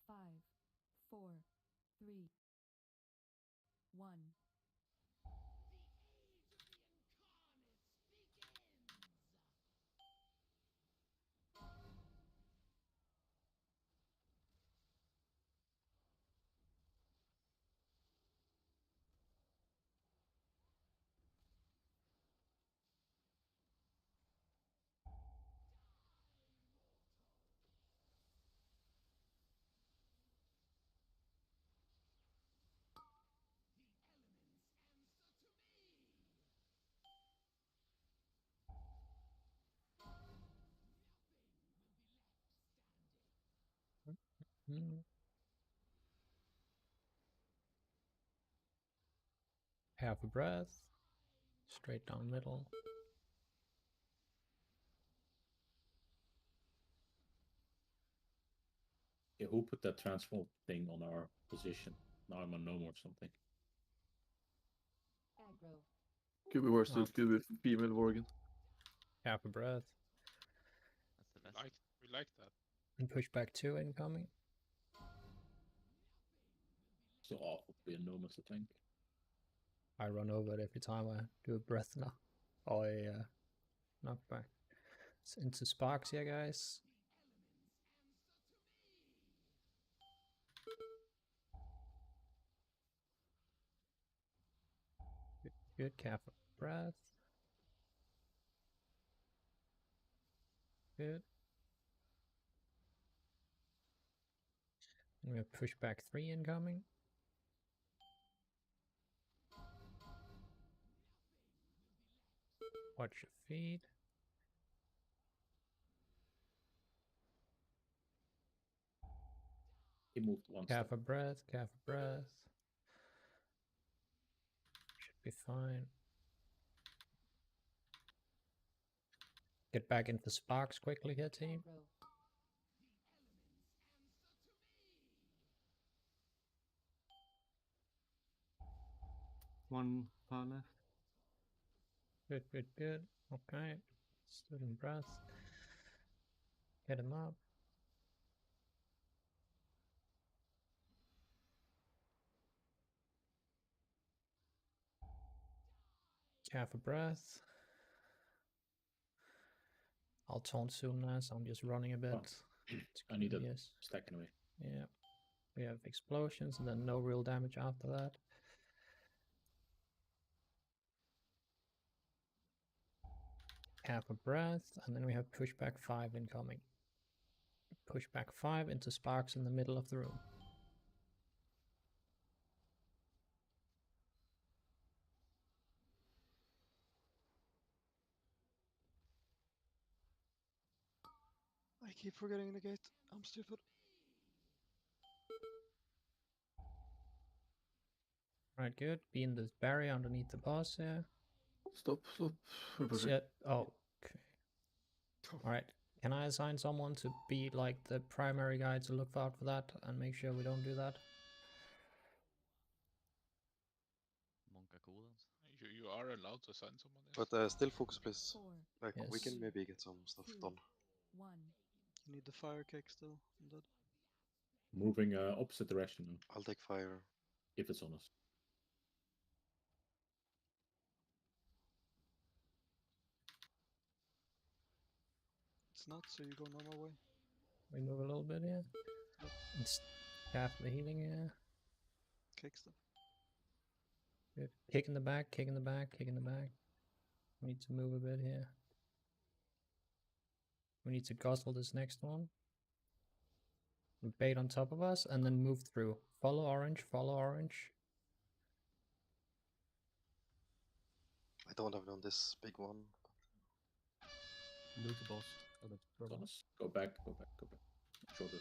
Five, 4, 3, 1. Half a breath. Straight down middle. yeah, who put that transform thing on our position? Now I'm on gnome or something. Aggro. Could be worse, it could be female Worgen. Half a breath. That's the best. We like that. And push back 2 incoming. So awful to be a gnome, I think. I run over it every time I do a breath now. Or a knockback. It's into sparks here, guys. Good, careful breath. Good. I'm gonna push back 3 incoming. Watch your feet. He moved one Half step. a breath, half a breath. Should be fine. Get back into sparks quickly here, team. Aggro. 1 far left. Good, good, good. Okay. Student breath. Get him up. Half a breath. I'll taunt soon as I'm just running a bit. I need a Yes. stack anyway. Yeah. We have explosions and then no real damage after that. Half a breath, and then we have pushback 5 incoming. Pushback 5 into sparks in the middle of the room. I keep forgetting the gate. I'm stupid. Right, good. Be in this barrier underneath the boss here. Stop. Shit. Oh, okay. Alright. Can I assign someone to be like the primary guy to look out for that and make sure we don't do that? Monka cooldowns. You are allowed to assign someone. Yes. But still focus, please. 4, Like we can Yes. maybe get some stuff 2, done. 1. You need the fire cake still. I'm dead. Moving opposite direction now, I'll take fire. if it's on us. It's not, so you go normal way. We move a little bit here. It's half the healing here. Cake stuff. Good. Kick in the back, kick in the back, kick in the back. We need to move a bit here. We need to guzzle this next one. Bait on top of us and then move through. Follow orange, follow orange. I don't have done this big one. Loot the boss. Oh, that's It's on problem. us. Go back, go back, go back. Shoulder.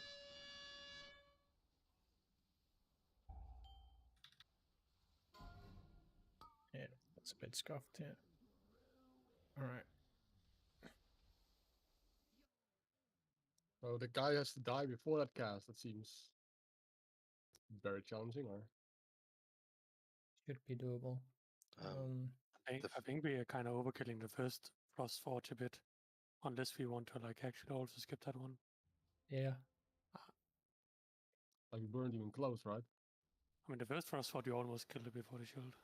Yeah, that's a bit scuffed here. Alright. Oh, the guy has to die before that cast. That seems very challenging, or Should be doable. I think we are kind of overkilling the first Frost Forge a bit. Unless we want to like actually also skip that one. Yeah. like we weren't even close, right? I mean, the first Frost Forge you almost killed it before the shield.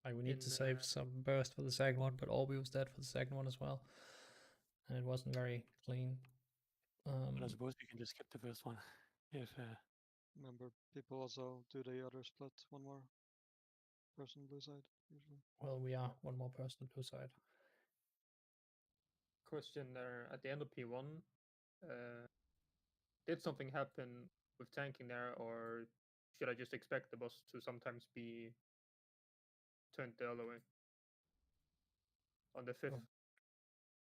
Like we need to save some burst for the second one, but Orby was dead for the second one as well. And it wasn't very clean. But I suppose we can just skip the first one. If Remember, people also do the other split. One more person blue side, usually. Well, we are one more person on blue side. Question there at the end of P1, did something happen with tanking there, or should I just expect the boss to sometimes be turned the other way? On the 5th?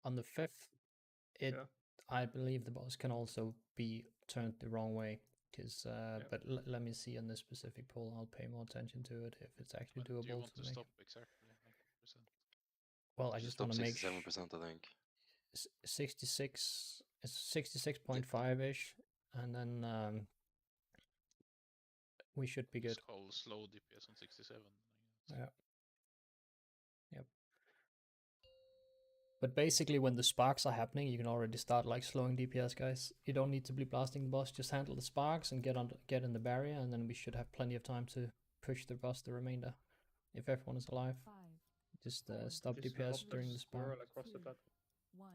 On the 5th, I believe the boss can also be turned the wrong way. Because, but let me see on this specific poll. I'll pay more attention to it if it's actually doable. Do you want to make. stop exactly? Like, %? Well, I just want to make 67%, I think. 66. It's 66.5-ish, and then we should be good. It's called slow DPS on 67. Yeah. Yep. But basically, when the sparks are happening, you can already start like slowing DPS, guys. You don't need to be blasting the boss. Just handle the sparks and get in the barrier, and then we should have plenty of time to push the boss the remainder. If everyone is alive, just stop Just DPS during the spark. swirl across the platform. 1.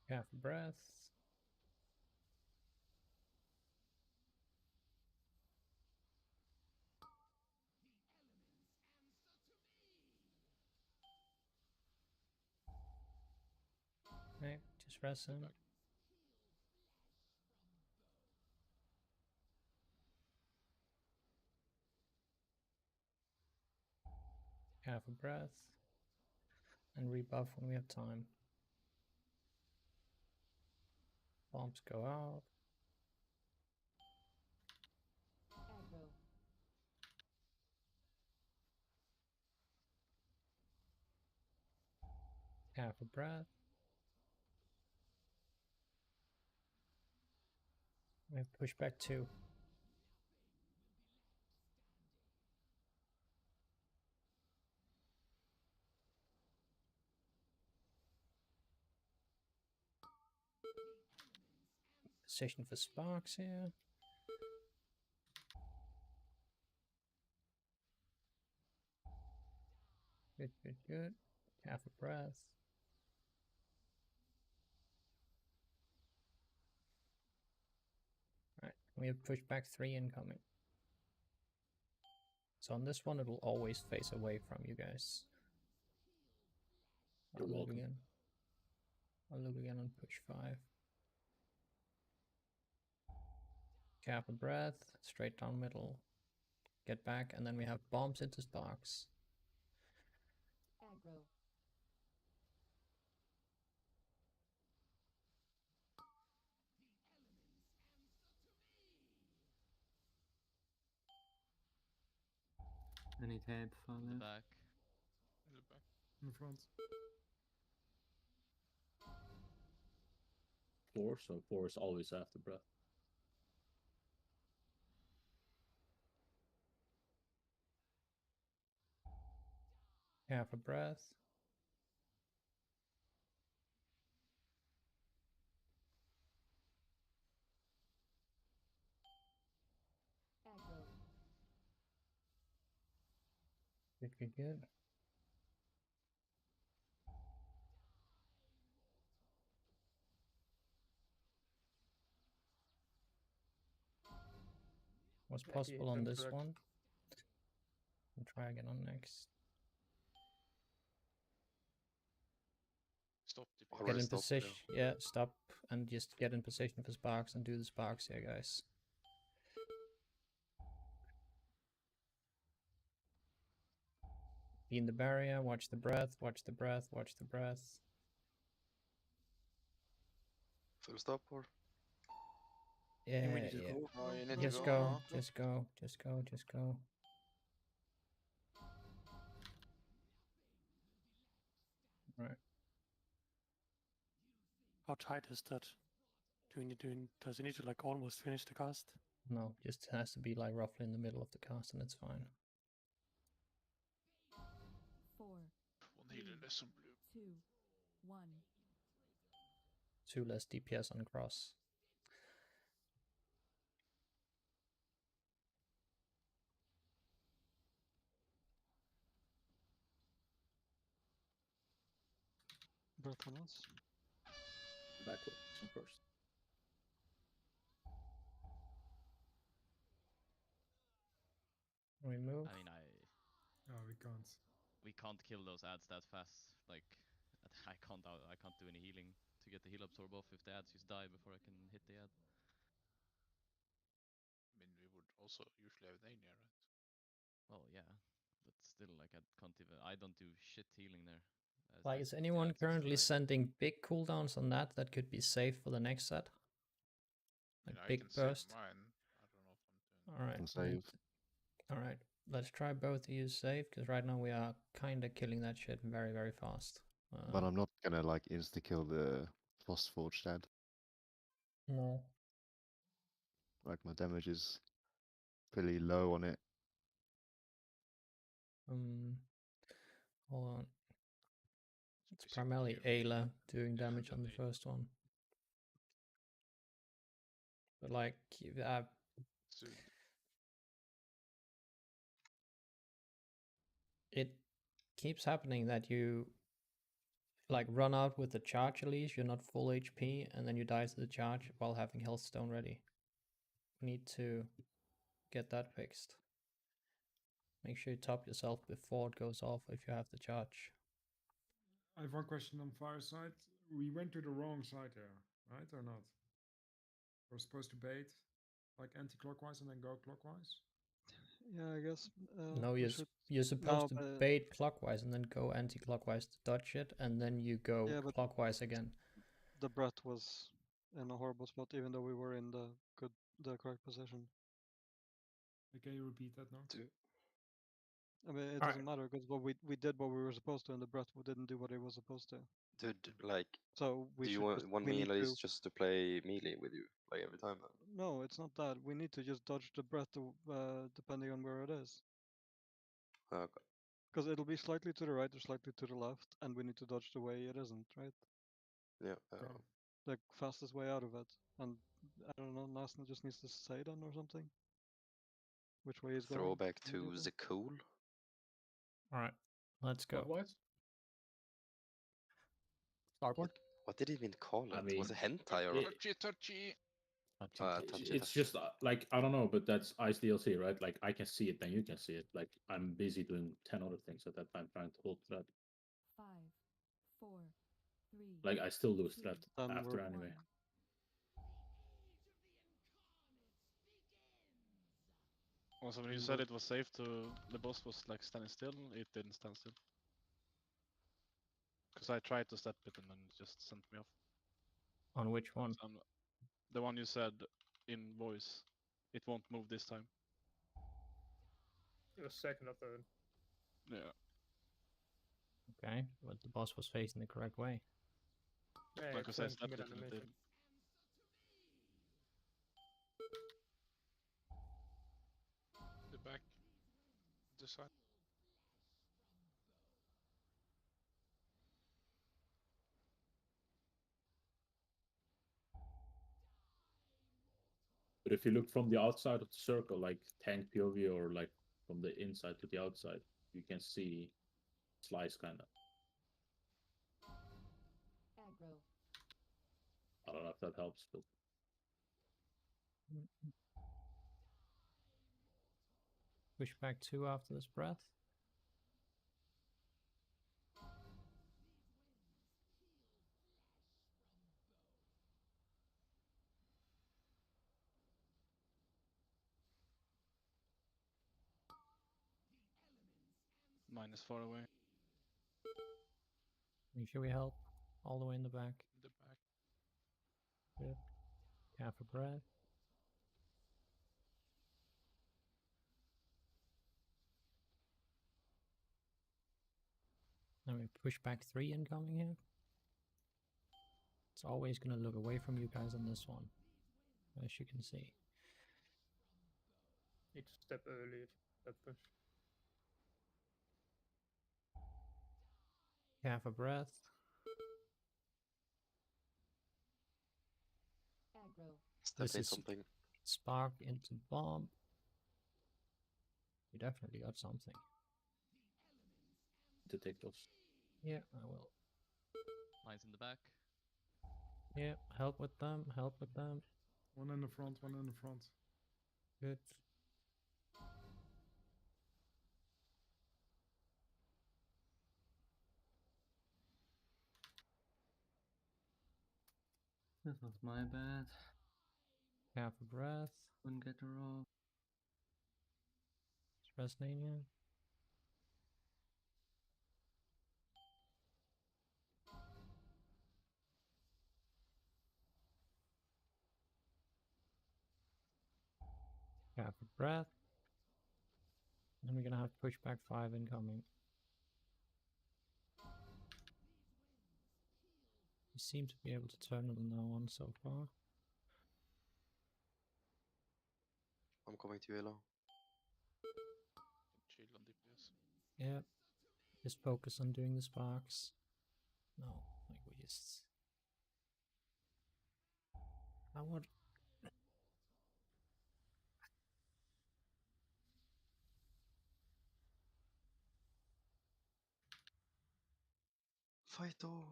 Half a breath. Okay, just rest in. Half a breath. And rebuff when we have time. Bombs go out. Aggro. Half a breath. We have push back 2. Position for sparks here. Good, good, good. Half a breath. Right, we have push back 3 incoming. So on this one, it will always face away from you guys. I'll look again. I'll look again on push 5. Half a breath, straight down middle. Get back, and then we have bombs into sparks. Aggro. Any tape for In the left? back. In the back. In the front. 4, so 4 is always after breath. Half a breath. Aggro. Good, good, good. What's possible on this correct. one? I'll try again on next. Stop the Get Already in stopped, position. Yeah, stop and just get in position for sparks and do the sparks here, guys. Be in the barrier, watch the breath, watch the breath, watch the breath. Full stop or? Yeah, we need to yeah. go. Oh, you need to Just go. go, now. just go, just go, just go. Right. How tight is that? Does it need to like almost finish the cast? No, just has to be like roughly in the middle of the cast and it's fine. 4, One healer less on blue. 2, 1. 2 less DPS on cross. Breath on us. Backwards first. We move. I mean, Oh, we can't. we can't kill those ads that fast. Like, I can't do any healing to get the heal absorb off if the ads just die before I can hit the ad. I mean, we would also usually have Nania, right? Well, yeah, but still, like, I don't do shit healing there. Like, is anyone currently sending big cooldowns on that that could be safe for the next set? Like I big can save burst? mine. I don't know if I'm doing. Alright. Can save. Alright, let's try both of you save, because right now we are kind of killing that shit very, very fast. But I'm not gonna like insta kill the Frostforged ad. No. Like my damage is pretty low on it. Hold on. It's primarily Ayla doing damage on the first one. But like, it keeps happening that you like run out with the charge Elise, you're not full HP, and then you die to the charge while having health stone ready. We need to get that fixed. Make sure you top yourself before it goes off if you have the charge. I have one question on Fireside. We went to the wrong side there, right or not? We're supposed to bait like anti-clockwise and then go clockwise. Yeah, I guess. No, you're supposed to bait clockwise and then go anti-clockwise to dodge it, and then you go Yeah, but clockwise again. The breath was in a horrible spot, even though we were in the correct position. Can you repeat that, Nox? I mean, it Alright. doesn't matter because we did what we were supposed to, and the breath didn't do what it was supposed to. Dude, like, So we do you should want, just, want we me need at to. least just to play melee with you, like every time then? No, it's not that. We need to just dodge the breath depending on where it is. Okay. Because it'll be slightly to the right or slightly to the left, and we need to dodge the way it isn't, right? Yeah. The fastest way out of it. And I don't know, Nasna just needs to say then or something. Which way is going? Throwback to immediately. the cool. Alright, let's go. What? Starboard? What did he even call it? I mean, Was it hentai or? Touchy. Touchy. It's just like, I don't know, but that's Ice DLC, right? Like, I can see it, then you can see it. Like, I'm busy doing 10 other things at that time, trying to hold threat. 5, 4, 3. Like, I still lose threat Then after we're- anyway. Also, when you said it was safe to, the boss was like standing still, it didn't stand still. Because I tried to step it and then it just sent me off. On which one? So the one you said in voice, it won't move this time. It was second or third. Yeah. Okay, but the boss was facing the correct way. Yeah, Because I turned stepped it mid and it animation. The back. The side. But if you look from the outside of the circle, like tank POV or like from the inside to the outside, you can see slice kind of. Aggro. I don't know if that helps, but Push back 2 after this breath. Mine is far away. Make sure we help all the way in the back. The back. Good. Half a breath. Then we push back 3 incoming here. It's always going to look away from you guys on this one, as you can see. Need to step early, that push. Half a breath. Aggro. Step This in is something. spark into bomb. You definitely got something. to take those. Yeah, I will. Mine's in the back. Yeah, help with them, help with them. One in the front, one in the front. Good. This was my bad. Half a breath. Couldn't get the roll. Resnania. Half a breath. And we're gonna have pushback 5 incoming. You seem to be able to turn it on that one so far. I'm coming to you, Elo. Chill on DPS. Yeah. Just focus on doing the sparks. No, like we just. I want. Fighto.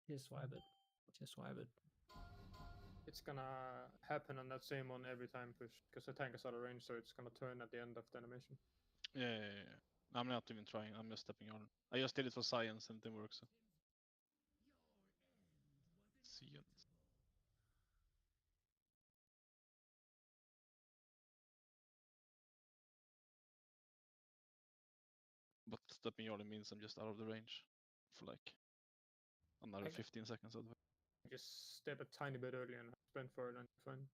Just swipe it. Just swipe it. It's gonna happen on that same one every time push, because the tank is out of range, so it's gonna turn at the end of the animation. Yeah. I'm not even trying, I'm just stepping on. I just did it for science and it didn't work, so. Science. But stepping only means I'm just out of the range for like another Okay. 15 seconds of it. Just step a tiny bit early and sprint for it and you're fine.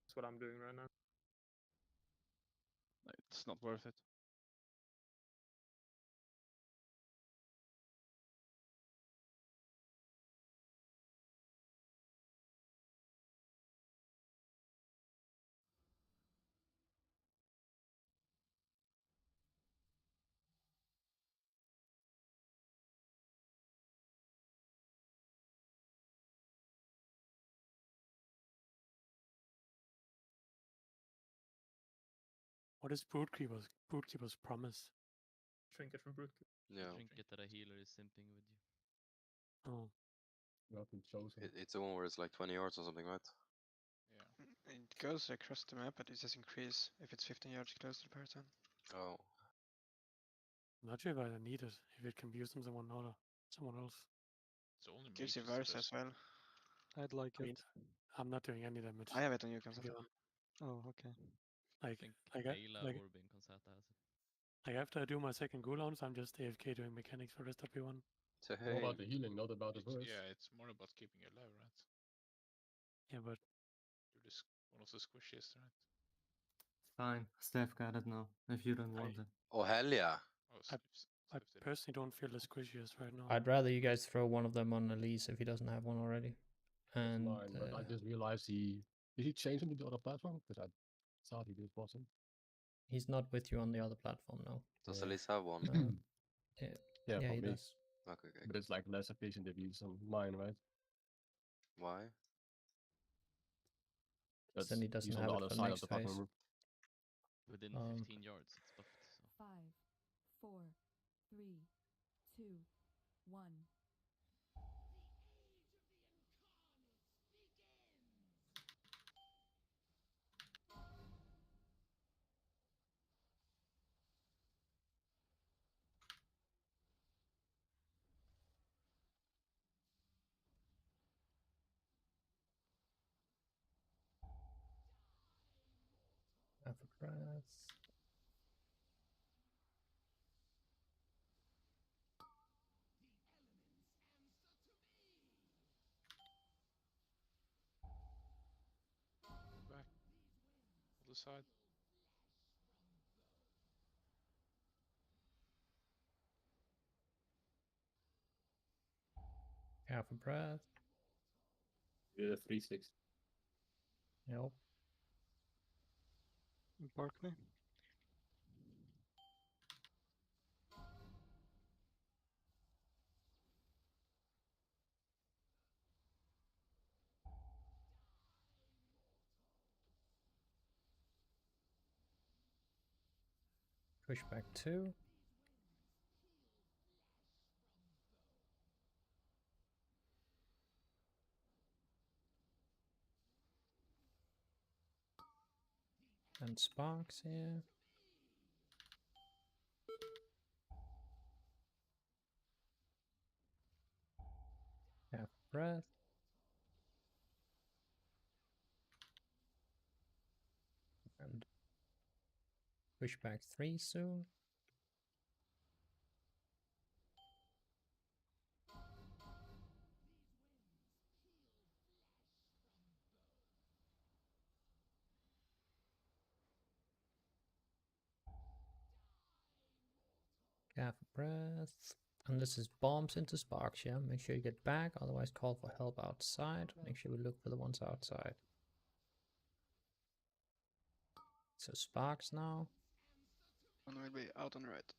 That's what I'm doing right now. It's not worth it. What is Broodkeeper's promise? Trinket from Broodkeeper. Yeah. Trinket that a healer is simping with you. Oh. It's the one where it's like 20 yards or something, right? It goes across the map, but it just increase if it's 15 yards close to the person. Oh. I'm not sure if I need it. If it can be used on someone else. It's only Gives you mages verse that as well. I'd like I mean, it. I'm not doing any damage. I have it on you, Thank Kansata. you. Oh, okay. I think Ayla or Ben Consata has it. Like after I do my second cooldowns, I'm just AFK doing mechanics for rest of everyone. More about the healing, not about the verse. Yeah, it's more about keeping you alive, right? Yeah, but You're just one of the squishiest, right? Fine, Steph got it now, if you don't want it. Oh, hell yeah. Oh, I personally don't feel the squishiest right now. I'd rather you guys throw one of them on Elise if he doesn't have one already. And Mine, but I just realized did he change him to the other platform? Because I thought he did wasn't. he's not with you on the other platform now. Does Elise have one? No. Yeah, Yeah, for he me. does. Okay, okay. But it's like less efficient if you use on mine, right? Why? Because then he doesn't he's on have the it other for side of next the phase. platform. Within 15 yards, it's buffed. So. 5, 4, 3, 2, 1. Have a breath. Back. Other side. Have a breath. Yeah, 3-6. Yep. Bark me. Push back 2. And sparks here. Have a breath. And push back 3 soon. Have a breath. And this is bombs into sparks, yeah? Make sure you get back, otherwise call for help outside. Make sure we look for the ones outside. So sparks now. One will be out on the right.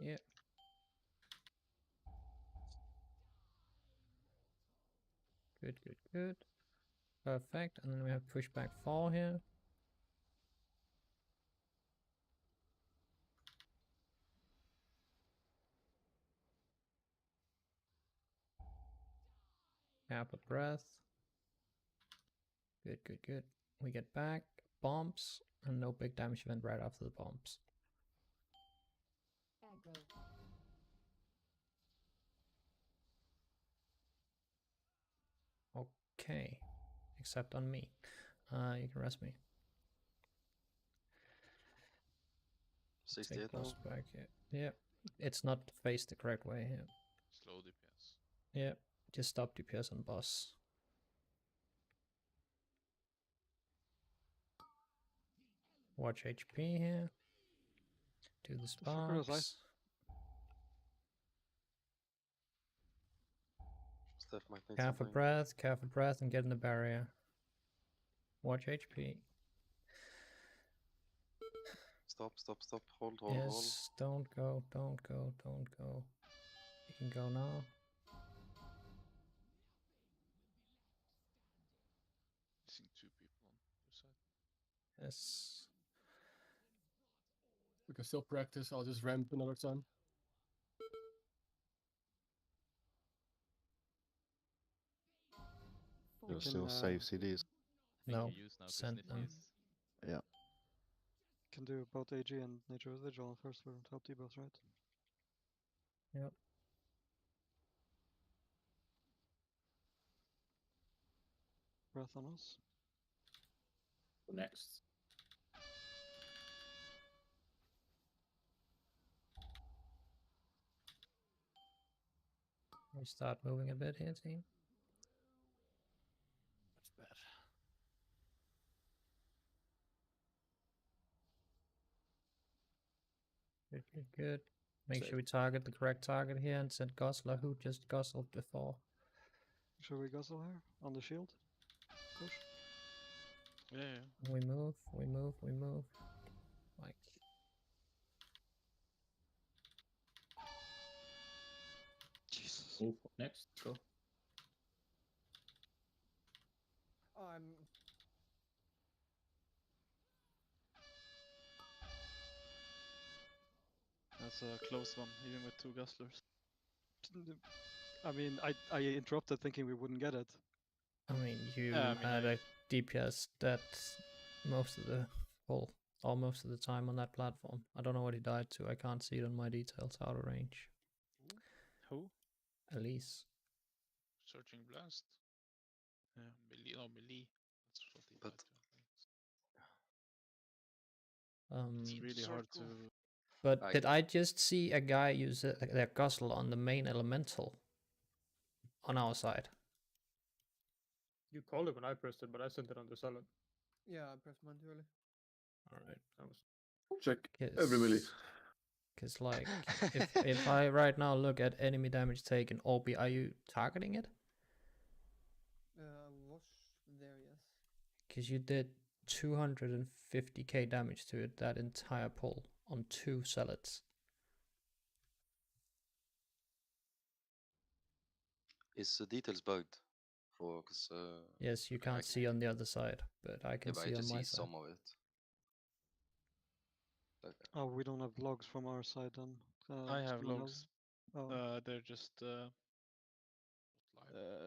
Yeah. Good, good, good. Perfect. And then we have pushback 4 here. Have a breath. Good, good, good. We get back. Bombs. And no big damage event right after the bombs. Aggro. Okay. Except on me. You can rest me. 68 Take now? most back here. Yeah. It's not faced the correct way here. Slow DPS. Yeah. Just stop DPS on boss. Watch HP here. Do the Sakura's ice. sparks. Steph might need Careful breath, and get in the barrier. Watch HP. Stop. Hold. Yes, don't go. You can go now. Missing 2 people on your side. Yes. We can still practice. I'll just ramp another time. You'll still save CDs. No, Use now 'cause send Sniffy them. is- Yeah. Can do both AG and Nature's Vigil on first for top debuffs, right? Yep. Breath on us. Next. We start moving a bit here, team. That's bad. Good. Make Save. sure we target the correct target here and send Gosler, who just gossled before. Should we guzzle here on the shield? Push. Yeah. We move. Like, Jesus. Move next. Go. I'm That's a close one, even with 2 Guzzlers. I mean, I interrupted thinking we wouldn't get it. I mean, you Yeah, I mean, had a DPS that most of the, well, almost of the time on that platform. I don't know what he died to. I can't see it on my details out of range. Who? Elise. Searching blast. Yeah. Melee. That's what he But- died to, I think. It's Team really hard circle. to. But did I just see a guy use their guzzle on the main elemental on our side? You called it when I pressed it, but I sent it on the salad. yeah, I pressed mine too early. Alright. That was Check every melee. Because, like, if I right now look at enemy damage taken, Orbi, are you targeting it? Was there, yes. Because you did 250k damage to it, that entire pull, on 2 salads. Is the details bugged? Cause Yes, you can't see on the other side, but I yeah, can but I see on just my see side. some of it. Like, Oh, we don't have logs from our side then. I have someone logs. else- Oh. They're just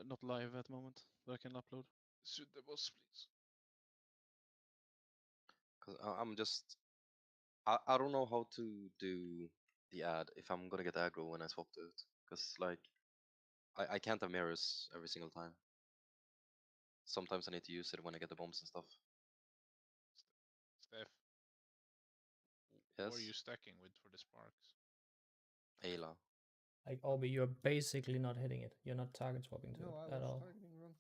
not live at the moment, but I can upload. Shoot the boss, please. cause I'm just, I don't know how to do the ad if I'm gonna get aggro when I swap to it. Cause like, I can't have mirrors every single time. Sometimes I need to use it when I get the bombs and stuff. Steph. What are Yes. you stacking with for the sparks? Ayla. Like, Orbi, you're basically not hitting it. You're not target swapping to No, it I at was all. targeting wrong.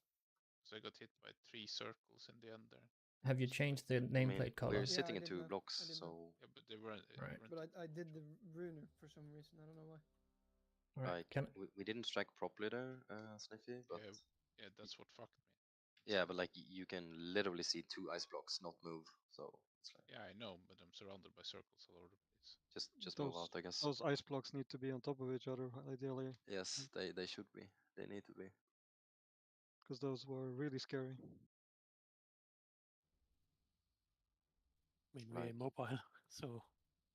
So I got hit by 3 circles in the end there. Have you changed the nameplate color? We're sitting I in did 2 not. blocks, I did so not. Yeah, but they weren't. Right. But I did the runer for some reason. I don't know why. Right. like Can we didn't strike properly there, Sniffy. But Yeah, that's what fucked me. yeah, but like you can literally see 2 ice blocks not move. So it's like Yeah, I know, but I'm surrounded by circles all over the place. just move out, I guess. Those ice blocks need to be on top of each other, ideally. Yes, they should be. They need to be. Because those were really scary. I mean, we're mobile, so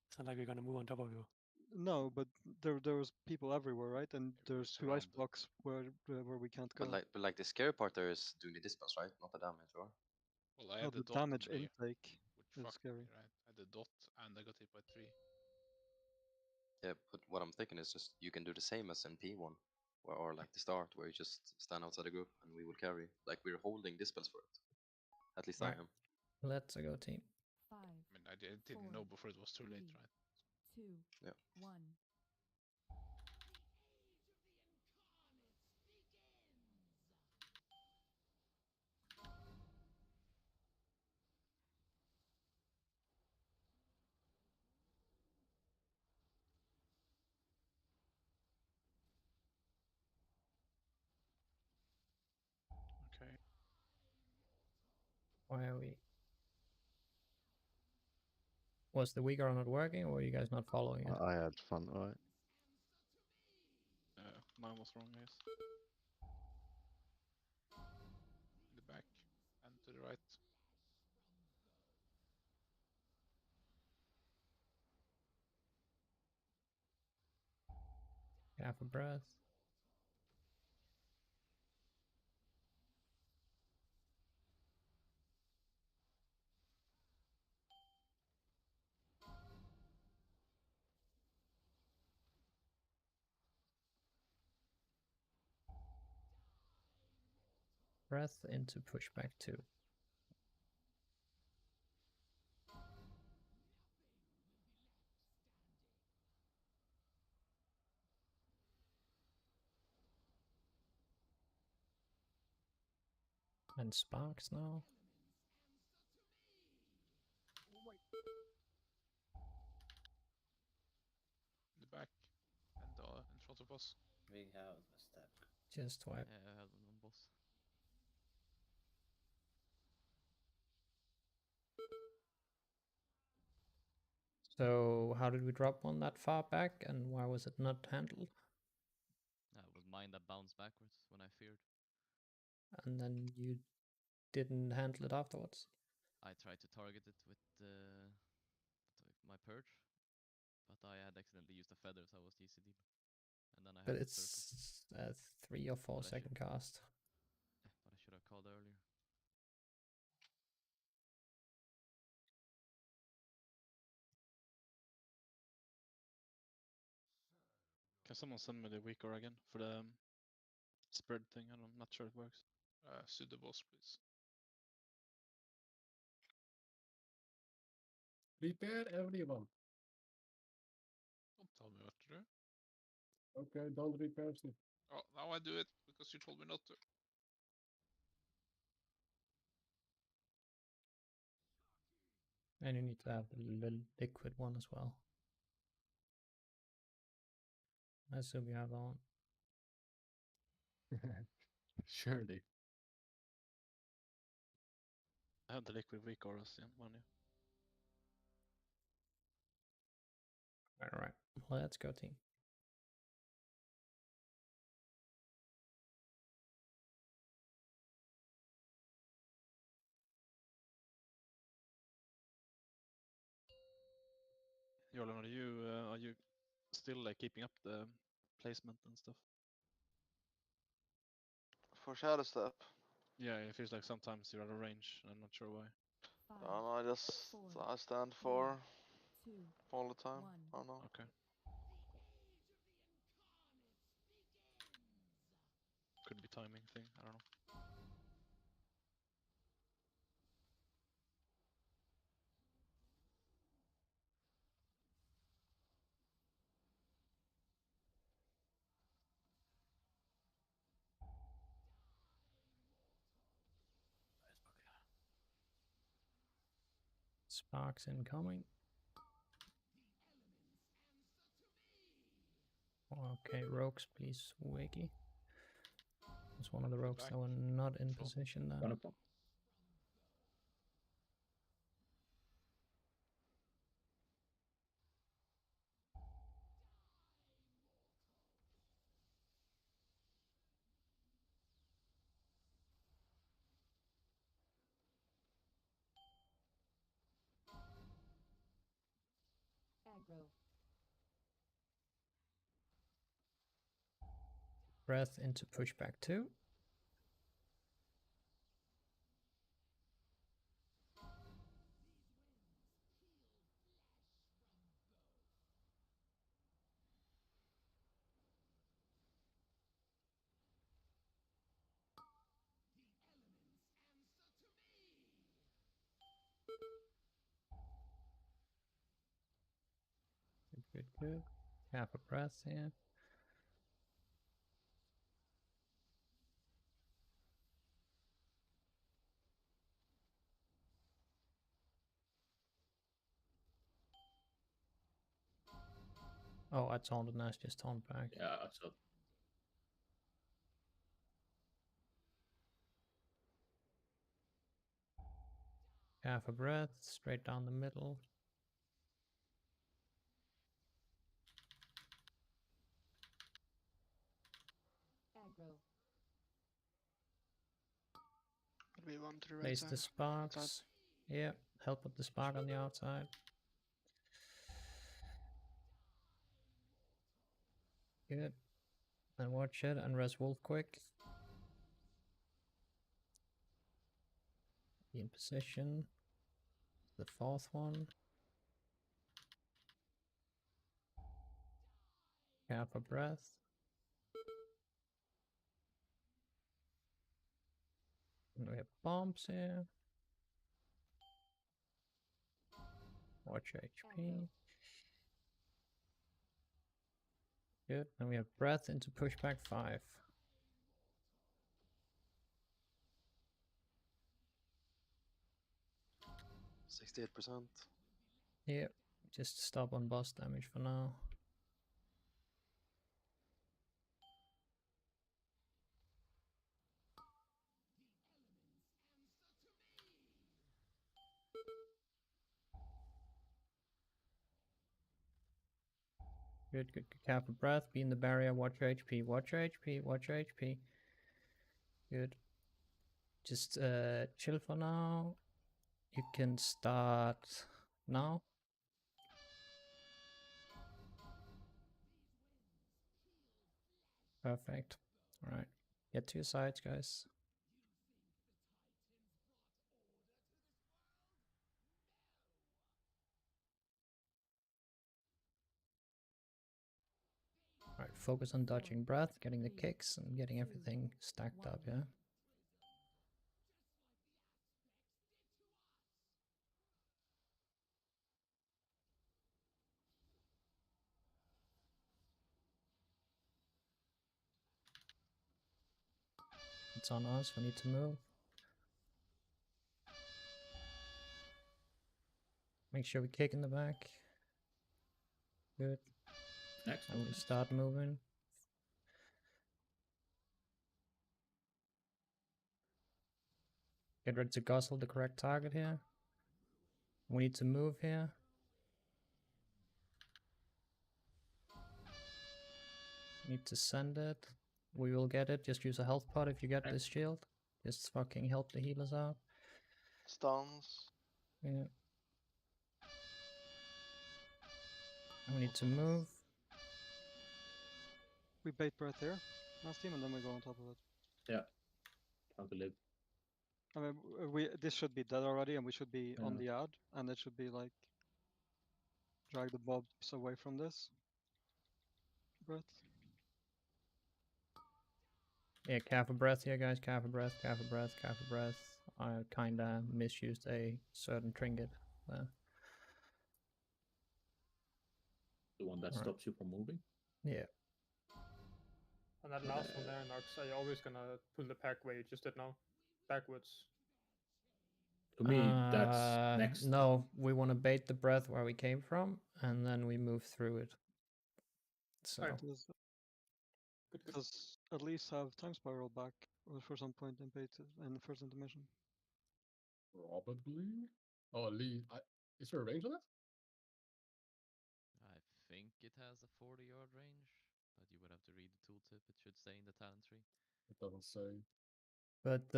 it's not like we're gonna move on top of you. No, but there was people everywhere, right? And there's 2 ice blocks where we can't go. But like the scary part there is doing the dispels, right? Not the damage, or? Well, I No, had the the dot damage on me, intake which is fucked scary. me, right? I had the dot and I got hit by 3. Yeah, but what I'm thinking is just you can do the same as in P1, or like the start, where you just stand outside the group and we will carry. Like we're holding dispels for it. At least Right. I am. Let's go, team. 5, I mean, I didn't know before it was too late, right? 2, Yeah. 1. Why are we? Was the weaker not working, or are you guys not following it? I had fun, right? Mine was wrong, I guess. In the back and to the right. Half a breath. Breath into pushback 2. And sparks now. In the back and in front of us. We have a step. Just wipe. Yeah, I had one on boss. So how did we drop one that far back, and why was it not handled? That was mine that bounced backwards when I feared. And then you didn't handle it afterwards? I tried to target it with my purge, but I had accidentally used a feather, so I was TCD. And then I But had it's a 3 or 4 second cast. Yeah, but I should have called earlier. Can someone send me the weaker again for the spread thing? I'm not sure it works. Pseudo boss, please. Repair everyone. Don't tell me what to do. Okay, don't repair stuff. Oh, now I do it because you told me not to. And you need to have the liquid one as well. I assume you have that one. Surely. I have the liquid weak auras in one, yeah. Alright, let's go team. Jorlan, are you still like keeping up the placement and stuff? For Shadow Step. Yeah, it feels like sometimes you're out of range. I'm not sure why. No, I stand for all the time. I don't know. Okay. Could be timing thing. I don't know. Sparks incoming. Okay, rogues, please, Wiki. It's one of the rogues that were not in position then. Aggro. Breath into pushback 2. Good. Half a breath here. Oh, I taunted, nice, just taunt back. Yeah, I saw. Half a breath, straight down the middle. Aggro. We want to the right Place side. the sparks. Yeah, help with the spark on the outside. Good. And watch it and res wolf quick. Be in position. The fourth one. Half a breath. And we have bombs here. Watch HP. Good. And we have breath into pushback 5. %68%. Yep. Just stop on boss damage for now. Good, good, good. Half a breath. Be in the barrier. Watch your HP. Watch your HP. Watch your HP. Good. Just chill for now. You can start now. Perfect. All right. Get to your sides, guys. All right. Focus on dodging breath, getting the kicks, and getting everything stacked up. Yeah. It's on us. We need to move. Make sure we kick in the back. Good. Excellent. And we start moving. Get ready to guzzle the correct target here. We need to move here. Need to send it. We will get it. Just use a health pot if you get this shield. Just fucking help the healers out. Stuns. Yeah. And we need to move. We bait breath here last team, and then we go on top of it. Yeah. How to live. I mean, this should be dead already, and we should be on the ad, and it should be like drag the mobs away from this. Breath. Yeah, calf a breath here, guys. Calf a breath, calf a breath, calf a breath. I kinda misused a certain trinket there. The one that Right. stops you from moving? Yeah. And that last one there, Nox, are you always gonna pull the pack where you just did now? Backwards. To me, that's next. No, we want to bait the breath where we came from, and then we move through it. So. Because at least have time spiral back for some point in bait in the first intermission. Probably. Oh, at least. Is there a range on it? I think it has a 40-yard range, but you would have to read the tooltip. It should say in the talent tree. It doesn't say. But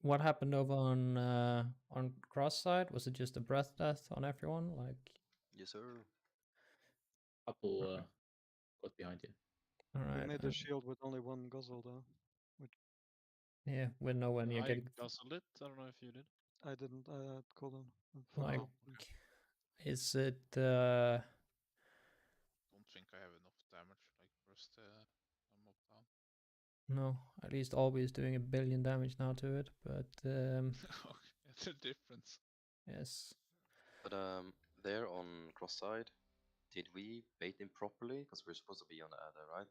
what happened over on cross side? Was it just a breath death on everyone? Like. Yes, sir. Couple got behind you. All right. We made the shield with only one guzzle though. Yeah, we're nowhere near I getting. guzzled it. I don't know if you did. I didn't. I had cooldown. Like, is it? Don't think I have enough damage like first mob down. No, at least Orby is doing 1 billion damage now to it, but It's a difference. yes. But there on cross side, did we bait him properly? Because we're supposed to be on the adder, right?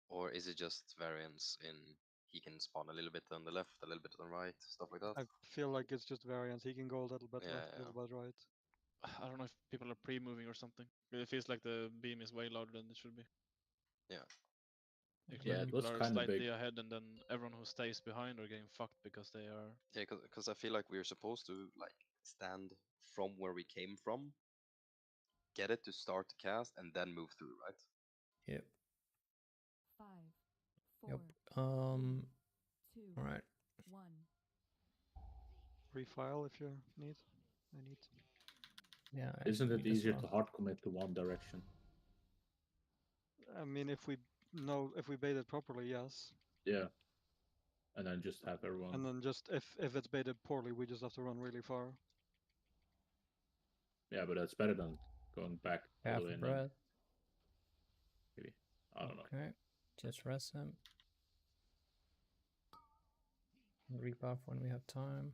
Or is it just variance in he can spawn a little bit on the left, a little bit on the right, stuff like that? I feel like it's just variance. He can go a little bit Yeah, left, a little bit right. I don't know if people are pre-moving or something. It feels like the beam is way louder than it should be. Yeah. If Yeah, like it was people are kinda slightly big. ahead, and then everyone who stays behind are getting fucked because they are. Yeah, because I feel like we're supposed to like stand from where we came from, get it to start the cast, and then move through, right? Yep. 5, Yep. 4, 2, All right. 1. Refile if you need. I need. Yeah. I Isn't it need as easier well. to hard commit to one direction? I mean, if we bait it properly, yes. Yeah. And then just have everyone. And then just if it's baited poorly, we just have to run really far. Yeah, but that's better than going back all Half the way a and then breath. maybe. I don't know. Okay. Just rest him. Rebuff when we have time.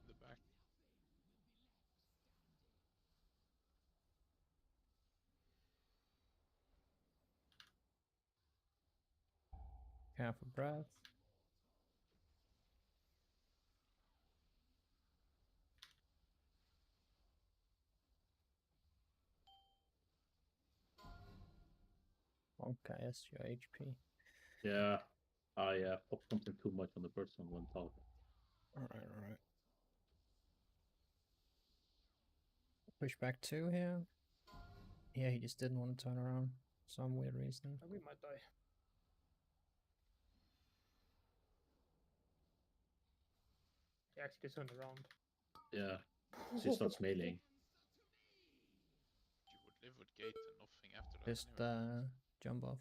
The back. Half a breath. Okay, that's your HP. Yeah. I popped something too much on the first one when talking. Alright. Push back 2 here. Yeah, he just didn't want to turn around. Some weird reason. We might die. He actually turned around. Yeah. She starts mailing. You would live with gate and nothing after that. Just anyway. jump off.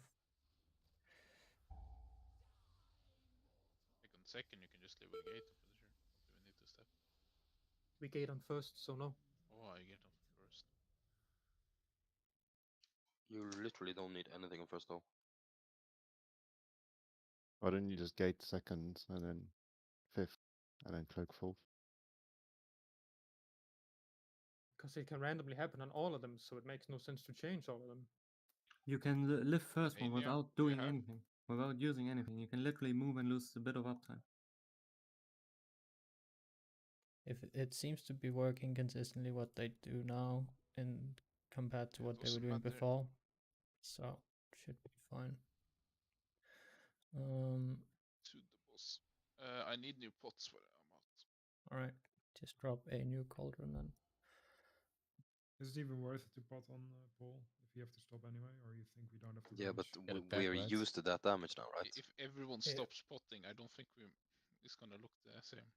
Like on second, you can just live with gate. I'm pretty sure. What do we need to step? We gate on first, so no. Oh, I get on first. You literally don't need anything on first though. Why don't you just gate second and then fifth and then cloak fourth? Because it can randomly happen on all of them, so it makes no sense to change all of them. You can live first one Amy, without doing anything, without using anything. You can literally move and lose a bit of uptime. If it seems to be working consistently what they do now and compared to what they were Doesn't doing matter. before. So should be fine. To the boss. I need new pots for I'm out. Alright. Just drop a new cauldron then. Is it even worth it to pot on Paul if you have to stop anyway, or you think we don't have to? Yeah, but Get it back, we're right? used to that damage now, right? If everyone Yeah. stops spotting, I don't think it's gonna look the same.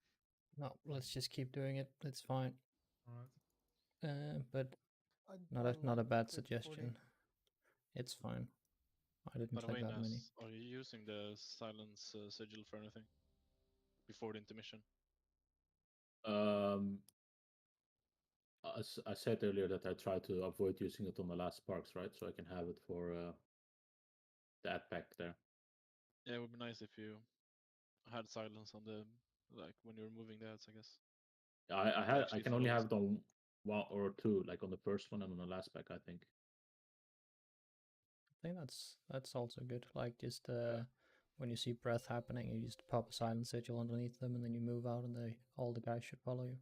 No, let's just keep doing it. It's fine. Alright. But not a bad suggestion. It's fine. I didn't By the play way, that many. Nas, are you using the silence sigil for anything before the intermission? As I said earlier that I tried to avoid using it on the last sparks, right? So I can have it for the ad pack there. Yeah, it would be nice if you had silence on the when you're moving the ads, I guess. Yeah, I can only follows. have it on one or two, like on the first one and on the last pack, I think. I think that's also good. Like just when you see breath happening, you just pop a silent sigil underneath them, and then you move out, and all the guys should follow you.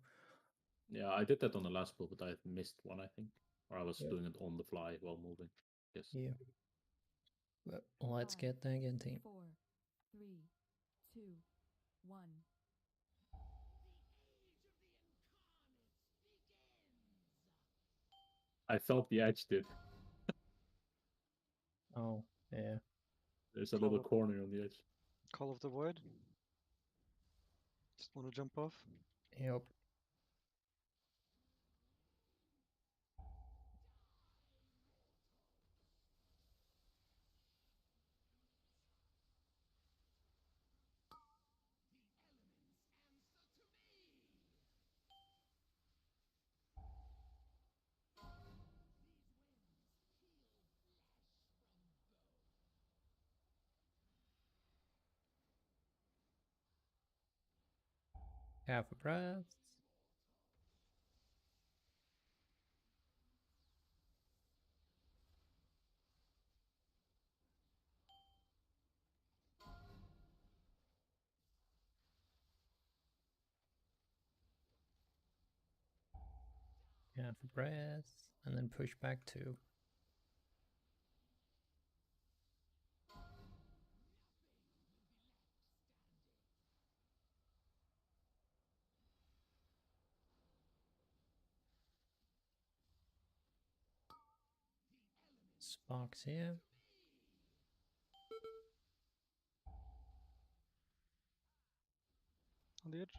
Yeah, I did that on the last pull, but I missed one, I think, or I was Yeah. doing it on the fly while moving. Yes. Yeah. But let's get there again, team. 4, 3, 2, 1. I thought the edge did. Oh yeah. There's a little corner on the edge. Call of the Void. Just want to jump off. Yep. Half a breath. Half a breath, and then push back 2. Sparks here. On the edge.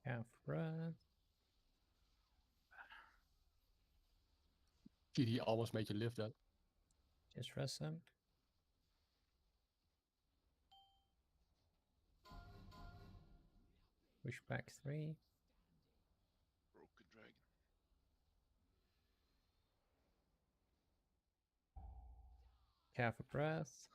Half breath. GD almost made you live that. Just rest them. Push back 3. Broken dragon. Half a breath.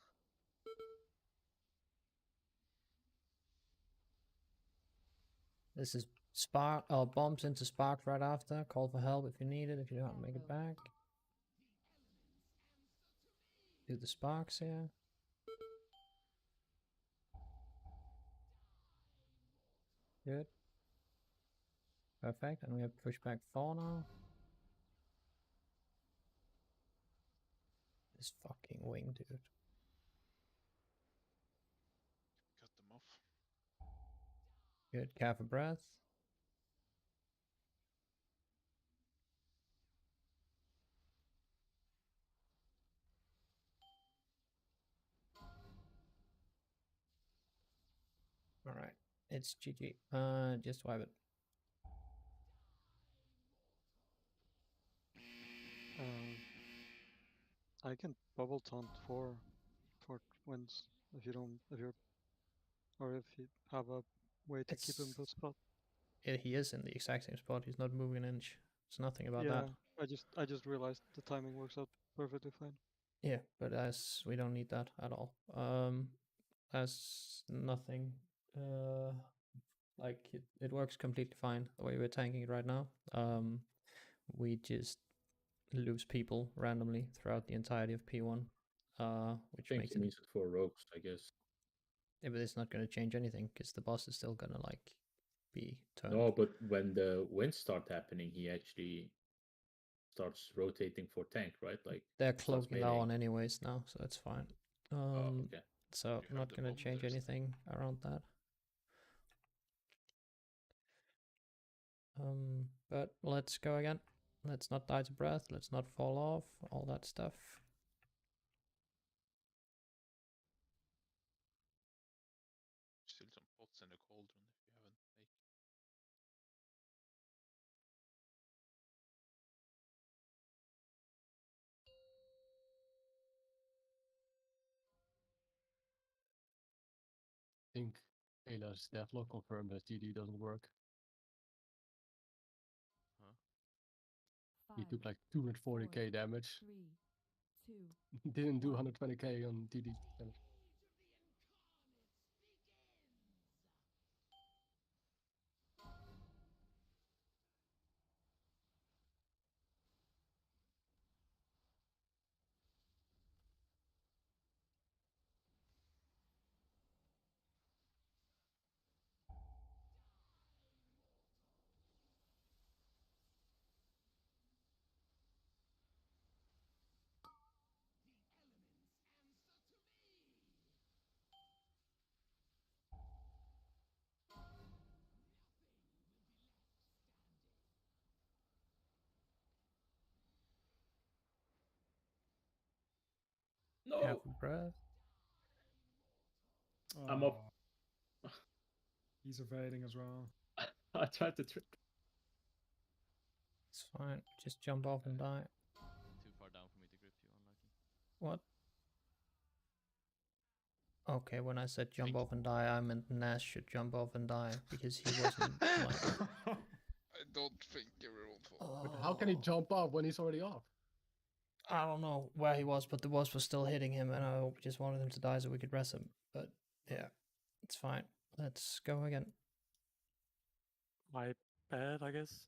This is spark. Oh, bombs into spark right after. Call for help if you need it. If you don't make it back. Do the sparks here. Good. Perfect. And we have pushback 4 now. This fucking wing, dude. Cut them off. Good. Half a breath. All right. It's GG. Just wipe it. I can bubble taunt for wins if you don't, if you're, or if you have a way to keep him in the spot. Yeah, he is in the exact same spot. He's not moving an inch. It's nothing about Yeah, that. I just realized the timing works out perfectly fine. Yeah, but as we don't need that at all. As nothing. Like it works completely fine the way we're tanking it right now. We just lose people randomly throughout the entirety of P1, which I think makes he it. needs it for rogues, I guess. Yeah, but it's not going to change anything because the boss is still gonna like be turned. No, but when the wins start happening, he actually starts rotating for tank, right? Like They're starts cloaking that meleeing. on anyways now, so it's fine. Okay. So You have not the gonna bomb change there, so- anything around that. But let's go again. Let's not die to breath. Let's not fall off. All that stuff. Still some pots in the cauldron if you haven't made. I think Ayla's Deathlock confirmed that GD doesn't work. He took like 240k damage. 3, 2. Didn't do 120k on GD damage. Half a breath. I'm up. He's evading as well. I tried to trick. It's fine. Just jump off and die. Too far down for me to grip you, unlucky. What? Okay, when I said jump off and die, I meant Nash should jump off and die because he wasn't like. I don't think everyone thought. But how can he jump off when he's already off? I don't know where he was, but the boss was still hitting him, and I just wanted him to die so we could rest him. But yeah, it's fine. Let's go again. My bad, I guess.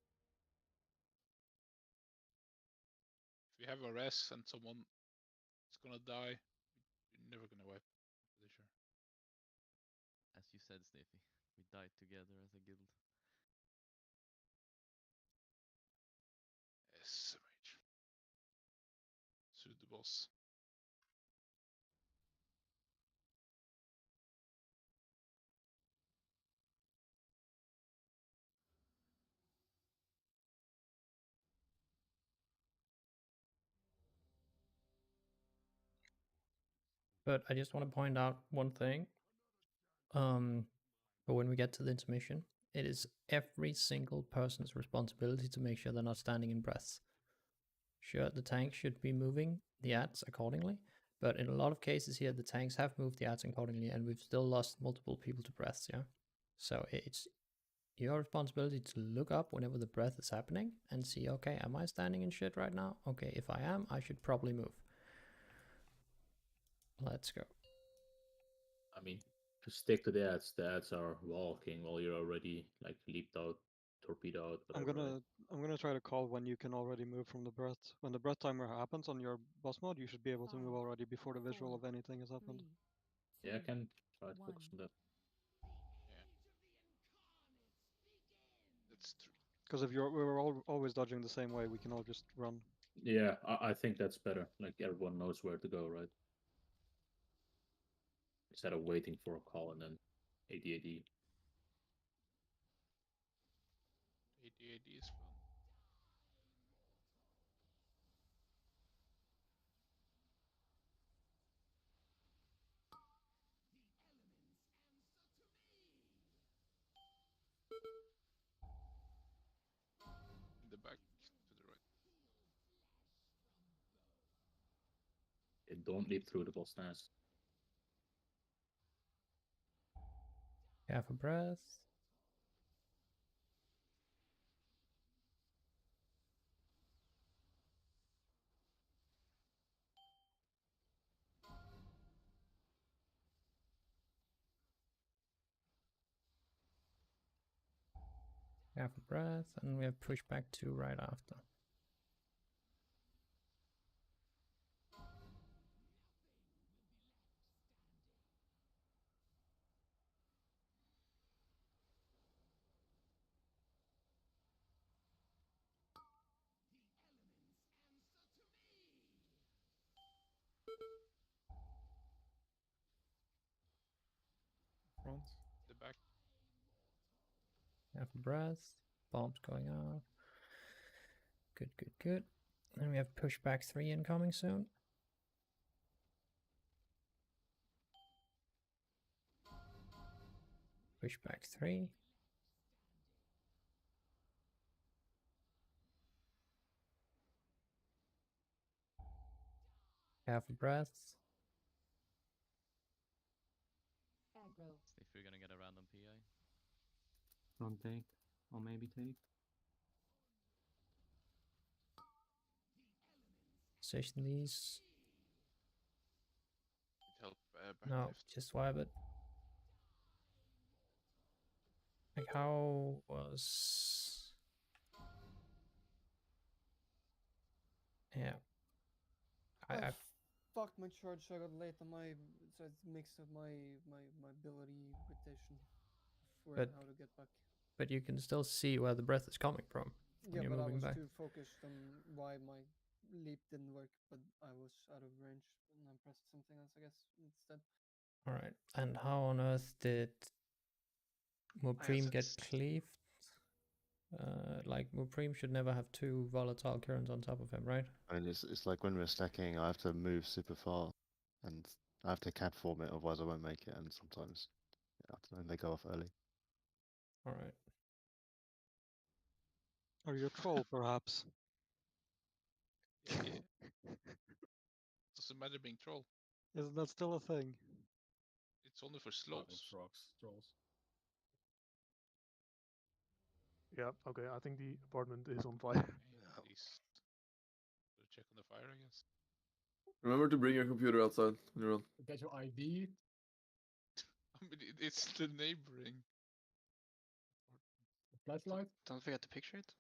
If we have a res and someone is gonna die, you're never gonna wipe. Pretty sure. As you said, Sniffy, we died together as a guild. SMH. Soothe the boss. But I just want to point out one thing. But when we get to the intermission, it is every single person's responsibility to make sure they're not standing in breaths. Sure, the tank should be moving the ads accordingly, but in a lot of cases here, the tanks have moved the ads accordingly, and we've still lost multiple people to breaths, yeah? So it's your responsibility to look up whenever the breath is happening and see, okay, am I standing in shit right now? Okay, if I am, I should probably move. Let's go. I mean, to stick to the ads are walking while you're already like leaped out, torpedo out. I'm Whatever, right? gonna try to call when you can already move from the breath. When the breath timer happens on your boss mode, you should be able to move already before the visual of anything has happened. Yeah, I can try to focus on that. That's true. Because if we're always dodging the same way, we can all just run. Yeah, I think that's better. Like everyone knows where to go, right? Instead of waiting for a call and then AD. AD is fun. In the back, to the right. Don't leap through the boss nest. Half a breath. Half a breath, and we have pushback 2 right after. Front. The back. Half a breath. Bombs going off. Good, good, good. And we have pushback 3 incoming soon. Pushback 3. Half a breath. If we're gonna get a random PI. Don't take, or maybe take. Station these. Help back No, left. just swipe it. Like how was... Yeah. I Fuck my charge, so I got late on my, so it's mixed up my ability rotation for But- how to get back. But you can still see where the breath is coming from when Yeah, you're but I moving was back. too focused on why my leap didn't work, but I was out of range and I pressed something else, I guess, instead. Alright, and how on earth did Mupreme get cleaved? Like, Mupreme should never have 2 volatile currents on top of him, right? I mean, it's like when we're stacking, I have to move super far, and I have to cat form it, otherwise I won't make it. And sometimes, yeah, I don't know, they go off early. Alright. Are you a troll, perhaps? Yeah. Doesn't matter being troll. Isn't that still a thing? It's only for slows. Trolls. Yeah, okay, I think the apartment is on fire. Please. Check on the fire, I guess. Remember to bring your computer outside when you're on. Get your ID. I mean, it's the neighboring. Flashlight. Don't forget to picture it.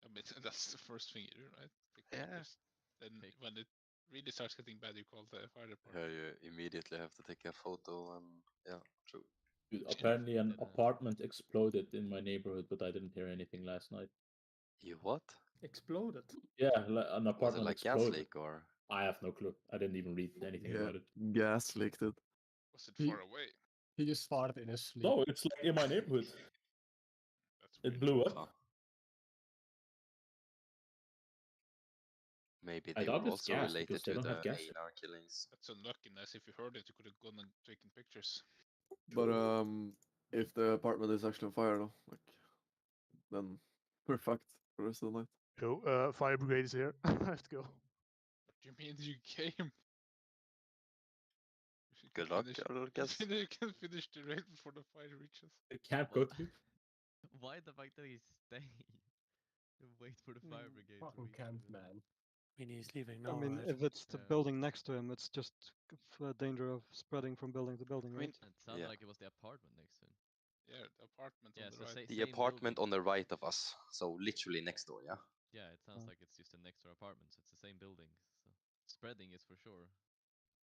I mean, that's the first thing you do, right? Take Yeah. pictures. Then when it really starts getting bad, you call the fire Yeah, department. you immediately have to take a photo and yeah, true. Dude, apparently an apartment exploded in my neighborhood, but I didn't hear anything last night. You what? Exploded. Yeah, an apartment Was it like gas exploded. leak or? I have no clue. I didn't even read anything Yeah, about it. gas leaked it. Was it He- far away? He just farted in his sleep. No, it's like in my neighborhood. That's It blew up. Maybe I they doubt were it's also gas related because they to don't the have gas. ANR killings. That's unluckiness. If you heard it, you could have gone and taken pictures. But if the apartment is actually on fire, though, like, then we're fucked for the rest of the night. Yo, fire brigade is here. I have to go. What do you mean you came? Good luck, I guess. You can finish the raid before the fire reaches. The camp go to. Why the fact that he's staying? Wait for the fire brigade. to Fucking reach camp, him. man. I mean, he's leaving I now, mean, right? if it's the Yeah. building next to him, it's just danger of spreading from building to building, right? It sounded Yeah. like it was the apartment next to him. Yeah, the apartment Yeah, on the so right. The same apartment building. on the right of us, so literally next door, yeah? Yeah, it sounds Oh. like it's just a next door apartment, so it's the same building. So spreading is for sure.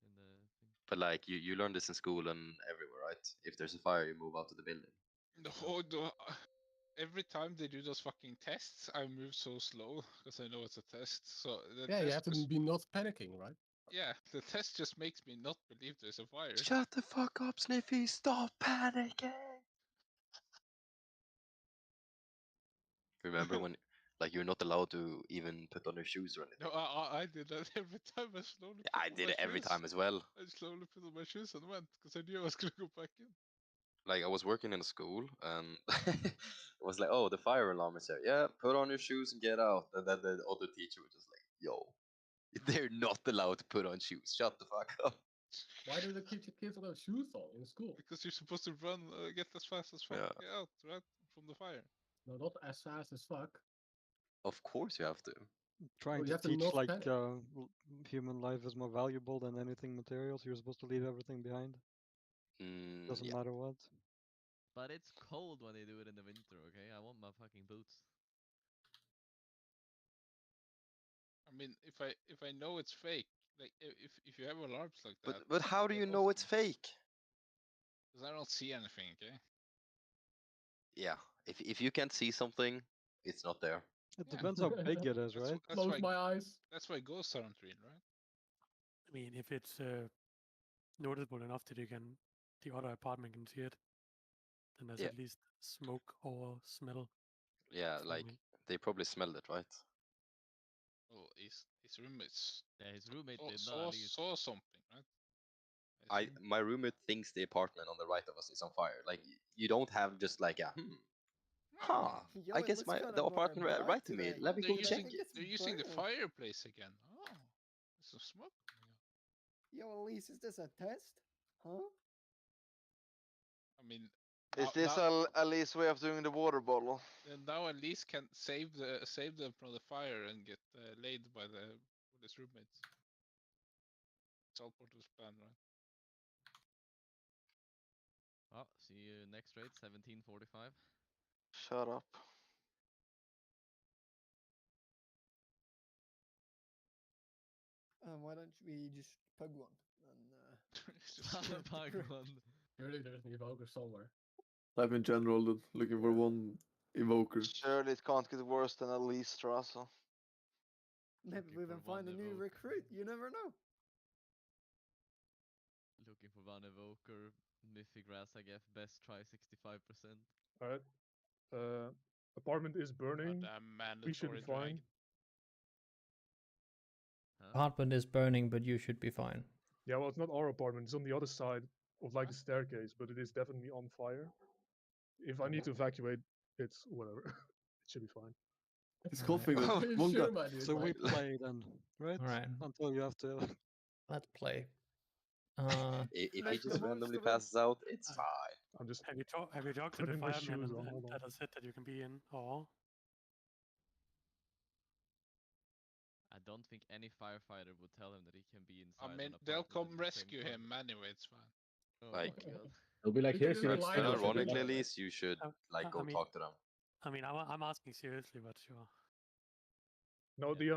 In the thing. But like, you learn this in school and everywhere, right? If there's a fire, you move out of the building. No, every time they do those fucking tests, I move so slow because I know it's a test. So the Yeah, you test have to just- be not panicking, right? yeah, the test just makes me not believe there's a fire. Shut the fuck up, Sniffy! Stop panicking! Remember when, like, you're not allowed to even put on your shoes or anything? No, I did that every time. I slowly. Yeah, put I on did my it every shoes. time as well. I slowly put on my shoes and went because I knew I was gonna go back in. Like, I was working in a school and it was like, oh, the fire alarm is here. Yeah, put on your shoes and get out. And then the other teacher was just like, yo, they're not allowed to put on shoes. Shut the fuck up. Why do they teach the kids without shoes on in school? Because you're supposed to run, get as fast as fuck Yeah. out, right, from the fire. No, not as fast as fuck. Of course you have to. Trying you to have to teach not like panic. human life is more valuable than anything material, so you're supposed to leave everything behind. Doesn't Yeah. matter what. But it's cold when they do it in the winter, okay? I want my fucking boots. I mean, if I know it's fake, like if you have alarms like that. But how do you know it's fake? Because I don't see anything, okay? Yeah, if you can't see something, it's not there. It Yeah. depends how big it is, right? That's Close why, my eyes. That's why ghosts aren't real, right? I mean, if it's noticeable enough that the other apartment can see it, then there's Yeah. at least smoke or smell. Yeah, like, forming. they probably smelled it, right? Oh, his roommates. Yeah, his roommate saw, did saw, not at least. saw something, right? My roommate thinks the apartment on the right of us is on fire. Like, you don't have just like a huh. Yo, I it guess looks my kinda the more apartment bright right to me. today. Let me They're go check. they're using the fireplace again. Oh, there's some smoke coming out. Yo, Elise, is this a test? Huh? I mean, Is this Alice's way of doing the water bottle? and now Elise can save them from the fire and get laid with his roommates. It's all part of his plan, right? Oh, see you next raid, 1745. Shut up. Why don't we just pug one? And, Pug one. Surely there's an evoker somewhere. Type in general, then, looking for one evoker. Surely it can't get worse than Elise Strasse. maybe we even find a new recruit. You never know. Looking for one evoker. Mythic Razagef, best try 65%. Alright. Apartment is burning. We should be fine. Apartment is burning, but you should be fine. Yeah, well, it's not our apartment. It's on the other side of like the staircase, but it is definitely on fire. If I need to evacuate, it's whatever. It should be fine. It's coughing. One guy. So we play then, right? Alright. Until you have to. Let's play. If he just randomly passes out, it's fine. I'm just. Have you talked to the putting my fireman shoes on, hold that has said that you can be in? Or I don't think any firefighter would tell him that he can be inside. I mean, an they'll apartment come at the same rescue time. him anyway. It's fine. Oh Like, my God. They'll be like, We can here's do your the extra. line life. Ironically, at least you should like go I mean- talk to them. I mean, I'm asking seriously, but sure. No, the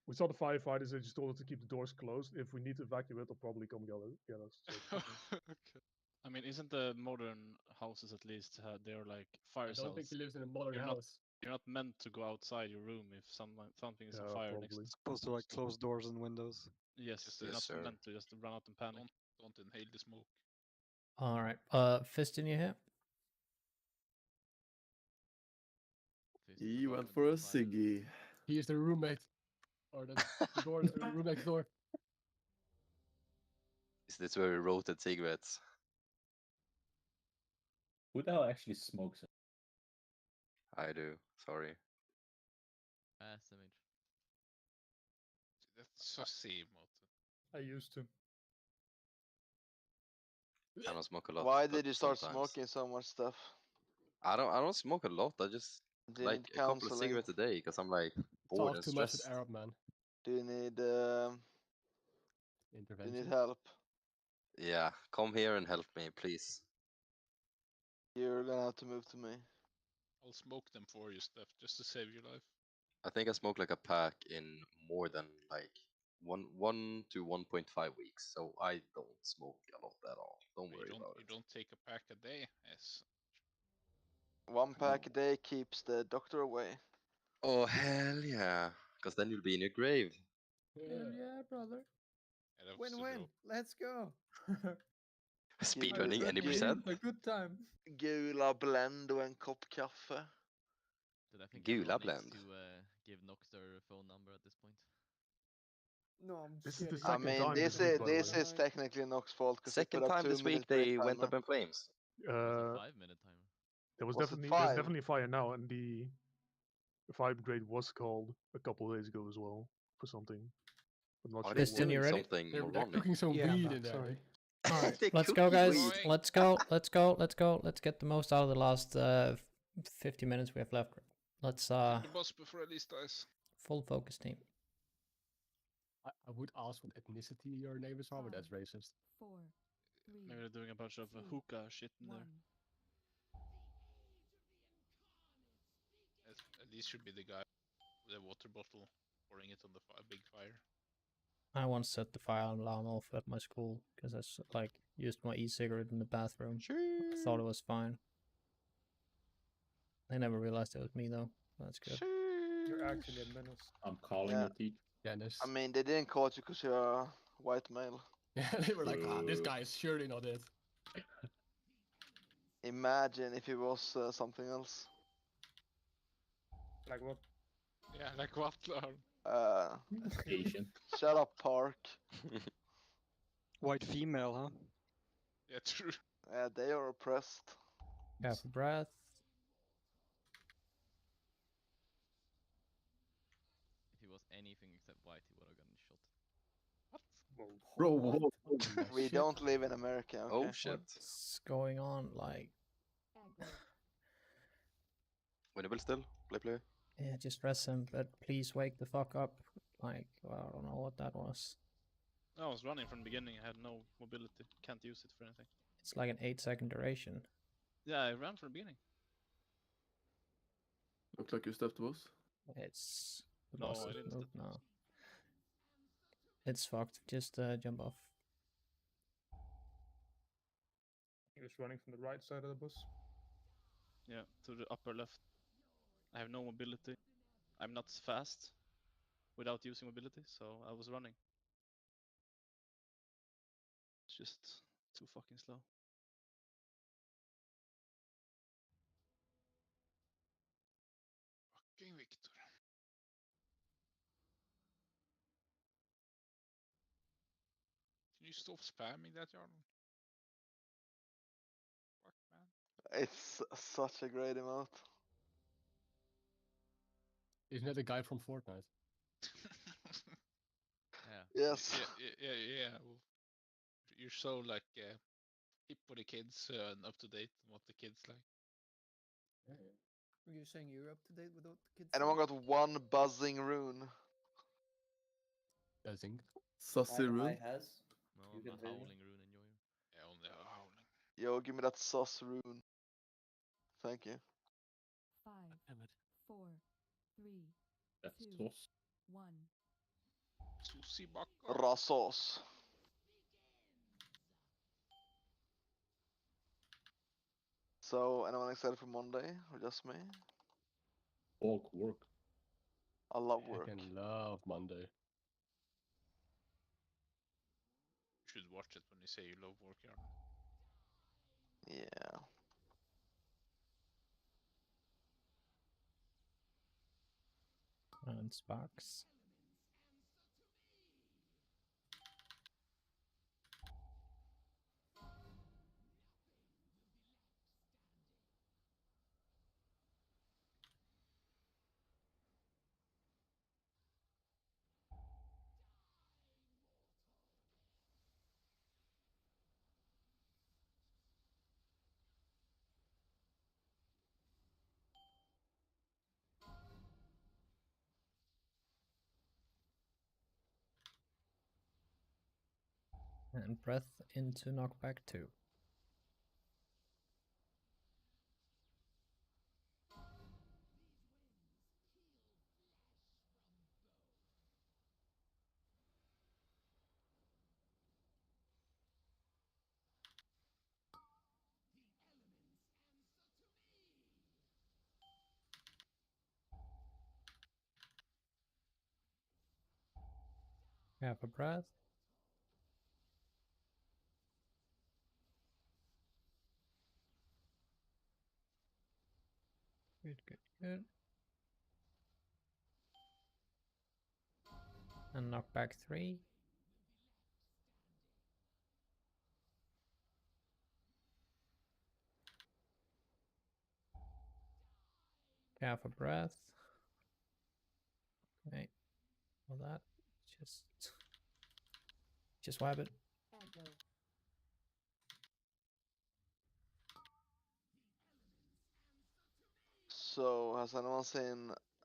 we saw the firefighters. They just told us to keep the doors closed. If we need to evacuate, they'll probably come get us. So it's okay. Okay. I mean, isn't the modern houses at least they're like fire I cells? don't think he lives in a modern You're house. You're not meant to go outside your room if something is on Yeah, fire probably. next. Supposed to like close doors and windows. Yes, Yes, you're not sir. meant to just run out and panic. Don't inhale the smoke. Alright. Fist in your hair. Fist He in the went bottom for a of the fire. ciggy. He is the roommate. Or the door, room next door. Is this where we roasted cigarettes? Who the hell actually smokes it? I do. Sorry. Image. That's så C-måte. I used to. I don't smoke a lot. Why but did you start sometimes. smoking so much stuff? I don't smoke a lot. I just Do you like need a couple of counseling? cigarettes a day because I'm like bored Talk and too much with stressed. Arab man. Do you need Intervention. help? Yeah, come here and help me, please. You're gonna have to move to me. I'll smoke them for you, Steph, just to save your life. I think I smoke like a pack in more than like 1 to 1.5 weeks, so I don't smoke a lot at all. Don't But worry about you it. don't take a pack a day, yes. 1 pack a day keeps the doctor away. Oh hell yeah! Because then you'll be in your grave. Yeah, brother. Yeah, that was the Win-win. joke. Let's go. Speedrunning, any Give- percent? A good time. Gula Blend och en kopp kaffe. Dude, I think Gula everyone needs blend. to give Nox their phone number at this point. No, I'm This is the kidding. I second mean, time this this week, is by the this way. is technically Nox's fault because he Second put up time 2 this week minutes break they went timer. up in flames. It was Uh, a 5-minute timer. there was Was it definitely 5? there's definitely fire now, and the fire brigade was called a couple of days ago as well for something. But not Are sure they Piston, what. you doing ready? something They're moronic? cooking some Yeah, I'm weed back, in there. sorry. Alright, They let's cook go, guys. weed. Let's go. Let's go. Let's go. Let's get the most out of the last 50 minutes we have left. Let's Kill the boss before Elise dies. full focus team. I would ask what ethnicity your neighbors are, but that's racist. 4, 3, Maybe they're doing a bunch of hookah shit in there. 1. Elise should be the guy with a water bottle pouring it on the big fire. I once set the fire alarm off at my school because I like used my e-cigarette in the bathroom. I thought it was fine. I never realized it was me though. That's good. You're actually a menace. I'm calling Yeah. the teacher. Dennis. I mean, they didn't call you because you're a white male. Yeah, they were like, this guy is surely not it. Imagine if it was something else. Like what? Yeah, like what, Lord? Asian. Shut up, Park. White female, huh? Yeah, true. Yeah, they are oppressed. Half a breath. If he was anything except white, he would have gotten shot. What? Bro, We don't live in America, okay? Oh shit. What's going on? Like, Winnable still? Play. yeah, just rest him, but please wake the fuck up. Like, well, I don't know what that was. I was running from the beginning. I had no mobility. Can't use it for anything. It's like an 8-second duration. Yeah, I ran from the beginning. Looks like you stepped to us. It's the No, boss I has didn't moved step now. It's fucked. Just jump off. He was running from the right side of the bus. Yeah, to the upper left. I have no mobility. I'm not fast without using mobility, so I was running. It's just too fucking slow. Fucking Victor. Can you stop spamming that, Jarl? Fuck, man. It's such a great emote. Isn't that the guy from Fortnite? Yeah. Yes. Yeah. Well, you're so like hip for the kids and up to date on what the kids like. Were you saying you're up to date with what the kids? Anyone say? got one buzzing rune? I think. Sussy rune. has. No, You the can do. howling rune in your. Yeah, only howling. Yo, give me that sus rune. Thank you. 5, Damn it. 4, 3, That's 2, sauce. 1. Susie Baka. Rasos. So, anyone excited for Monday or just me? Bulk work. I love work. I love Monday. You should watch it when you say you love work, Jarl. Yeah. And Sparks. And breath into knockback 2. Have a breath. Good, good, good. And knockback 3. Have a breath. Okay. Well, that just wipe it. So, has anyone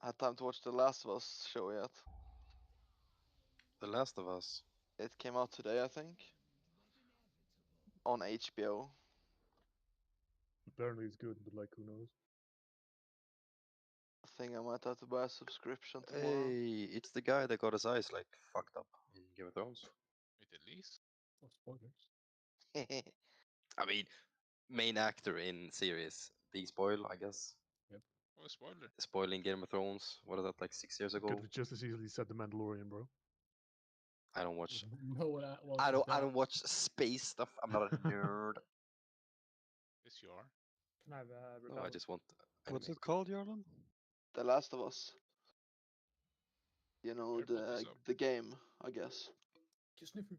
had time to watch the Last of Us show yet? The Last of Us. It came out today, I think. On HBO. Apparently it's good, but like who knows? I think I might have to buy a subscription tomorrow. Hey, it's the guy that got his eyes like fucked up in Game of Thrones. Wait, at least. Oh, spoilers. I mean, main actor in series. Big spoil, I guess. Yep. Oh, spoiler. Spoiling Game of Thrones. What is that, like 6 years ago? Could have just as easily said The Mandalorian, bro. I don't watch. No one watches I that. don't watch space stuff. I'm not a nerd. Yes, you are. Can I have a No, I rebuttal? just want. What's anime. it called, Jordan? The Last of Us. You know, Airport is up. the game, I guess. Just sniffer.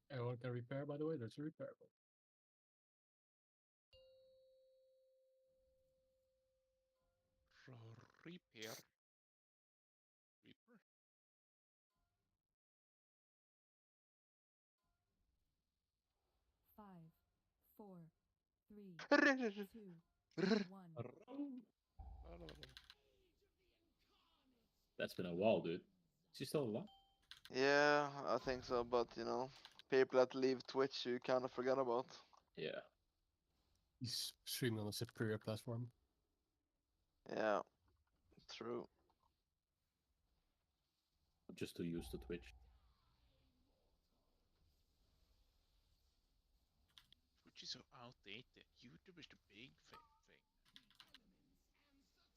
Everyone can repair, by the way. There's a repair button. Repair. Reaper. Five, four, three, two, one. That's been a while, dude. Is he still alive? Yeah, I think so, but you know, people that leave Twitch you kind of forget about. Yeah. He's streaming on a superior platform. Yeah, true. I'm just too used to Twitch. Which is so outdated. YouTube is the big thing.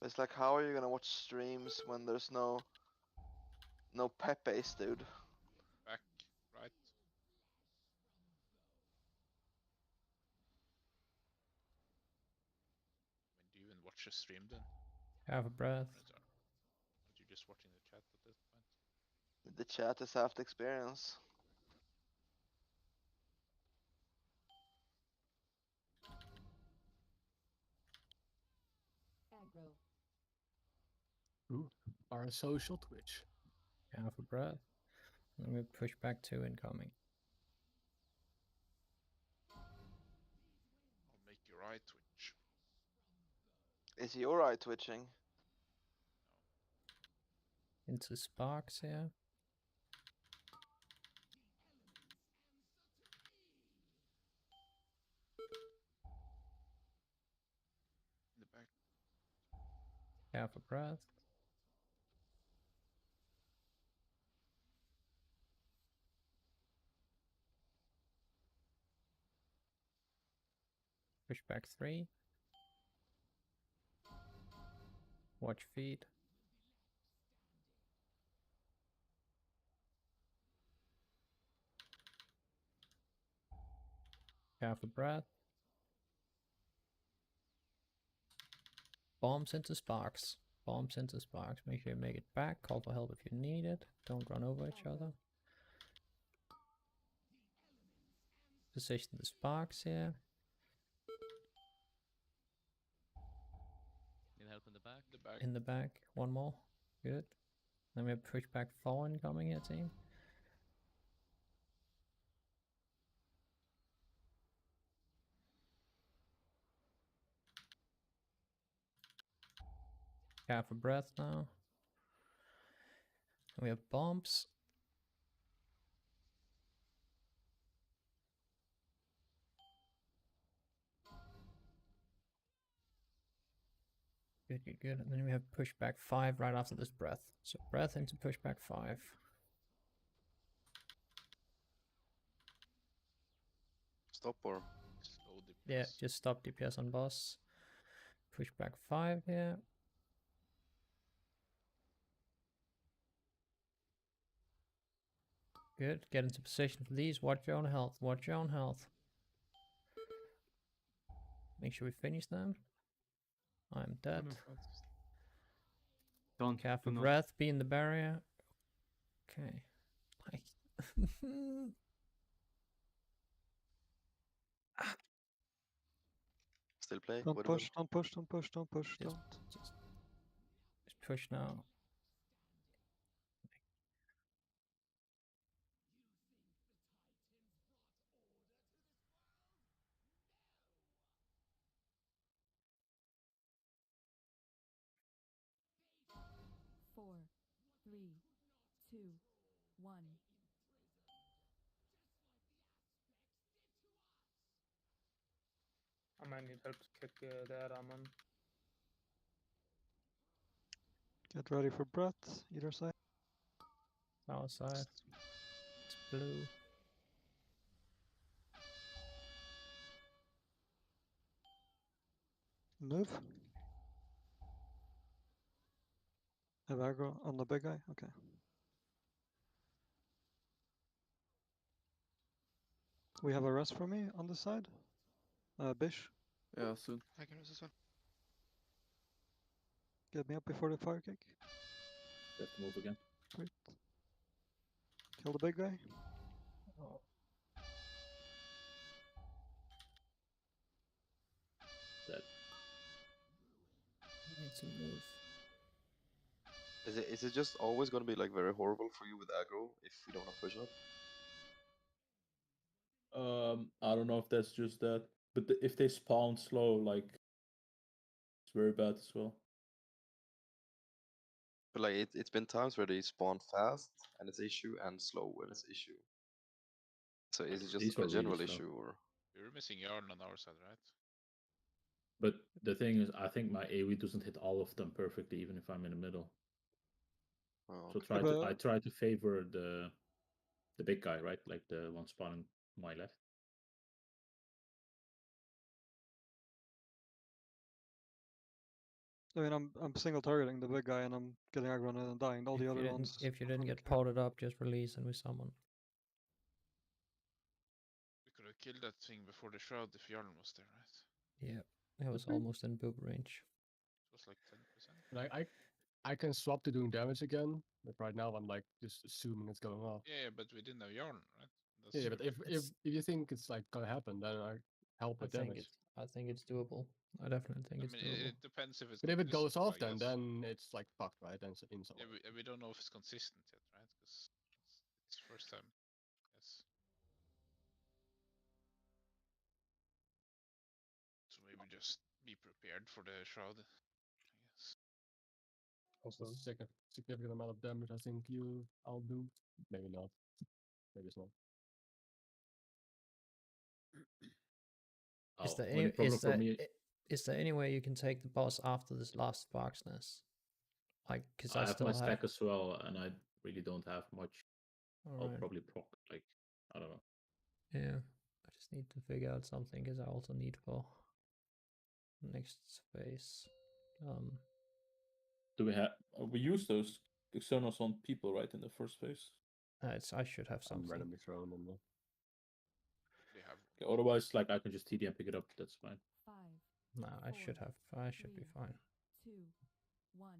It's like, how are you gonna watch streams when there's no Pepe's, dude? Back, right. When do you even watch a stream then? Have a breath. Aren't you just watching the chat at this point? The chat is half the experience. Aggro. Ooh, our social Twitch. Have a breath. And we push back 2 incoming. I'll make your eye twitch. Is your eye twitching? Into sparks here. In the back. Have a breath. Push back 3. Watch feed. Have a breath. Bombs into sparks. Bombs into sparks. Make sure you make it back. Call for help if you need it. Don't run over each other. Position the sparks here. Need help in the back? The back. In the back. One more. Good. Then we have push back 4 incoming here, team. Have a breath now. We have bombs. Good, good, good. And then we have pushback 5 right after this breath. So breath into pushback 5. Stop or Slow DPS. Yeah, just stop DPS on boss. Pushback 5 here. Good. Get into position for these. Watch your own health. Watch your own health. Make sure we finish them. I'm dead. Don't Careful do not- breath. Be in the barrier. Okay. Like. still play. Don't What push, don't push, don't push, don't push, Just- don't. Just push now. 4, 3, 2, 1. I might need help to kick the Raman. Get ready for breath, either side. Our side. It's blue. Move. Have aggro on the big guy? Okay. We have a rest for me on the side. Bish, Yeah, soon. I can use this one. get me up before the fire kick. You have to move again. Great. Kill the big guy. Oh. Dead. Need to move. Is it just always gonna be like very horrible for you with aggro if we don't have push up? I don't know if that's just that, but if they spawn slow, like it's very bad as well. But like it's been times where they spawn fast and it's issue and slow when it's issue. So is it These just were a really general slow. issue or? We were missing Jarl on our side, right? But the thing is, I think my AoE doesn't hit all of them perfectly, even if I'm in the middle. Oh, So okay. I try to favor the big guy, right? Like the one spawning my left. I mean, I'm single targeting the big guy and I'm getting aggro and dying. All the other ones. If you didn't I get don't care. potted up, just release and we summon. We could have killed that thing before the shroud if Jarl was there, right? Yeah, it was almost in boob range. It was like 10%. But I can swap to doing damage again, but right now I'm like just assuming it's going off. Yeah, but we didn't have Jarl, right? Yeah, but if you think it's like gonna happen, then I help with damage. I think it's doable. I definitely think I it's mean, doable. it depends if it's. But if it goes consistent, off, I guess. then it's like fucked, right? Then it's insult. Yeah, we don't know if it's consistent yet, right? Because it's first time. Yes. So maybe just be prepared for the shroud. I guess. Also, significant amount of damage. I think I'll do. Maybe not. Maybe it's not. Is Oh, there only any problem for me. is there any way you can take the boss after this last Sparks Nest? Like, because I I have still my have. stack as well, and I really don't have much. I'll Alright. probably proc, like, I don't know. Yeah, I just need to figure out something because I also need for next phase. Do we have? We use those externals on people, right, in the first phase? I should have I'm something. randomly thrown on them. They have. Okay, otherwise, like, I can just TD and pick it up. That's fine. 5, No, I should have. I should be fine. 2, 1.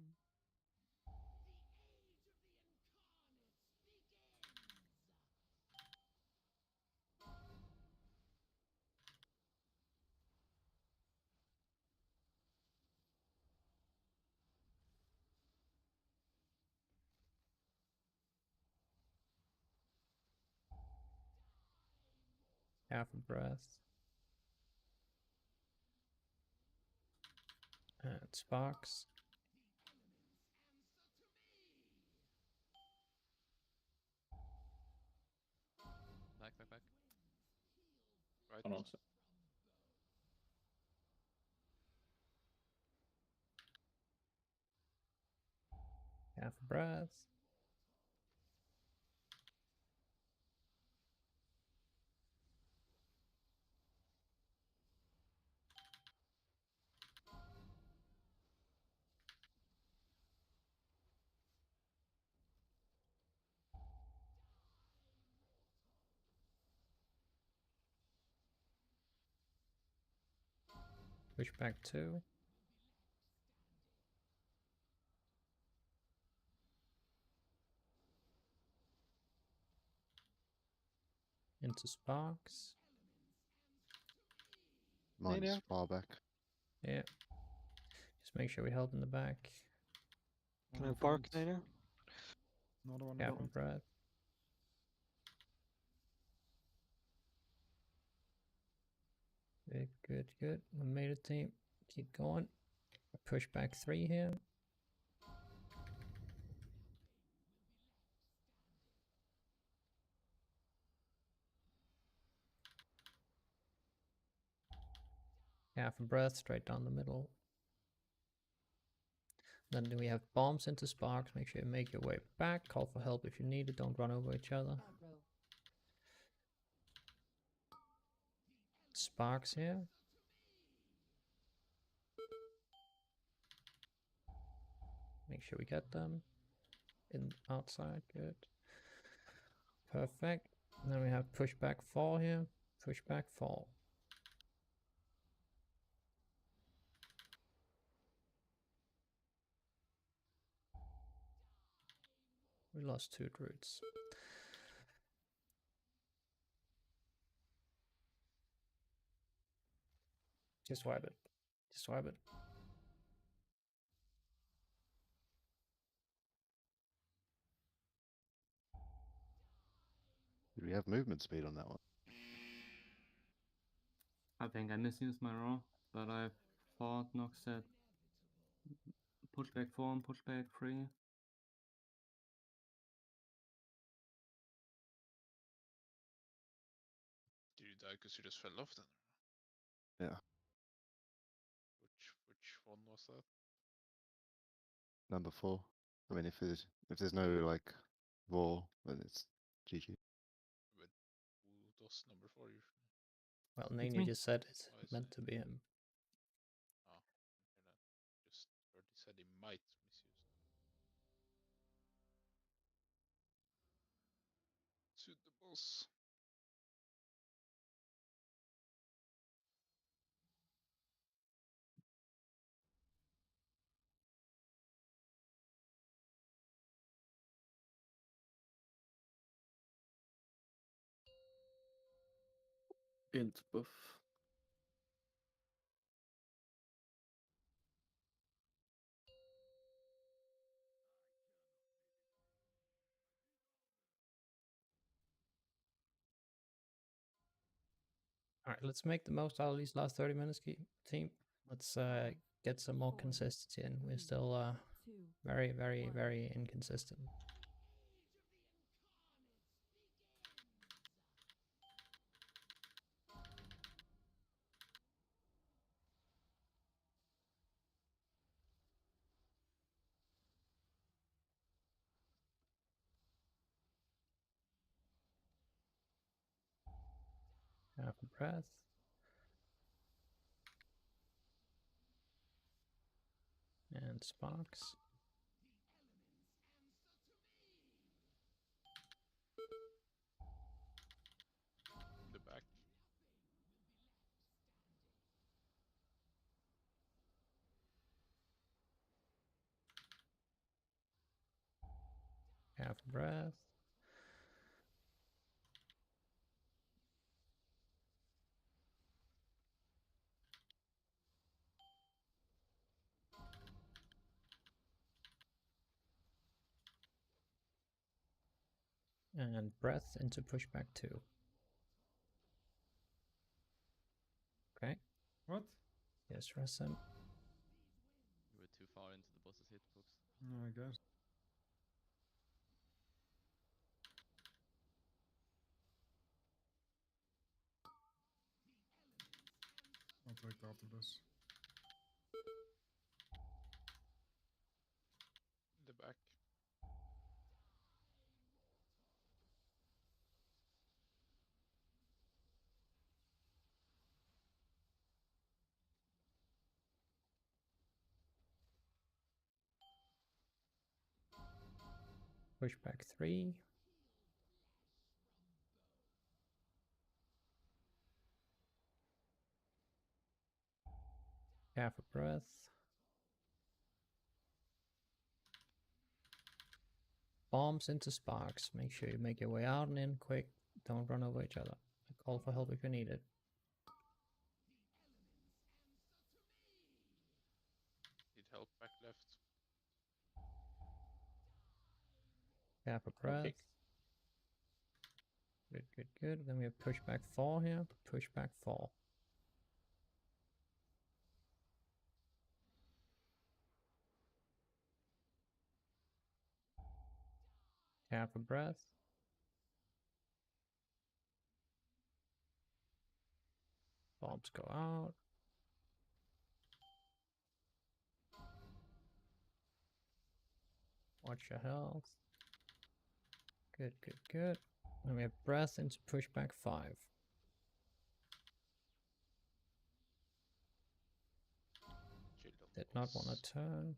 Half a breath. And Sparks. on also. Half a breath. Push back 2. Into sparks. Mine's there. far back. Yeah. Just make sure we help in the back. Can I bark later? Another one. Half in a front. breath. Good, good, good. We made it, team. Keep going. Push back 3 here. Half a breath straight down the middle. Then we have bombs into sparks. Make sure you make your way back. Call for help if you need it. Don't run over each other. Sparks here. Make sure we get them. In outside, good. Perfect. And then we have pushback 4 here. Pushback 4. We lost 2 druids. Just wipe it. Just wipe it. Did we have movement speed on that one? I think I misused my roll, but I thought Nox said pushback 4 and pushback 3. Did you die because you just fell off then? Yeah. Which one was that? Number 4. I mean, if there's no like raw, then it's GG. But who does number 4 usually? Well, me. Nania just said it's Oh, I meant see. to be him. Oh, okay, then. Just heard he said he might misuse it. To the boss. Int buff. All right, let's make the most out of these last 30 minutes, team. Let's get some more consistency in. We're still very, very, very inconsistent. Half a breath. And sparks. In the back. Half a breath. And breath into pushback 2. Okay. What? Yes, rest him. You were too far into the boss's hitbox. No, I guess. protect after this. In the back. Push back 3. Half a breath. Bombs into sparks. Make sure you make your way out and in quick. Don't run over each other. Call for help if you need it. Need help back left. Half a breath. Good, good, good. Then we have push back 4 here. Push back 4. Half a breath. Bombs go out. Watch your health. Good, good, good. And we have breath into pushback 5. Did not want to turn.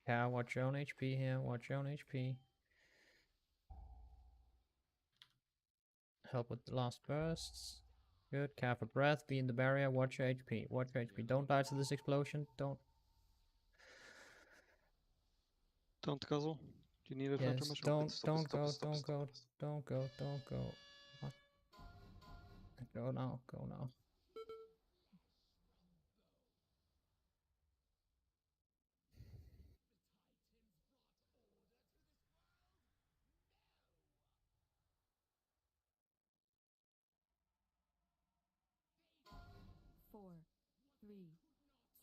Yeah, watch your own HP here. Watch your own HP. Help with the last bursts. Good. Careful breath. Be in the barrier. Watch your HP. Watch your HP. Don't die to this explosion. Don't. Don't guzzle. Do you need a Yes. countermeasure? Don't go. Don't go. Don't go. What? Go now. Go now. Four, 3,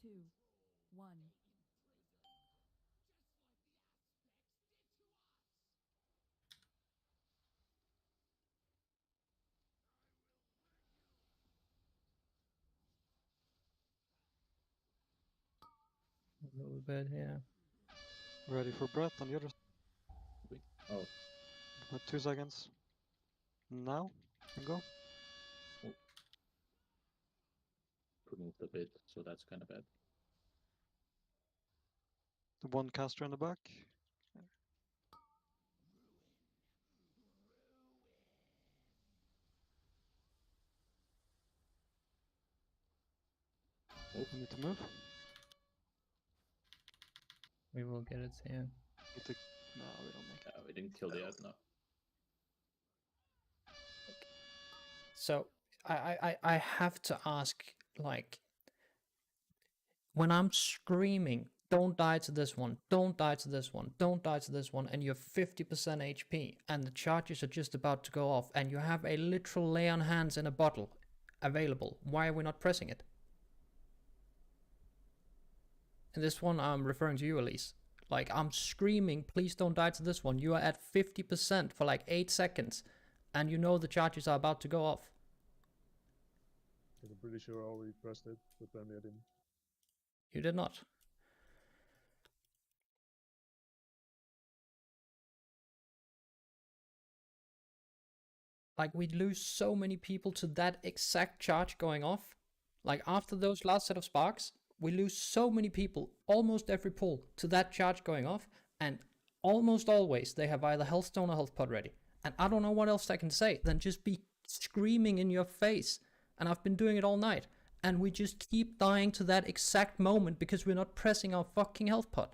2, 1. A little bit here. Ready for breath on the other. Oh. 2 seconds. Now, and go. Removed a bit, so that's kind of bad. The one caster in the back. Oh. We need to move. We will get it here. No, we don't make it. We didn't kill the ad, no. So I have to ask, like, when I'm screaming, don't die to this one, don't die to this one, don't die to this one, and you're 50% HP, and the charges are just about to go off, and you have a literal lay on hands in a bottle available, why are we not pressing it? And this one, I'm referring to you, Elise. Like, I'm screaming, please don't die to this one. You are at 50% for like 8 seconds, and you know the charges are about to go off. I'm pretty sure I already pressed it, but then I didn't. You did not. Like, we lose so many people to that exact charge going off. Like, after those last set of sparks, we lose so many people, almost every pull, to that charge going off. And almost always, they have either health stone or health pod ready. And I don't know what else I can say than just be screaming in your face. And I've been doing it all night. And we just keep dying to that exact moment because we're not pressing our fucking health pod.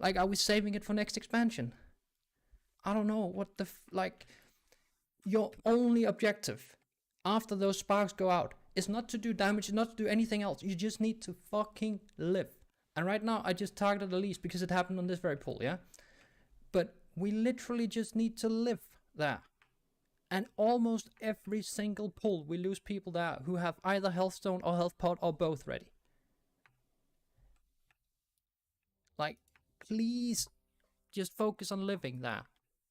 Like, are we saving it for next expansion? I don't know what the like. Your only objective after those sparks go out is not to do damage, not to do anything else. You just need to fucking live. And right now, I just targeted Elise because it happened on this very pull, yeah? But we literally just need to live there. And almost every single pull, we lose people there who have either health stone or health pod or both ready. Like, please just focus on living there.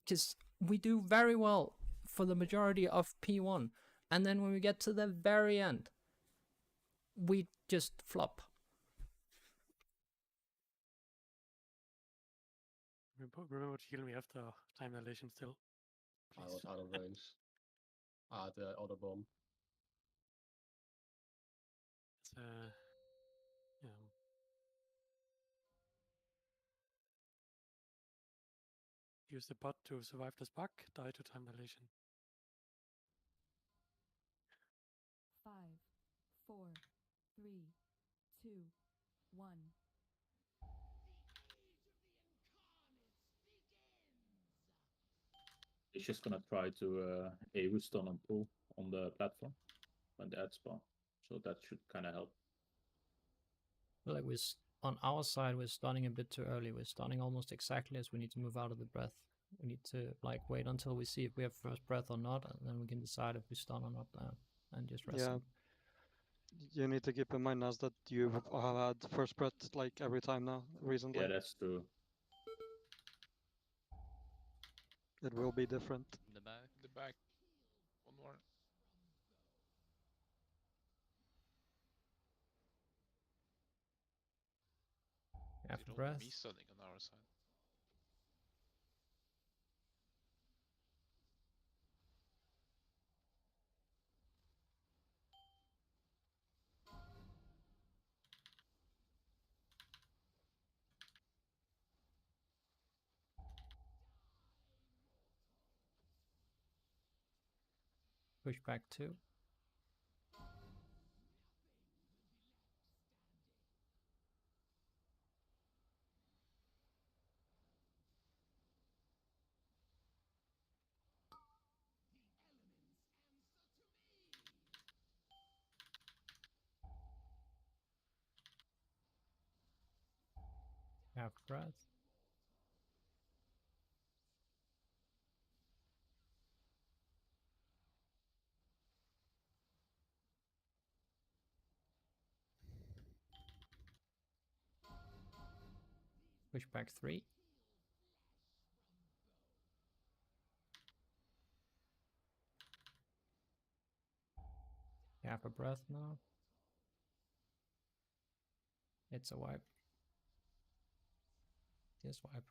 Because we do very well for the majority of P1. And then when we get to the very end, we just flop. Remember to heal me after time dilation still. I was out of range. I had the other bomb. It's, yeah. Use the pot to survive the spark, die to time dilation. 5, 4, 3, 2, 1. He's just gonna try to AoE stun and pull on the platform when the ads spawn. So that should kind of help. Like on our side, we're stunning a bit too early. We're stunning almost exactly as we need to move out of the breath. We need to like wait until we see if we have first breath or not, and then we can decide if we stun or not now, and just rest. Yeah. You need to keep in mind as that you have had first breath like every time now recently. Yeah, that's true. It will be different. The back. One more. After don't breath. want me stunning on our side. Push back 2. Half breath. Push back 3. Half a breath now. It's a wipe. Just wipe.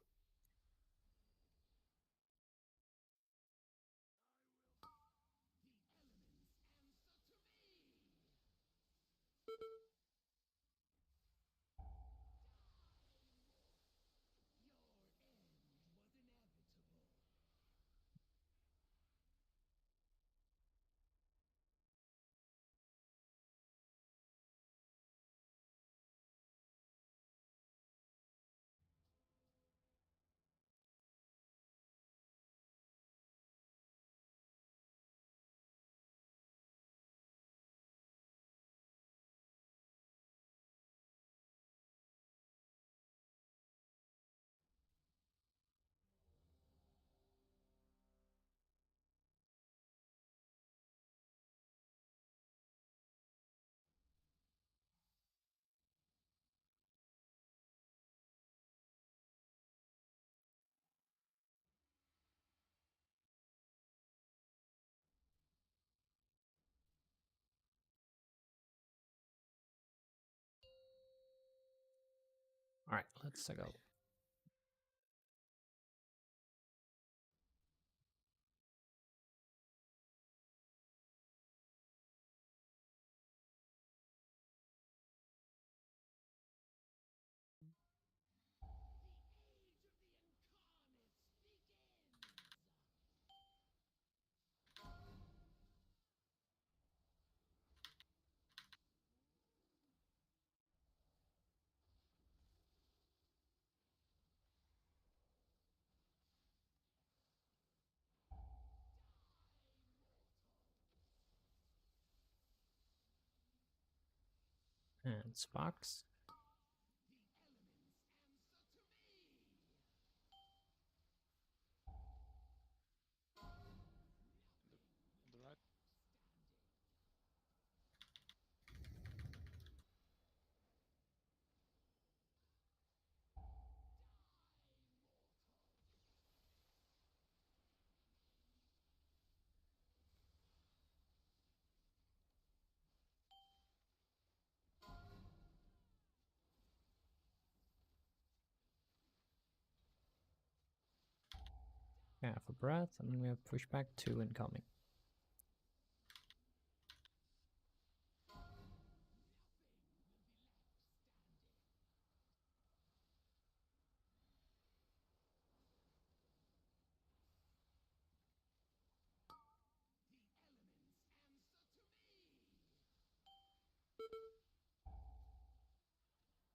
All right, let's go. And sparks. On the right. Yeah, for breath, and then we have pushback 2 incoming.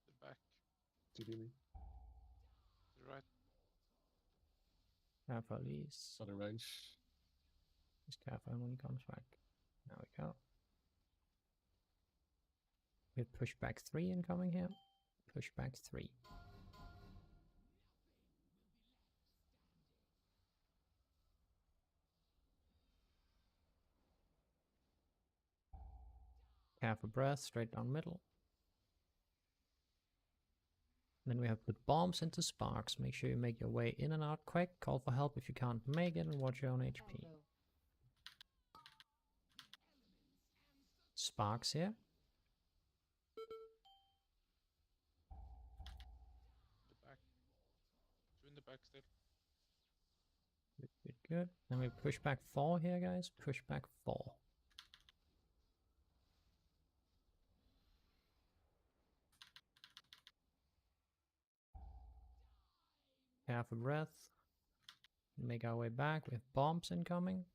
The back. TD me. To the right. Careful, he's Out of range. Just careful when he comes back. There we go. We have pushback 3 incoming here. Pushback 3. Careful breath, straight down middle. Then we have put bombs into sparks. Make sure you make your way in and out quick. Call for help if you can't make it, and watch your own HP. Sparks here. The back. Two in the back still. Good, good, good. Then we push back 4 here, guys. Push back 4. Half a breath. Make our way back with bombs incoming.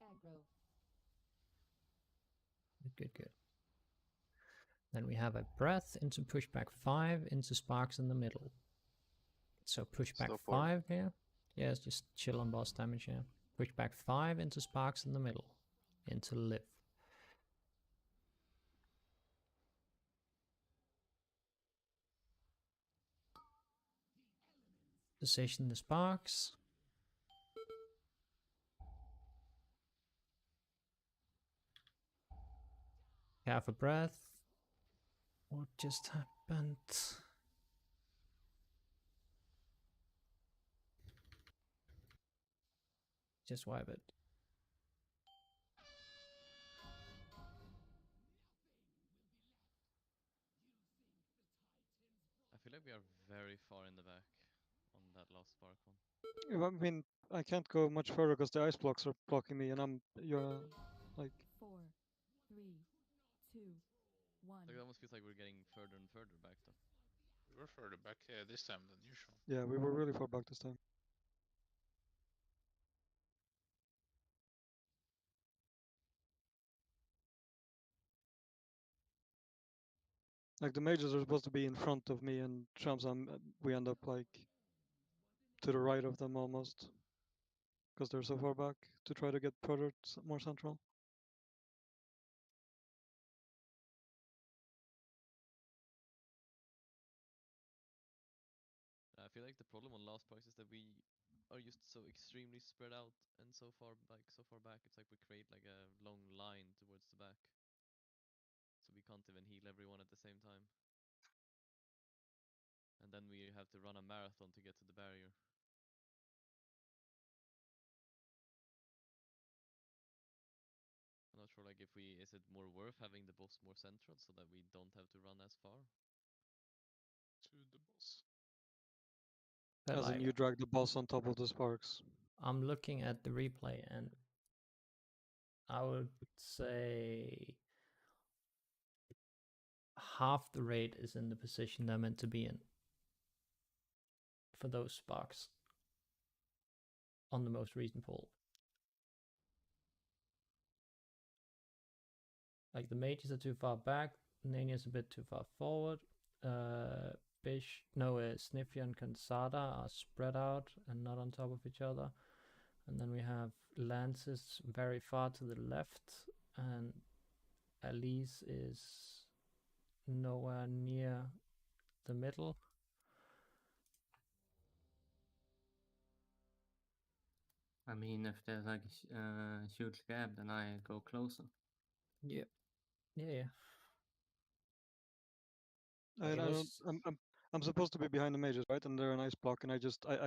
Aggro. Good, good. Then we have a breath into pushback 5 into sparks in the middle. So pushback Stop 5 here. Yes, just chill on boss damage here. Pushback 5 into sparks in the middle. Into live. Position the sparks. Half a breath. What just happened? Just wipe it. I feel like we are very far in the back on that last spark one. I mean, I can't go much further because the ice blocks are blocking me, and you're like. 4, 3, 2, 1. Like, it almost feels like we're getting further and further back though. We were further back this time than usual. Yeah, we were really far back this time. Like the mages are supposed to be in front of me and Shamsam, we end up like to the right of them almost, because they're so far back to try to get further more central. I feel like the problem on last parks is that we are just so extremely spread out and so far back. It's like we create like a long line towards the back, so we can't even heal everyone at the same time. And then we have to run a marathon to get to the barrier. I'm not sure, like, is it more worth having the boss more central so that we don't have to run as far? To the boss. But As in you drag the boss on top of the sparks. I'm looking at the replay and I would say half the raid is in the position they're meant to be in for those sparks on the most recent pull. Like the mages are too far back, Nania's a bit too far forward. Sniffy and Kansada are spread out and not on top of each other. And then we have Lances very far to the left, and Elise is nowhere near the middle. I mean, if there's like a huge gap, then I go closer. Yeah. Yeah. I'm supposed to be behind the mages, right? And they're an ice block, and I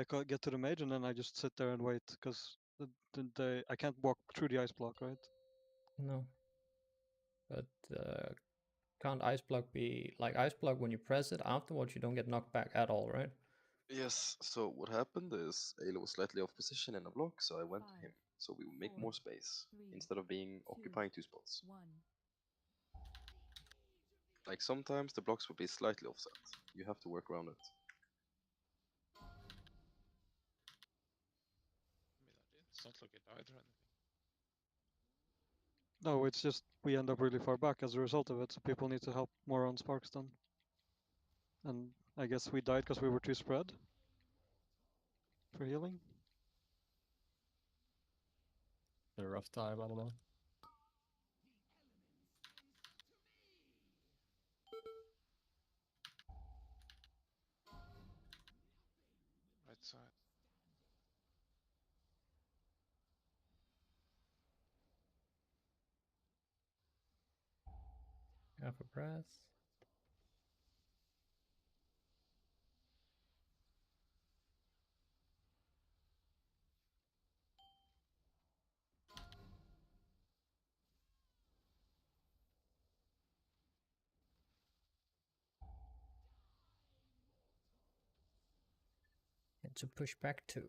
can't get to the mage, and then I just sit there and wait because I can't walk through the ice block, right? No. But can't ice block be like ice block when you press it afterwards? You don't get knocked back at all, right? Yes, so what happened is Ayla was slightly off position in a block, so I went to him. So we would make more space instead of being occupying 2 spots. Like sometimes the blocks would be slightly offset. You have to work around it. It's not like it died or anything. No, it's just we end up really far back as a result of it, so people need to help more on Sparks then. And I guess we died because we were too spread for healing. A rough time, I don't know. Right side. Have a breath. And to push back 2.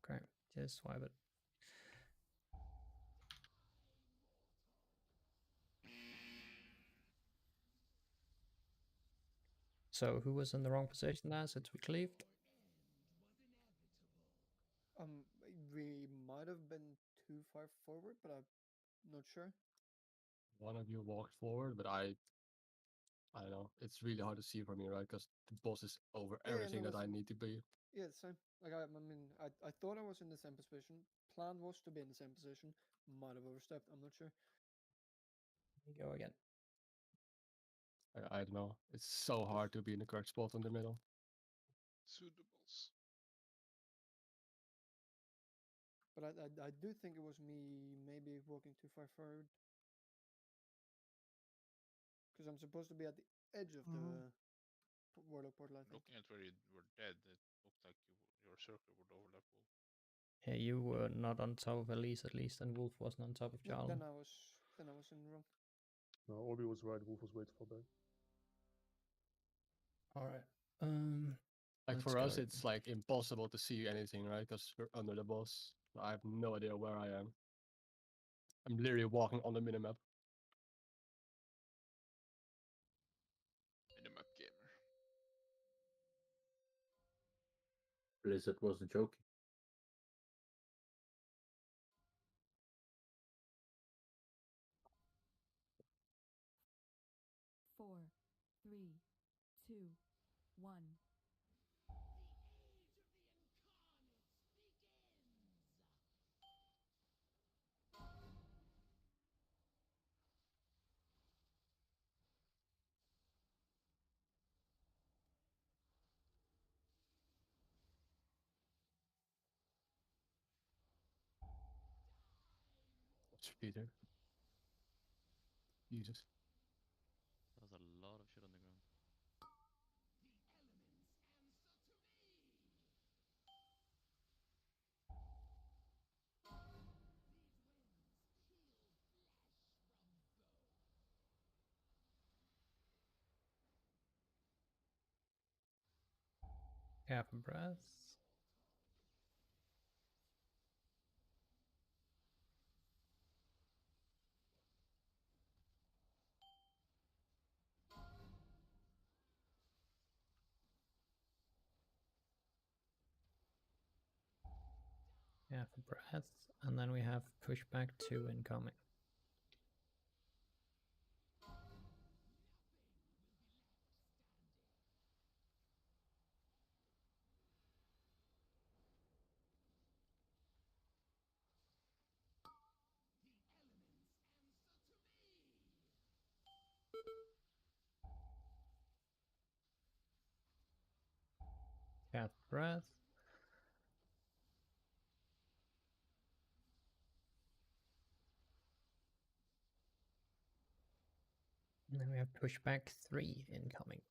Okay, just swipe it. So who was in the wrong position there since we cleaved? We might have been too far forward, but I'm not sure. One of you walked forward, but I don't know. It's really hard to see from here, right? Because the boss is over Yeah, everything no, that I listen. need to be. Yeah, same. Like I mean, I thought I was in the same position. Plan was to be in the same position. Might have overstepped. I'm not sure. Here we go again. I don't know. It's so hard to be in the correct spot in the middle. Suitables. But I do think it was me maybe walking too far forward. Because I'm supposed to be at the edge of the Warlock portal, I think. Looking at where you were dead, it looked like your circle would overlap Wolf. Yeah, you were not on top of Elise at least, and Wolf wasn't on top of No, Jarl. then I was in the wrong. No, Obi was right. Wolf was way too far back. Alright. Like Let's for us, go. it's like impossible to see anything, right? Because we're under the boss. I have no idea where I am. I'm literally walking on the minimap. Minimap gamer. Blizzard wasn't joking. Four, three, two, one. What's Peter? Jesus. That was a lot of shit on the ground. Have a breath. Have a breath. And then we have pushback 2 incoming. Have a breath. And then we have pushback 3 incoming.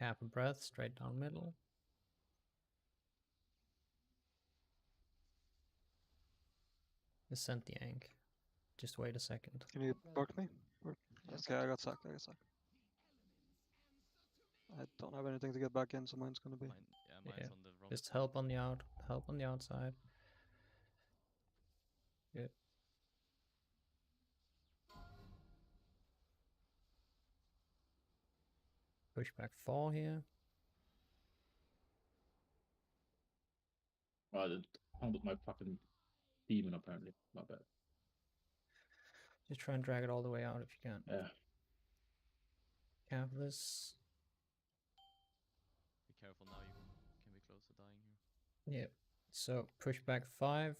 Half a breath, straight down middle. Ascent the Ankh. Just wait a second. Can you bark me? Or... Yes, Okay, I got sacked. I don't have anything to get back in, so mine's gonna be. Mine's on the wrong Just side. help on the outside. Good. Pushback 4 here. Well, it handled my fucking demon apparently. My bad. Just try and drag it all the way out if you can. Yeah. Capitalist. Be careful now, you can be close to dying here. Yeah. So pushback 5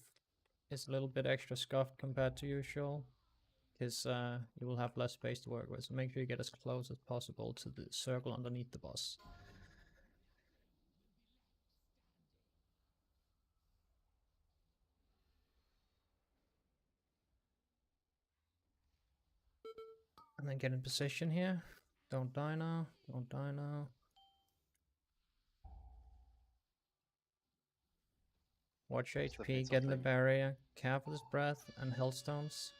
is a little bit extra scuffed compared to usual, because you will have less space to work with. So make sure you get as close as possible to the circle underneath the boss. And then get in position here. Don't die now. Don't die now. Watch HP, get in the barrier. Careful his breath and health stones.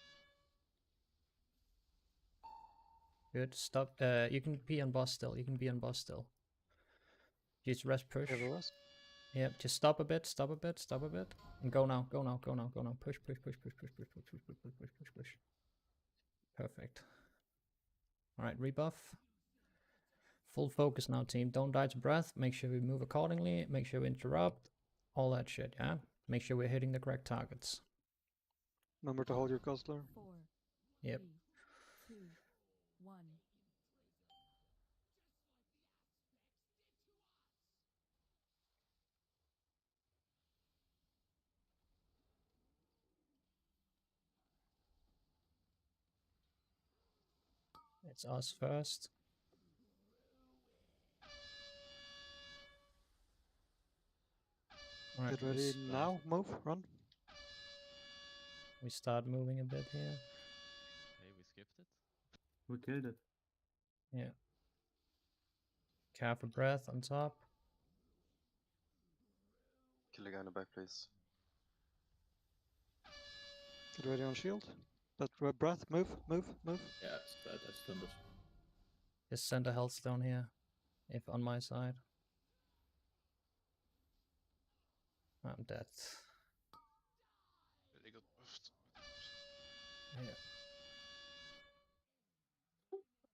Good. Stop. You can be on boss still. You can be on boss still. Just rest push. Yep. Just stop a bit. Stop a bit. Stop a bit. And go now. Go now. Go now. Go now. Push. Push. Push. Push. Push. Push. Push. Push. Push. Push. Push. Push. Push. Perfect. All right. Rebuff. Full focus now, team. Don't die to breath. Make sure we move accordingly. Make sure we interrupt. All that shit. Yeah. Make sure we're hitting the correct targets. Remember to hold your Guzzler. 4, Yep. 3, 2, 1. It's us first. All right, Get ready now. Move. Run. We start moving a bit here. Hey, we skipped it. We killed it. Yeah. Careful breath on top. Kill the guy in the back, please. Get ready on shield. That breath. Move. Move. Move. Yeah, that's thunder. Just send a health stone here, if on my side. I'm dead. Really got buffed.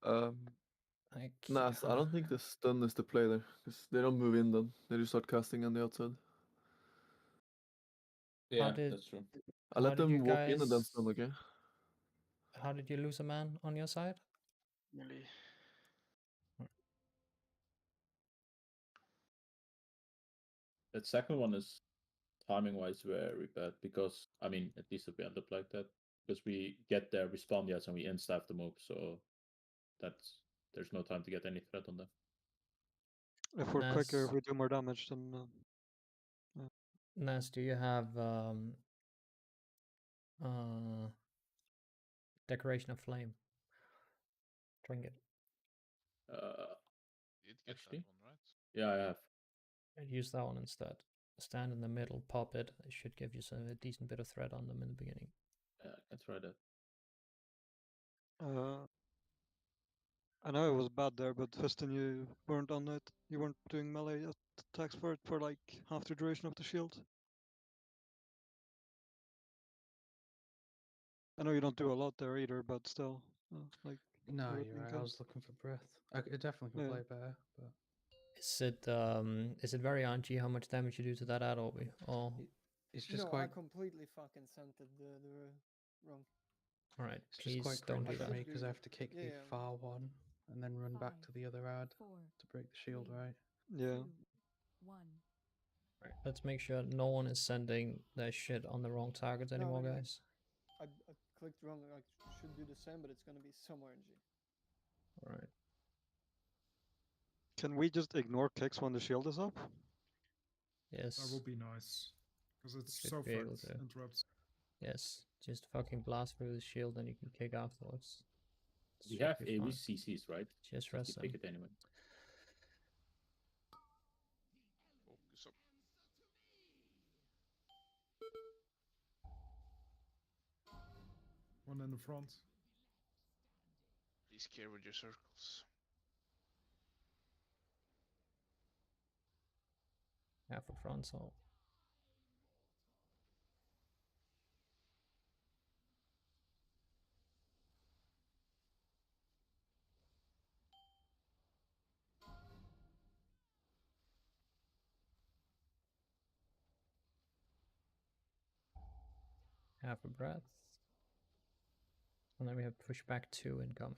Yeah. Nah, I don't think the stun is the play there, because they don't move in then. They just start casting on the outside. Yeah, did- that's true. I How let did you them walk in and then guys- stun, okay? How did you lose a man on your side? Nearly. That second one is timing wise very bad because I mean at least if we end up like that because we get their respawn yet and we insta the move, so there's no time to get any threat on them. If we're quicker, Nas- if we do more damage, then yeah. Nas, do you have Decoration of Flame trinket? Did get Actually? that one, right? Yeah, I have. I'd use that one instead. Stand in the middle, pop it. It should give you a decent bit of threat on them in the beginning. Yeah, I can try that. I know it was bad there, but Fiston, you weren't on it. You weren't doing melee attacks for it for like half the duration of the shield. I know you don't do a lot there either, but still, like. No, everything you're right. I counts. was looking for breath. I definitely can Yeah. play better, but Is it very RNG how much damage you do to that ad Orby? Or it's just No, I quite completely fucking sent it the wrong. alright, it's just please quite don't cringe do for that. me because I have to kick the Yeah. far one and then run back to the other ad 4, to break the shield, right? Yeah. 2, 1. Right, let's make sure no one is sending their shit on the wrong targets anymore, no, guys. I clicked wrong. I should do the same, but it's gonna be some RNG. Alright. Can we just ignore clicks when the shield is up? Yes. That would be nice. Because it's should so be able fucked. to. Interrupts. Yes, just fucking blast through the shield and you can kick afterwards. We Should have be AoE fine. CCs, right? Just rest pick them. it anyway. Focus up. One in the front. Please care with your circles. Yeah, for front, so. Half a breath. And then we have pushback 2 incoming.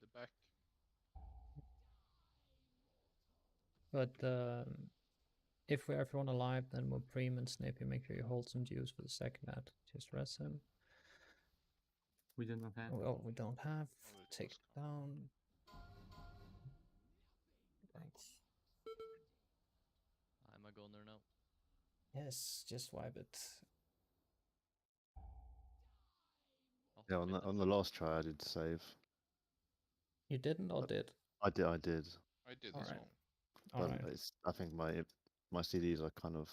The back. But if we have everyone alive, then we'll Preem and Snippy, make sure you hold some juice for the second ad. Just rest him. We do not have. Oh, we don't have. Take it down. Thanks. I'm a goner now. Yes, just wipe it. Yeah, on the last try I did save. You didn't or did? I did. I did as Alright. well. But Alright. I think my CDs are kind of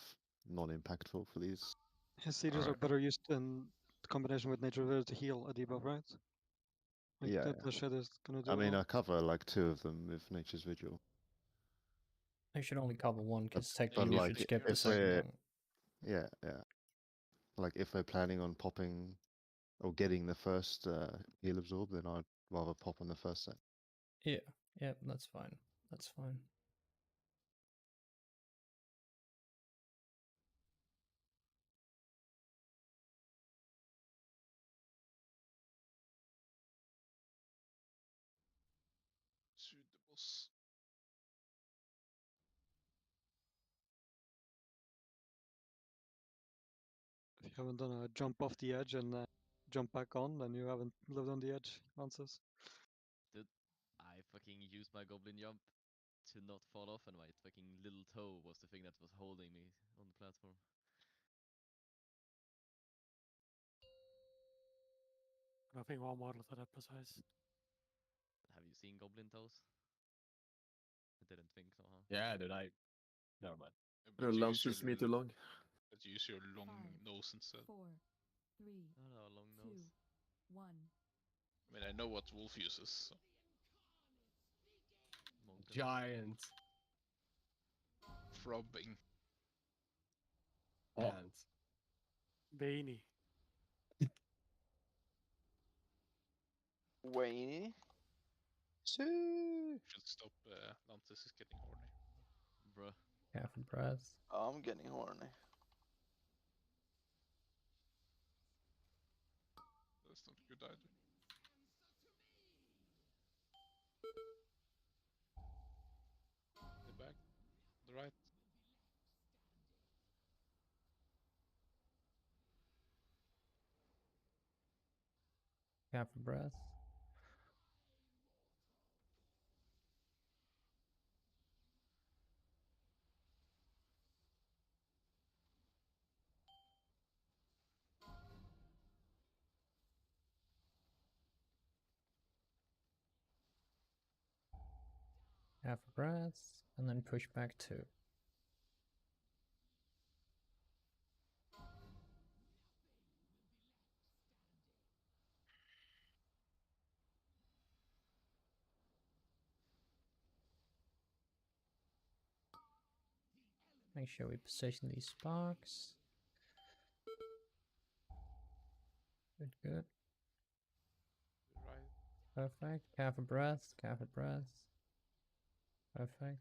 non-impactful for these. His CDs are better used in combination with Nature Veil to heal a debuff, right? Like Yeah, that shit is gonna do I mean, well. I cover like 2 of them with Nature's Vigil. I should only cover one because But technically you like, should skip the if second we're, one. yeah. Like if we're planning on popping or getting the first heal absorb, then I'd rather pop on the first set. Yeah, that's fine. That's fine. Shoot the boss. If you haven't done a jump off the edge and jump back on, then you haven't lived on the edge, Ansys. Dude, I fucking used my goblin jump to not fall off, and my fucking little toe was the thing that was holding me on the platform. Nothing more model for that precise. Have you seen goblin toes? I didn't think so, huh? Yeah, dude, never mind. Your lances me too long. But use your long nose instead. 4, 3, Oh, long 2, nose. 1. I mean, I know what Wolf uses. So. Giant. Throbbing. Oh. And Veiny. Wayne. Should stop. Lantis is getting horny. Bruh. Half a breath. I'm getting horny. That's not good either. The back, the right. Half a breath. Half a breath, and then push back 2. Make sure we position these sparks. Good. Right. Perfect. Half a breath, half a breath. Perfect.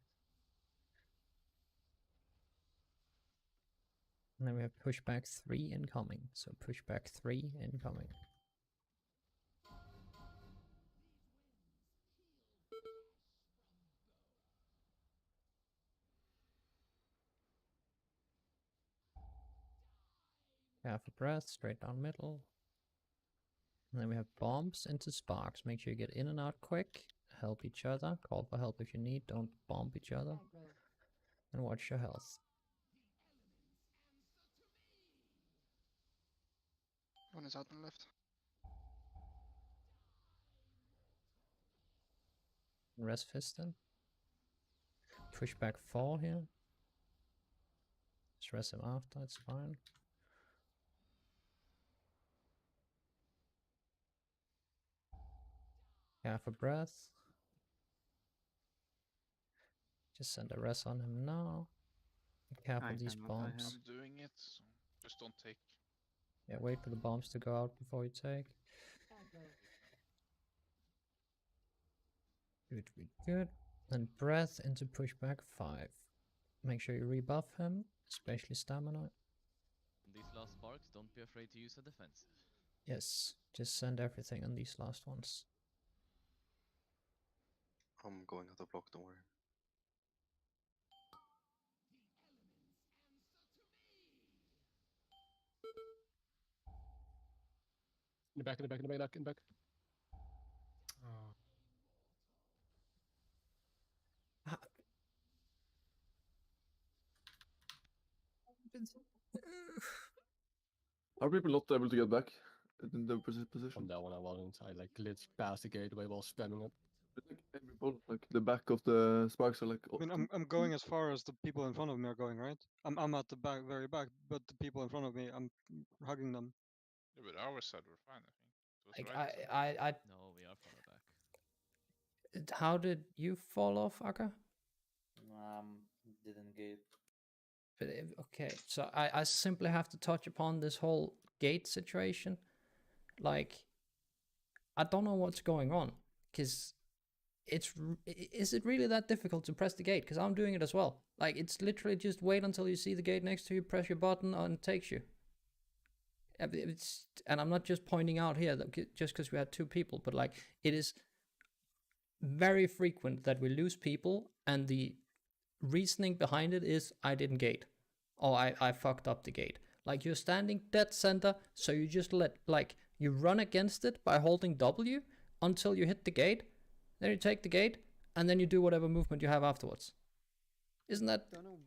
And then we have pushback 3 incoming. So pushback 3 incoming. Half a breath, straight down middle. And then we have bombs into sparks. Make sure you get in and out quick. Help each other. Call for help if you need. Don't bomb each other. And watch your health. One is out on the left. Rest Fiston. Push back 4 here. Just rest him after, it's fine. Half a breath. Just send a rest on him now. Be careful these bombs. I'm doing it, so just don't take. Yeah, wait for the bombs to go out before you take. Good, good, good. Then breath into pushback 5. Make sure you rebuff him, especially stamina. These last sparks, don't be afraid to use a defensive. Yes, just send everything on these last ones. I'm going out of block, don't worry. In the back, in the back, in the back, in the back. Oh. Are people not able to get back in their position? On that one I wasn't. I like glitched past the gateway while spamming it. But like everyone, like the back of the sparks are like. I mean, I'm going as far as the people in front of me are going, right? I'm at the back, very back, but the people in front of me, I'm hugging them. Yeah, but our side we're fine, I think. It was Like, right side. No, we are farther back. How did you fall off, Akka? Didn't get. But okay, so I simply have to touch upon this whole gate situation. Like, I don't know what's going on, because is it really that difficult to press the gate? Because I'm doing it as well. Like, it's literally just wait until you see the gate next to you, press your button, and it takes you. And I'm not just pointing out here that just because we had 2 people, but like, it is very frequent that we lose people, and the reasoning behind it is I didn't gate, or I fucked up the gate. Like, you're standing dead center, so you just you run against it by holding W until you hit the gate, then you take the gate, and then you do whatever movement you have afterwards. Isn't that? I don't know.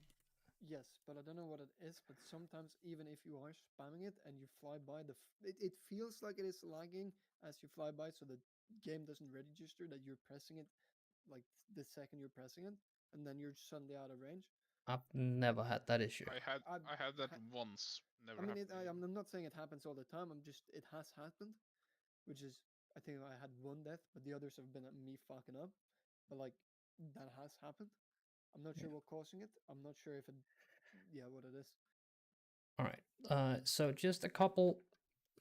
Yes, but I don't know what it is. But sometimes even if you are spamming it and you fly by, it feels like it is lagging as you fly by, so the game doesn't register that you're pressing it, like the second you're pressing it, and then you're suddenly out of range. I've never had that issue. I had that once. Never I mean, happened. I'm not saying it happens all the time. It has happened, which is, I think I had 1 death, but the others have been me fucking up. But like, that has happened. I'm not sure what causing it. I'm not sure if it, what it is. All right. So just a couple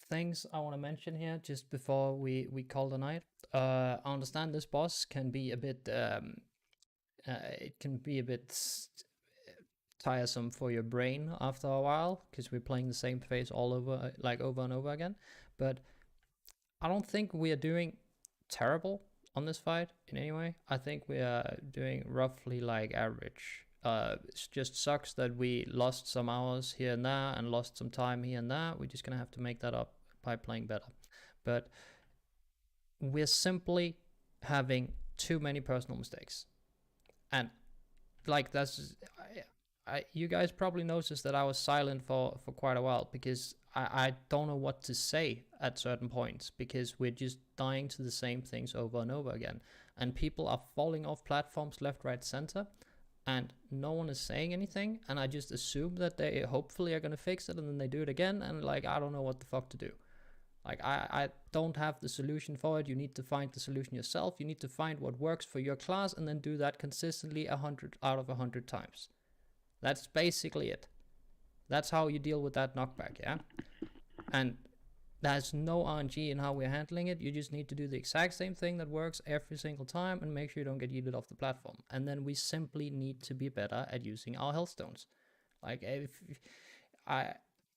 things I want to mention here just before we call the night. I understand this boss can be a bit it can be a bit tiresome for your brain after a while, because we're playing the same phase all over, like over and over again. But I don't think we are doing terrible on this fight in any way. I think we are doing roughly like average. It just sucks that we lost some hours here and there and lost some time here and there. We're just gonna have to make that up by playing better. But we're simply having too many personal mistakes. And like, that's you guys probably noticed that I was silent for quite a while, because I don't know what to say at certain points, because we're just dying to the same things over and over again, and people are falling off platforms left, right, center, and no one is saying anything, and I just assume that they hopefully are going to fix it, and then they do it again, and like, I don't know what the fuck to do. Like, I don't have the solution for it. You need to find the solution yourself. You need to find what works for your class, and then do that consistently 100 out of 100 times. That's basically it. That's how you deal with that knockback, yeah? And there's no RNG in how we're handling it. You just need to do the exact same thing that works every single time and make sure you don't get yeeted off the platform. And then we simply need to be better at using our health stones. Like,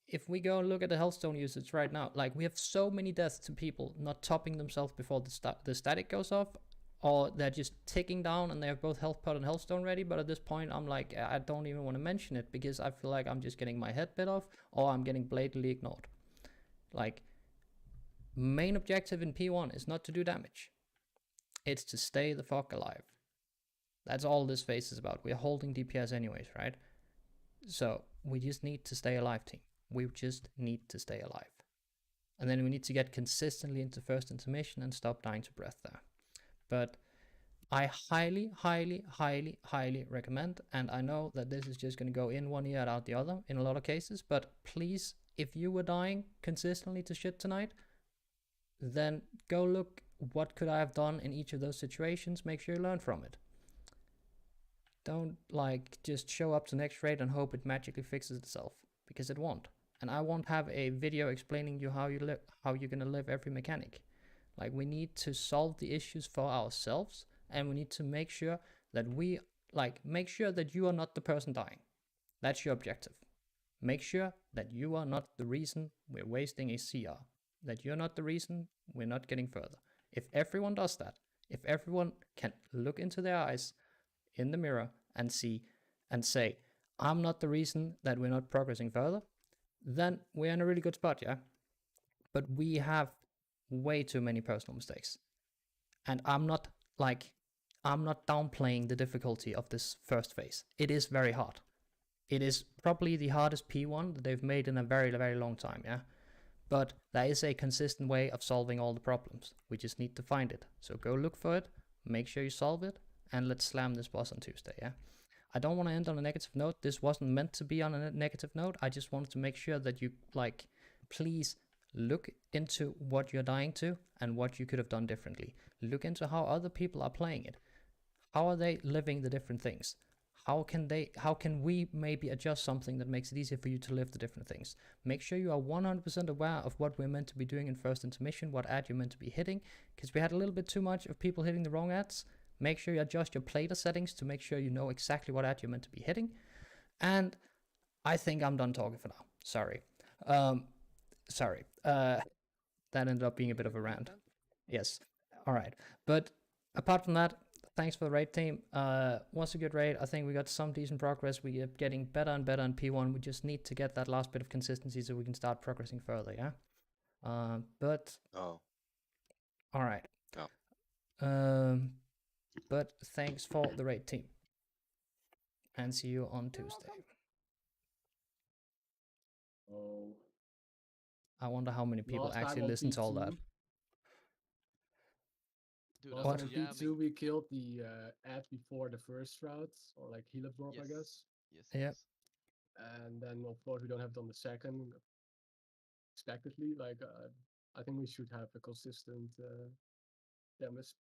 if we go and look at the healthstone usage right now, like, we have so many deaths to people not topping themselves before the static goes off. or they're just ticking down and they have both health pot and healthstone ready, but at this point I'm like, I don't even want to mention it because I feel like I'm just getting my head bit off or I'm getting blatantly ignored. Like, main objective in P1 is not to do damage. It's to stay the fuck alive. That's all this phase is about. We're holding DPS anyways, right? So we just need to stay alive, team. We just need to stay alive. And then we need to get consistently into first intermission and stop dying to breath there. But I highly, highly, highly, highly recommend, and I know that this is just going to go in one ear and out the other in a lot of cases, but please, if you were dying consistently to shit tonight, then go look what could I have done in each of those situations. Make sure you learn from it. Don't like just show up to next raid and hope it magically fixes itself, because it won't. And I won't have a video explaining you how you're gonna live every mechanic. Like, we need to solve the issues for ourselves, and we need to make sure that make sure that you are not the person dying. That's your objective. Make sure that you are not the reason we're wasting a CR. That you're not the reason we're not getting further. If everyone does that, if everyone can look into their eyes in the mirror and see and say, I'm not the reason that we're not progressing further, then we're in a really good spot, yeah? But we have way too many personal mistakes. And I'm not downplaying the difficulty of this first phase. It is very hard. It is probably the hardest P1 that they've made in a very, very long time, yeah? But there is a consistent way of solving all the problems. We just need to find it. So go look for it, make sure you solve it, and let's slam this boss on Tuesday, yeah? I don't want to end on a negative note. This wasn't meant to be on a negative note. I just wanted to make sure that you, please look into what you're dying to and what you could have done differently. Look into how other people are playing it. How are they living the different things? How can we maybe adjust something that makes it easier for you to live the different things? Make sure you are 100% aware of what we're meant to be doing in first intermission, what ad you're meant to be hitting, because we had a little bit too much of people hitting the wrong ads. Make sure you adjust your plater settings to make sure you know exactly what ad you're meant to be hitting. And I think I'm done talking for now. Sorry. That ended up being a bit of a rant. Yes. All right. But apart from that, thanks for the raid, team. Once a good raid. I think we got some decent progress. We are getting better and better in P1. We just need to get that last bit of consistency so we can start progressing further, yeah? Oh. All right. Yeah. But thanks for the raid, team. And see you on Tuesday. Oh. I wonder how many people Last time actually on listen to all that. P2 Dude, Last What? time in P2 we killed the ad before the first route, or like heal up drop, I guess. Yes. Yep. And then of course we don't have it on the second. Expectedly, I think we should have a consistent damage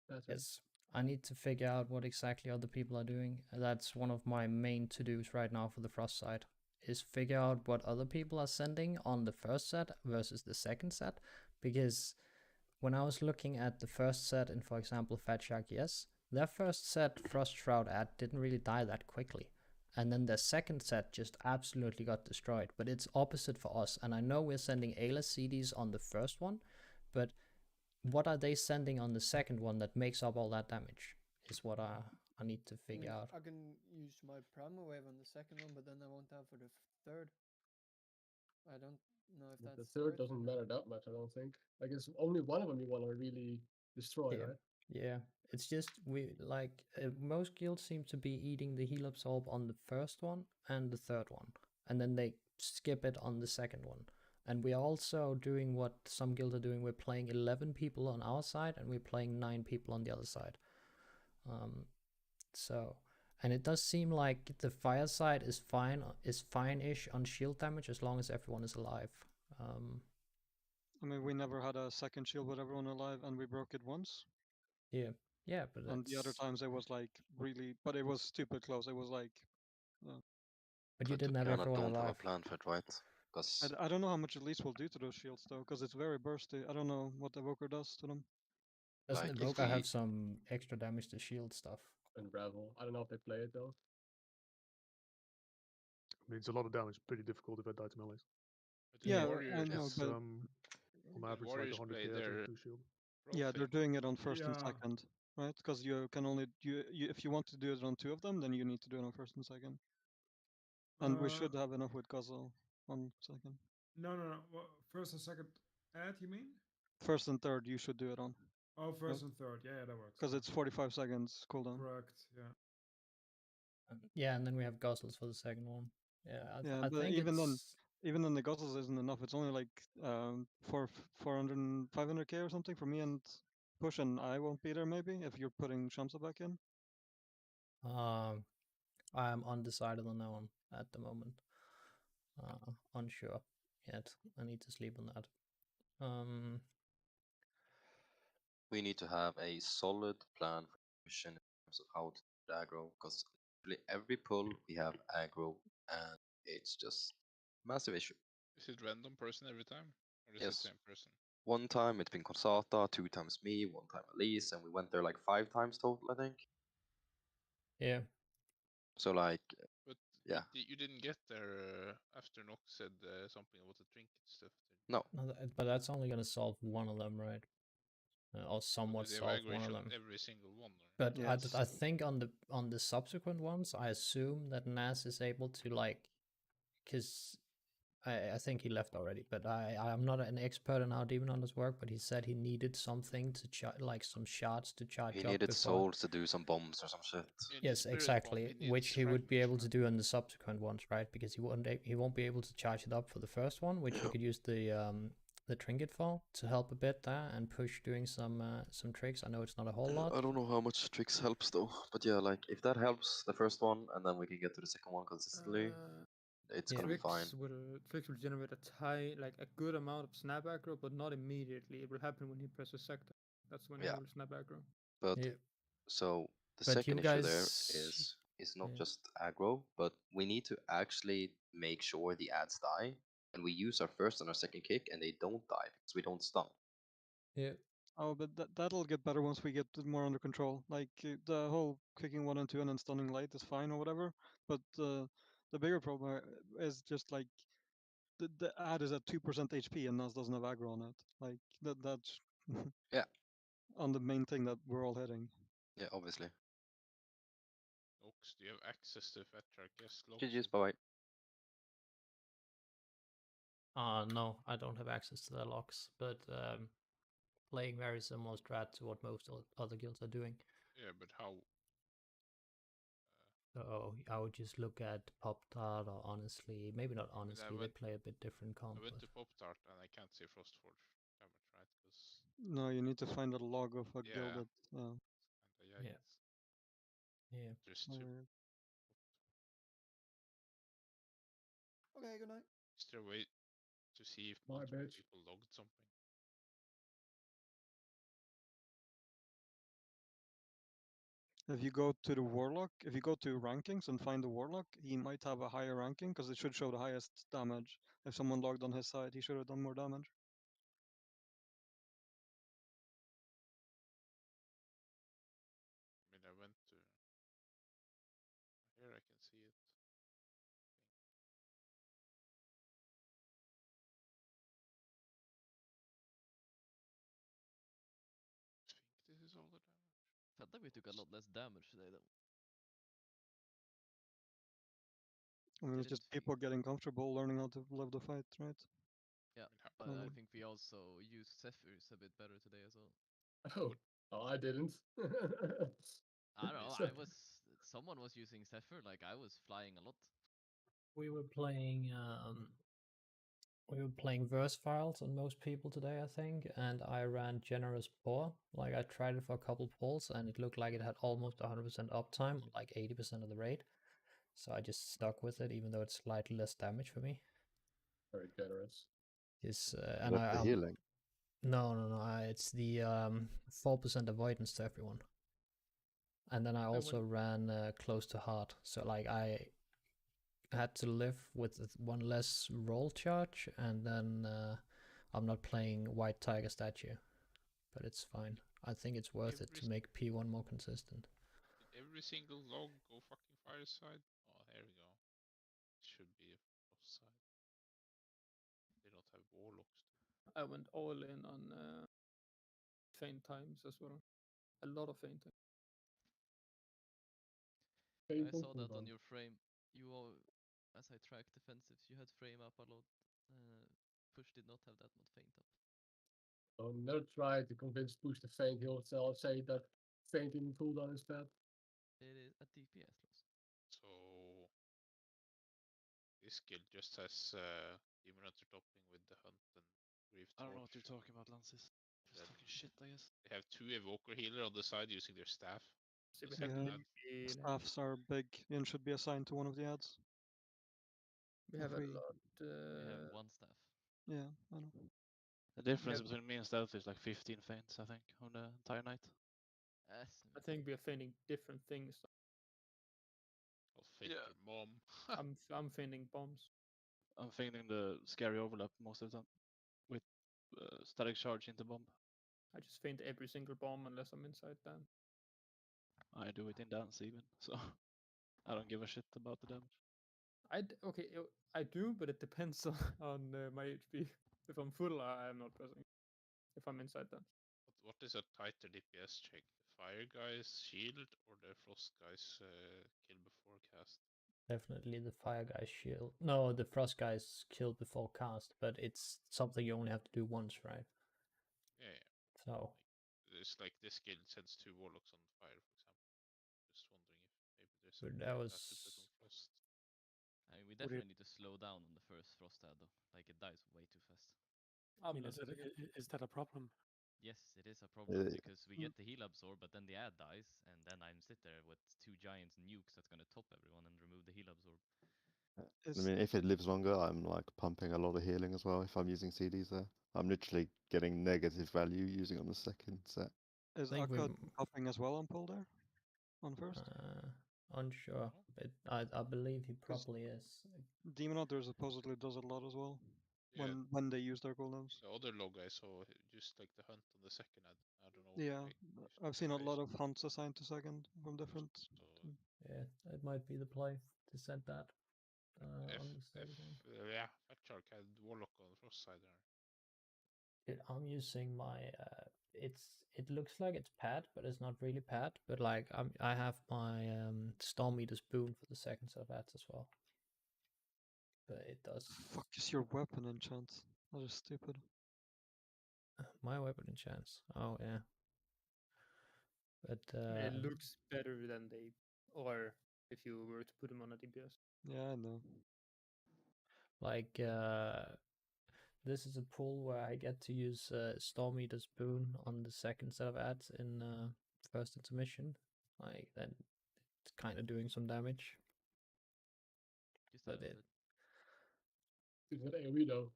pattern. Yes. I need to figure out what exactly other people are doing. That's one of my main to-dos right now for the Frost side, is figure out what other people are sending on the first set versus the second set. Because when I was looking at the first set in, for example, Fat Shark Yes, their first set Frost Shroud ad didn't really die that quickly. And then their second set just absolutely got destroyed. But it's opposite for us. And I know we're sending ALS CDs on the first one, but what are they sending on the second one that makes up all that damage is what I need to figure out. I can use my Primal Wave on the second one, but then I won't have for the third. I don't know if But that's the third right or doesn't not. matter that much, I don't think. I guess only one of them you want to really destroy, Yeah. right? Yeah, it's just most guilds seem to be eating the heal absorb on the first one and the third one, and then they skip it on the second one. And we are also doing what some guilds are doing. We're playing 11 people on our side, and we're playing 9 people on the other side. And it does seem like the fire side is fine-ish on shield damage as long as everyone is alive. I mean, we never had a second shield with everyone alive, and we broke it once. Yeah, but And the other that's... times it was like really, but it was stupid close. It was like. But you didn't have Kinda everyone don't have a alive. plan for it, right? Because I don't know how much Elise will do to those shields though, because it's very bursty. I don't know what the Evoker does to them. Doesn't Like, if Evoker have we- some extra damage to shield stuff? Unravel. I don't know if they play it though. I mean, it's a lot of damage. Pretty difficult if I die to melees. But the Yeah, I warriors, know, It's but on the average like warriors 100 play k their to shield. yeah, they're profit. doing it on first and Yeah. second. right? Because you can only if you want to do it on 2 of them, then you need to do it on first and second. And we should have enough with Guzzle on second. No. Well, first and second ad, you mean? First and third, you should do it on. Oh, first and third. Yeah, that works. Because it's 45 seconds cooldown. Correct. Yeah. Yeah, and then we have Guzzles for the second one. Yeah, Yeah, I but think even then the Guzzles isn't enough. It's only like 400 500k or something for me and Push, and I won't be there maybe if you're putting Shamsa back in. I'm undecided on that one at the moment. Unsure yet. I need to sleep on that. We need to have a solid plan for mission in terms of how to do aggro, because every pull we have aggro, and it's just massive issue. Is it random person every time, or is it Yes. same person? One time it's been Consata, 2 times me, 1 time Elise, and we went there like 5 times total, I think. Yeah. So like, But yeah. you didn't get there after Nox said something about the trinket stuff. No. But that's only gonna solve one of them, right? Or somewhat Did they have solve one of aggravation them. on every single one? Or? But Yes. I think on the subsequent ones, I assume that Nas is able to like, because I think he left already. But I'm not an expert on how Demon Hunters work. But he said he needed something to like some shards to charge He up needed before. souls to do some bombs or some shit. Yes, exactly. Which he would be able to do in the subsequent ones, right? Because he won't be able to charge it up for the first one, which he could use the trinket for to help a bit there and Push doing some tricks. I know it's not a whole lot. I don't know how much tricks helps though, but yeah, like if that helps the first one, and then we can get to the second one consistently, it's gonna be fine. Tricks will generate a good amount of snap aggro, but not immediately. It will happen when he presses sector. That's when he will snap aggro. But Yeah. so the But you second issue there guys- is not yeah. just aggro, but we need to actually make sure the ads die, and we use our first and our second kick, and they don't die because we don't stun. Yeah. Oh, but that'll get better once we get it more under control. Like the whole kicking 1 and 2 and then stunning late is fine or whatever. But the bigger problem is just like the ad is at 2% HP and Nas doesn't have aggro on it. Like that's Yeah. on the main thing that we're all hitting. Yeah, obviously. Nox, do you have access to Fetrarch guest logs? GG's, bye. No, I don't have access to the locks, but playing very similar strat to what most other guilds are doing. Yeah, but how? So I would just look at Pop Tart or honestly, maybe not honestly, they play a bit different comp. I went but- to Pop Tart and I can't see Frostforge damage, right? Because No, you need to find a log of a guild Yeah. that. Yeah. Yeah. There's 2. Okay, good night. Is there a way to see if My multiple bitch. people logged something? If you go to the Warlock, if you go to rankings and find the Warlock, he might have a higher ranking because it should show the highest damage. If someone logged on his side, he should have done more damage. I mean, I went to here. I can see it. I think this is all the damage. Felt like we took a lot less damage today though. I mean, it's just people getting comfortable, learning how to live the fight, right? Yeah, but I Um, think we also used Zephyrs a bit better today as well. Oh, I didn't. I don't know. Someone was using Zephyr. Like I was flying a lot. We were playing verse files on most people today, I think, and I ran generous pour. Like I tried it for a couple pulls and it looked like it had almost 100% uptime, like 80% of the raid. So I just stuck with it, even though it's slightly less damage for me. Very generous. Yes, Is and that the healing? No, it's the 4% avoidance to everyone. And then I also ran close to heart, so like I had to live with one less roll charge, and then I'm not playing White Tiger statue, but it's fine. I think it's worth it to make P1 more consistent. Did every single log go fucking fireside? Oh, there we go. It should be offside. They don't have warlocks. I went all in on faint times as well. A lot of fainting. I saw that on your frame. You all, as I tracked defensives, you had frame up a lot. Push did not have that much feint up. I'll never try to convince Push to feint. He'll say that fainting cooldown is bad. It is a DPS loss. So this guild just has Demon Hunter topping with the hunt and Grief Torch. I don't know what you're talking about, Lances. Just talking shit, I guess. They have 2 Evoker healer on the side using their staff. So we Just have like that. Staffs are big and should be assigned to one of the ads. We have a If we- lot. We have 1 staff. Yeah, I know. The difference Yep. between me and Stealth is like 15 feints, I think, on the entire night. I think we are feigning different things. I'll feint your mom. I'm feigning bombs. I'm feigning the scary overlap most of the time with static charge into bomb. I just feint every single bomb unless I'm inside them. I do it in dance even, so I don't give a shit about the damage. I do, but it depends on my HP. If I'm full, I'm not pressing. If I'm inside them. What is a tighter DPS check? The Fire Guy's shield or the Frost Guy's kill before cast? Definitely the fire guy's shield. No, the frost guy's kill before cast, but it's something you only have to do once, right? Yeah. So It's like this guild sends 2 Warlocks on fire, for example. Just wondering if maybe there's But something that like was- to put on Frost. I mean, we Would definitely need to slow down on the first frost ad though. Like it dies way too fast. I mean, is that a problem? Yes, it is a problem Uh, because we get the heal absorb, but then the ad dies, and then I'm sit there with 2 giant nukes that's gonna top everyone and remove the heal absorb. I mean, if it lives longer, I'm like pumping a lot of healing as well if I'm using CDs there. I'm literally getting negative value using on the second set. Is think we Akka popping as well on pull there? On first? unsure, but I believe he probably is. Demon Hunter supposedly does a lot as well. Yeah. When they use their cooldowns. The other log I saw just like the hunt on the second ad. I don't know. Yeah, like, if I've seen a guys- lot of hunts assigned to second from different. Yeah, it might be the play to set that F, on the F, stage. yeah, Fatshark had Warlock on the Frost side there. I'm using my it looks like it's pad, but it's not really pad. But like I have my Storm Eater's Boon for the second set of ads as well. But it does Fuck is your weapon enchant? That is stupid. my weapon enchants. Oh yeah. But It looks better than they, or if you were to put them on a DPS. Yeah, I know. like this is a pool where I get to use Storm Eater's Boon on the second set of ads in first intermission. Like then it's kind of doing some damage. Just But it, Is that AoE though?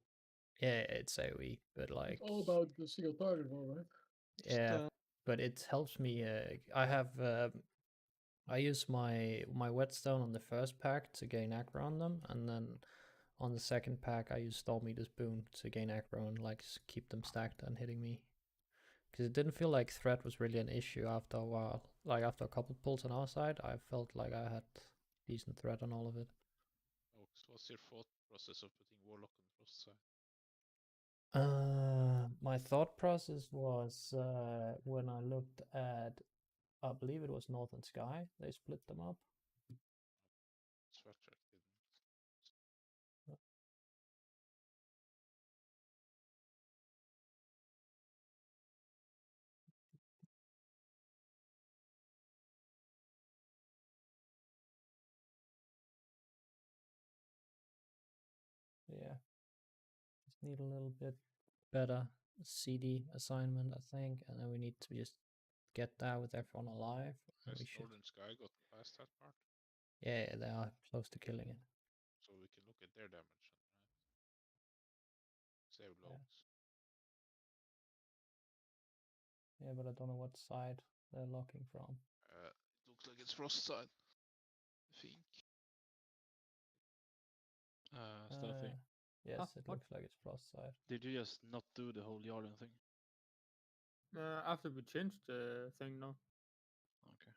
yeah, it's AoE, but like It's all about the single target, all right? yeah, but it helps me. I have I use my whetstone on the first pack to gain aggro on them, and then on the second pack I use Storm Eater's Boon to gain aggro and like keep them stacked and hitting me. Because it didn't feel like threat was really an issue after a while. Like after a couple pulls on our side, I felt like I had decent threat on all of it. Oh, so what's your thought process of putting Warlock on the Frost side? My thought process was when I looked at, I believe it was Northern Sky, they split them up. Fatshark didn't. Yeah. Just need a little bit better CD assignment, I think, and then we need to just get that with everyone alive. And Has we should. Northern Sky got past that part? Yeah, they are close to killing it. So we can look at their damage, right? Save Yeah. logs. Yeah, but I don't know what side they're locking from. It looks like it's Frost side. I think. Stealthy. Yes, it looks like it's Frost side. Did you just not do the whole Jarlen thing? After we changed the thing, no. Okay.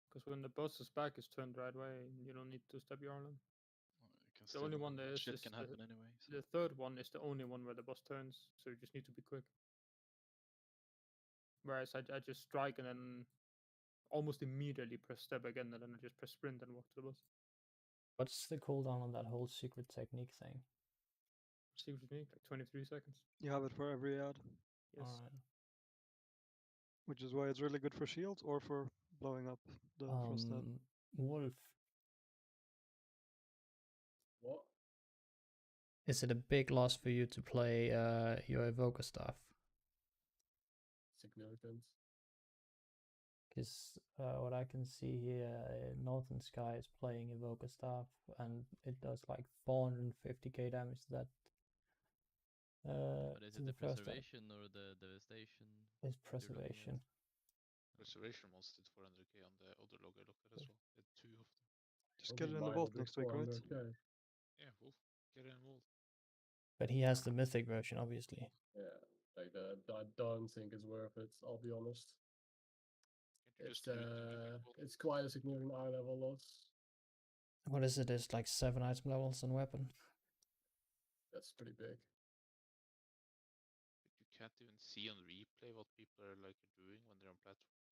Because when the boss's back is turned right way, you don't need to stab Jarlan. Can The only still- one there is shit is can happen anyway. So. The third one is the only one where the boss turns, so you just need to be quick. Whereas I just strike and then almost immediately press step again, and then I just press sprint and walk to the boss. What's the cooldown on that whole secret technique thing? Secret technique, like 23 seconds. You have it for every ad. Yes. Alright. Which is why it's really good for shields or for blowing up the frost ad. Wolf, What? is it a big loss for you to play your evoker staff? Significant. Because what I can see here, Northern Sky is playing evoker staff, and it does like 450k damage to that. But is to it the first ad. preservation or the devastation? It's you're looking at? preservation. Preservation once did 400k on the other log I looked at as well. Did 2 of them. Just get it in the vault next week, right? Yeah, Wolf. Get it in Wolf. But he has the mythic version, obviously. Yeah, like I don't think it's worth it. I'll be honest. It's quite a significant eye level loss. What is it? It's like 7 item levels and weapon. That's pretty big. But you can't even see on replay what people are like doing when they're on platforms.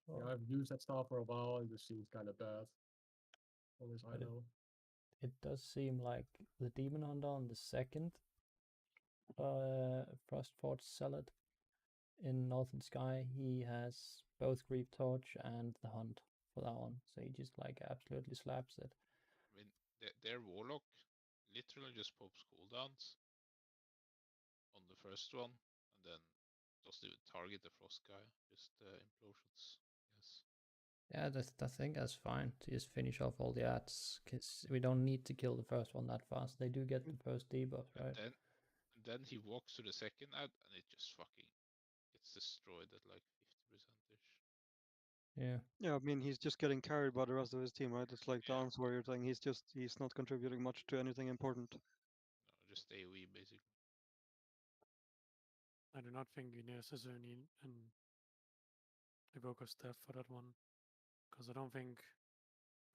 Oh, there we go. Yeah, I've used that staff for a while and it just seems kind of bad. On this eye But level. It does seem like the Demon Hunter on the second Frostforge Salad in Northern Sky, he has both Grief Torch and the Hunt for that one. So he just like absolutely slaps it. I mean, their Warlock literally just pops cooldowns on the first one, and then doesn't even target the Frost guy, just implosions. Yes. Yeah, I think that's fine to just finish off all the ads, because we don't need to kill the first one that fast. They do get the first debuff, right? And then he walks to the second ad, and it just fucking gets destroyed at like 50%ish. Yeah. Yeah, I mean he's just getting carried by the rest of his team, right? It's like the Arms Warrior thing. He's not contributing much to anything important. No, just AoE basically. I do not think we necessarily need an evoker staff for that one, because I don't think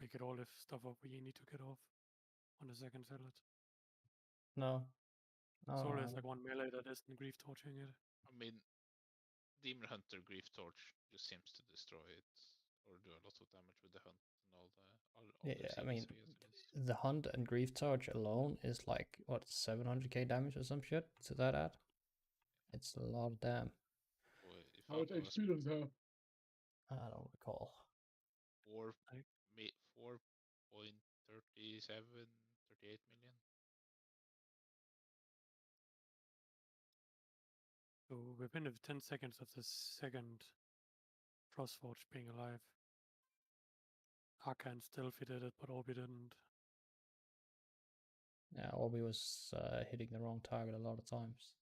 we get all the stuff off we need to get off on the second salad. No. It's No, always like one melee that isn't grief torching it. I mean, Demon Hunter Grief Torch just seems to destroy it, or do a lot of damage with the hunt and all the yeah, I CVs, mean, guess it is. the Hunt and Grief Torch alone is like, what, 700k damage or some shit to that ad? It's a lot of damn. Boy, if How much HP does it have? I don't recall. 4.37, 38 million. So within the 10 seconds of the second Frostforge being alive, Arca and Stealthy did it, but Orbi didn't. Yeah, Orbi was hitting the wrong target a lot of times.